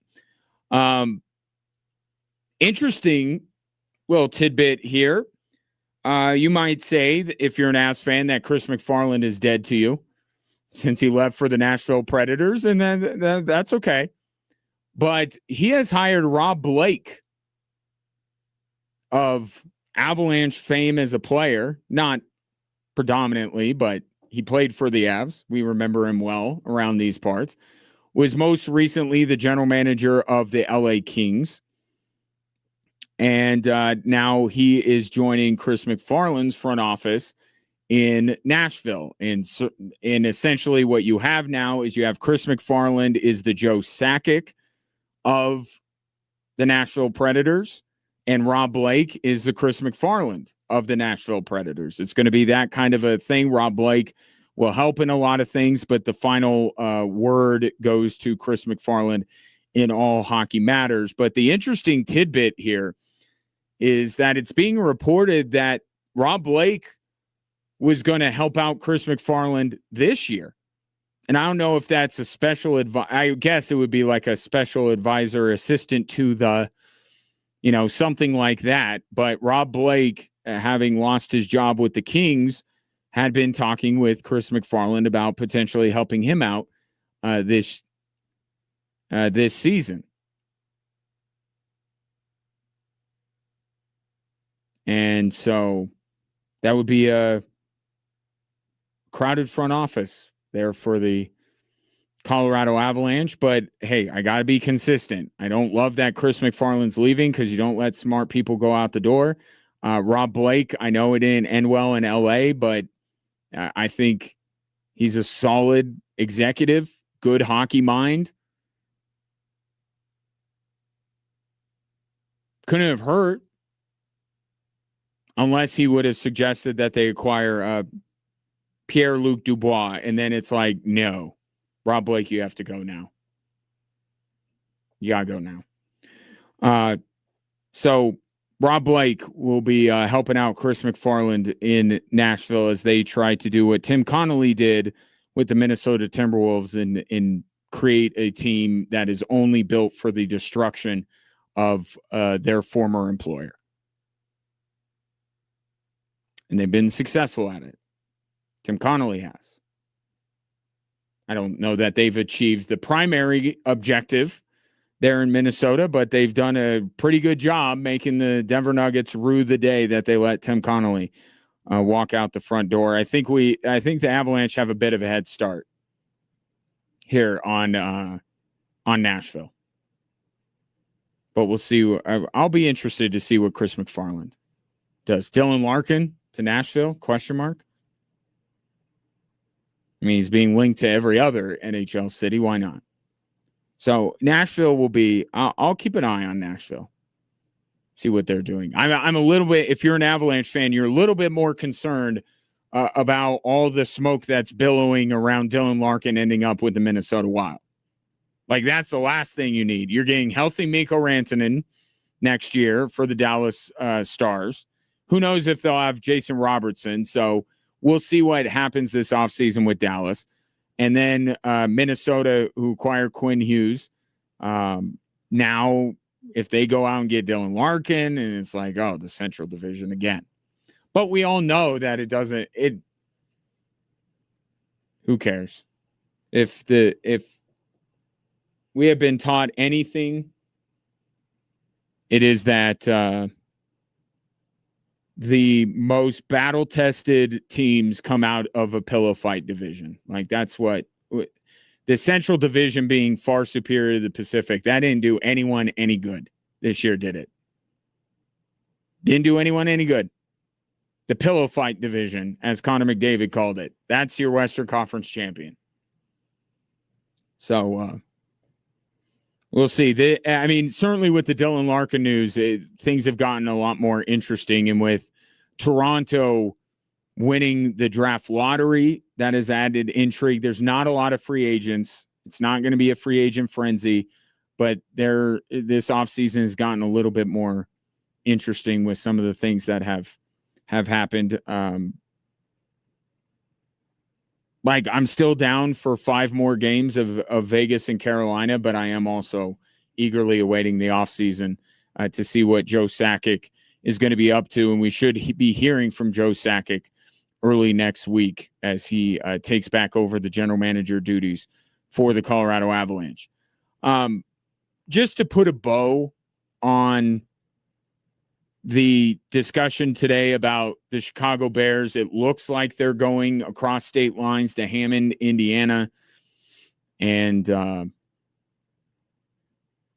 S1: Interesting little tidbit here. You might say, if you're an Avs fan, that Chris McFarland is dead to you since he left for the Nashville Predators, and then that's okay. But he has hired Rob Blake of Avalanche fame as a player, not predominantly, but he played for the Avs. We remember him well around these parts. Was most recently the general manager of the LA Kings. And now he is joining Chris McFarland's front office in Nashville. And essentially what you have now is you have Chris McFarland is the Joe Sakic of the Nashville Predators, and Rob Blake is the Chris McFarland of the Nashville Predators. It's going to be that kind of a thing. Rob Blake will help in a lot of things, but the final word goes to Chris McFarland in all hockey matters. But the interesting tidbit here is that it's being reported that Rob Blake was going to help out Chris McFarland this year. And I don't know if that's a special I guess it would be like a special advisor assistant to the, something like that. But Rob Blake, having lost his job with the Kings, had been talking with Chris McFarland about potentially helping him out this season. And so that would be a crowded front office there for the Colorado Avalanche. But hey, I got to be consistent. I don't love that Chris McFarland's leaving, because you don't let smart people go out the door. Rob Blake, I know it didn't end well in LA, but I think he's a solid executive, good hockey mind. Couldn't have hurt unless he would have suggested that they acquire Pierre-Luc Dubois. And then it's like, no, Rob Blake, you have to go now. You got to go now. So Rob Blake will be helping out Chris McFarland in Nashville as they try to do what Tim Connolly did with the Minnesota Timberwolves and create a team that is only built for the destruction of their former employer. And they've been successful at it. Tim Connolly has. I don't know that they've achieved the primary objective there in Minnesota, but they've done a pretty good job making the Denver Nuggets rue the day that they let Tim Connolly walk out the front door. I think the Avalanche have a bit of a head start here on Nashville. But we'll see. I'll be interested to see what Chris McFarland does. Dylan Larkin to Nashville? Question mark. I mean, he's being linked to every other NHL city. Why not? So Nashville will be. I'll keep an eye on Nashville. See what they're doing. I'm a little bit. If you're an Avalanche fan, you're a little bit more concerned about all the smoke that's billowing around Dylan Larkin ending up with the Minnesota Wild. Like, that's the last thing you need. You're getting healthy Mikko Rantanen next year for the Dallas Stars. Who knows if they'll have Jason Robertson. So we'll see what happens this offseason with Dallas. And then Minnesota, who acquired Quinn Hughes, now if they go out and get Dylan Larkin, and it's like, oh, the Central Division again. But we all know that who cares? If we have been taught anything, it is that the most battle-tested teams come out of a pillow fight division. Like, that's what the Central Division being far superior to the Pacific, that didn't do anyone any good this year, did it? Didn't do anyone any good. The pillow fight division, as Connor McDavid called it, that's your Western Conference champion. So we'll see. Certainly with the Dylan Larkin news, things have gotten a lot more interesting. And with Toronto winning the draft lottery, that has added intrigue. There's not a lot of free agents. It's not going to be a free agent frenzy, but this offseason has gotten a little bit more interesting with some of the things that have happened. I'm still down for 5 more games of Vegas and Carolina, but I am also eagerly awaiting the offseason to see what Joe Sakic is going to be up to. And we should be hearing from Joe Sakic early next week as he takes back over the general manager duties for the Colorado Avalanche. Just to put a bow on the discussion today about the Chicago Bears, it looks like they're going across state lines to Hammond, Indiana. And I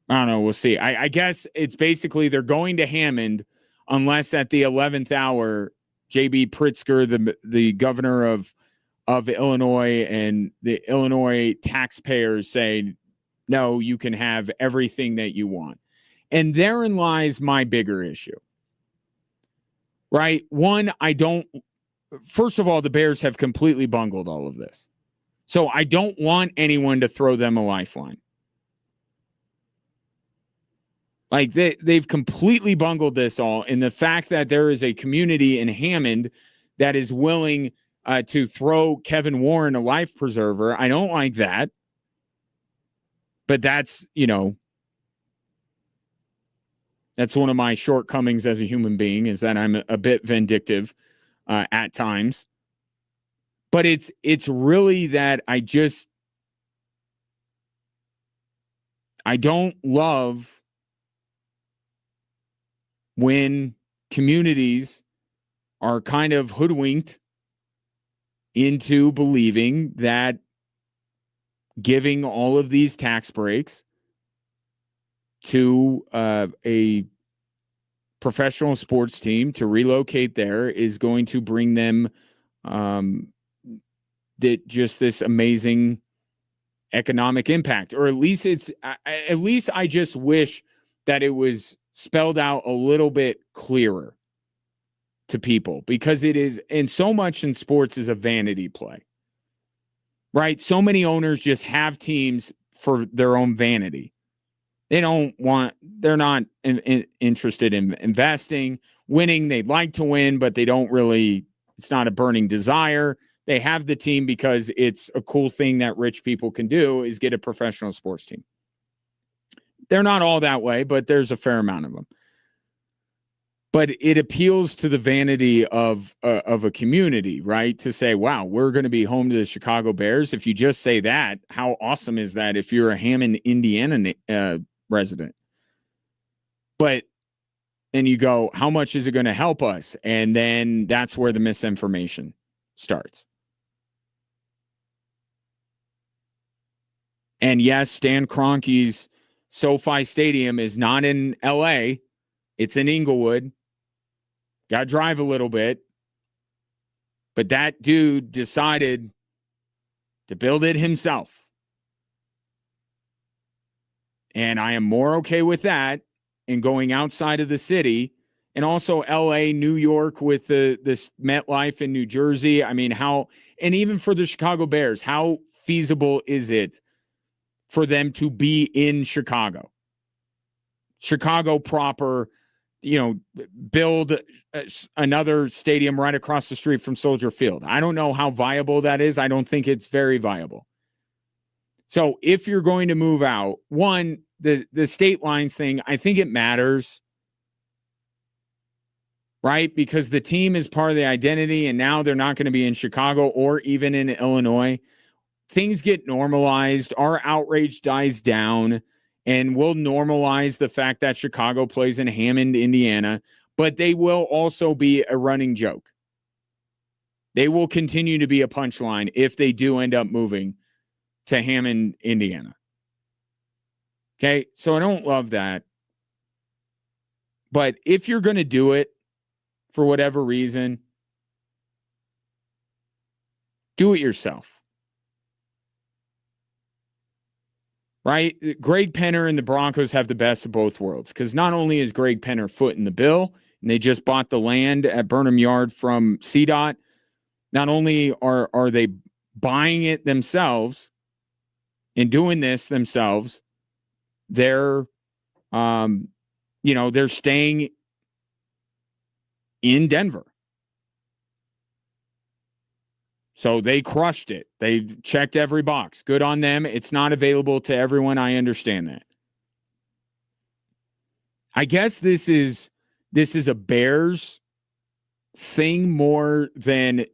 S1: don't know. We'll see. I guess it's basically they're going to Hammond unless at the 11th hour, J.B. Pritzker, the governor of Illinois, and the Illinois taxpayers say, no, you can have everything that you want. And therein lies my bigger issue. Right? One, first of all, the Bears have completely bungled all of this. So I don't want anyone to throw them a lifeline. Like they've completely bungled this all. And the fact that there is a community in Hammond that is willing to throw Kevin Warren a life preserver, I don't like that. But that's one of my shortcomings as a human being, is that I'm a bit vindictive at times. But it's really that I don't love when communities are kind of hoodwinked into believing that giving all of these tax breaks to a professional sports team to relocate there is going to bring them just this amazing economic impact. Or at least I just wish that it was spelled out a little bit clearer to people, because it is, and so much in sports is a vanity play, right? So many owners just have teams for their own vanity. They're not interested in investing, winning. They'd like to win, but it's not a burning desire. They have the team because it's a cool thing that rich people can do, is get a professional sports team. They're not all that way, but there's a fair amount of them. But it appeals to the vanity of a community, right? To say, wow, we're going to be home to the Chicago Bears. If you just say that, how awesome is that if you're a Hammond, Indiana resident? But then you go, how much is it going to help us? And then that's where the misinformation starts. And yes, Stan Kroenke's SoFi Stadium is not in L.A. It's in Inglewood. Got to drive a little bit. But that dude decided to build it himself. And I am more okay with that and going outside of the city. And also L.A., New York with this MetLife in New Jersey. I mean, and even for the Chicago Bears, how feasible is it for them to be in Chicago? Chicago proper, build another stadium right across the street from Soldier Field. I don't know how viable that is. I don't think it's very viable. So if you're going to move out, one, the state lines thing, I think it matters, right? Because the team is part of the identity, and now they're not going to be in Chicago or even in Illinois. Things get normalized. Our outrage dies down, and we'll normalize the fact that Chicago plays in Hammond, Indiana, but they will also be a running joke. They will continue to be a punchline if they do end up moving to Hammond, Indiana. Okay, so I don't love that. But if you're going to do it for whatever reason, do it yourself. Right? Greg Penner and the Broncos have the best of both worlds, because not only is Greg Penner footing the bill, and they just bought the land at Burnham Yard from CDOT, not only are they buying it themselves and doing this themselves, they're they're staying in Denver. So they crushed it. They've checked every box. Good on them. It's not available to everyone. I understand that. I guess this is a Bears thing more than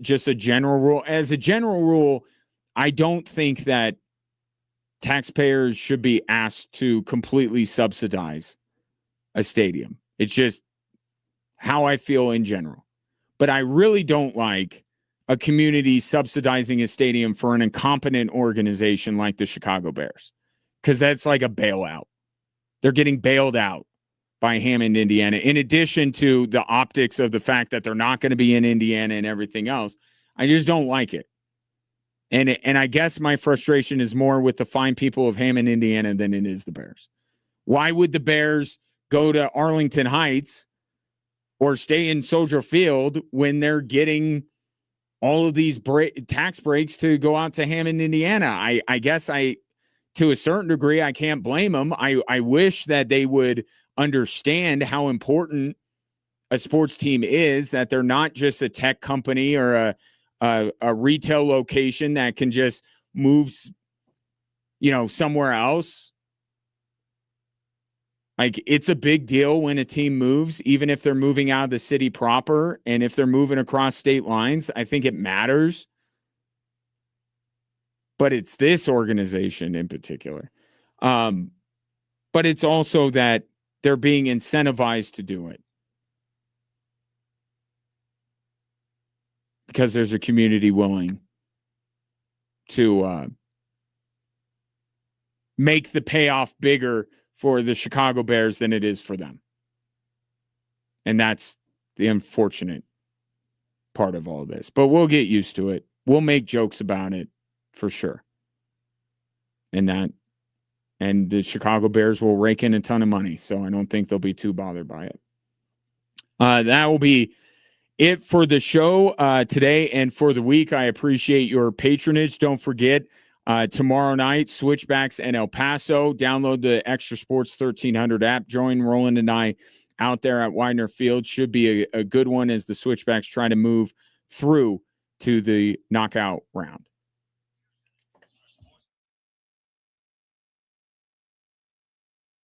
S1: just a general rule. As a general rule, I don't think that taxpayers should be asked to completely subsidize a stadium. It's just how I feel in general. But I really don't like a community subsidizing a stadium for an incompetent organization like the Chicago Bears, because that's like a bailout. They're getting bailed out by Hammond, Indiana, in addition to the optics of the fact that they're not going to be in Indiana and everything else. I just don't like it. And I guess my frustration is more with the fine people of Hammond, Indiana, than it is the Bears. Why would the Bears go to Arlington Heights or stay in Soldier Field when they're getting all of these tax breaks to go out to Hammond, Indiana? I guess to a certain degree, I can't blame them. I wish that they would understand how important a sports team is, that they're not just a tech company or a retail location that can just move, somewhere else. Like, it's a big deal when a team moves, even if they're moving out of the city proper, and if they're moving across state lines. I think it matters. But it's this organization in particular. But it's also that they're being incentivized to do it because there's a community willing to make the payoff bigger for the Chicago Bears than it is for them. And that's the unfortunate part of all of this. But we'll get used to it. We'll make jokes about it for sure. And the Chicago Bears will rake in a ton of money, so I don't think they'll be too bothered by it. That will be it for the show today and for the week. I appreciate your patronage. Don't forget, tomorrow night, Switchbacks and El Paso. Download the Extra Sports 1300 app. Join Roland and I out there at Widener Field. Should be a good one as the Switchbacks try to move through to the knockout round.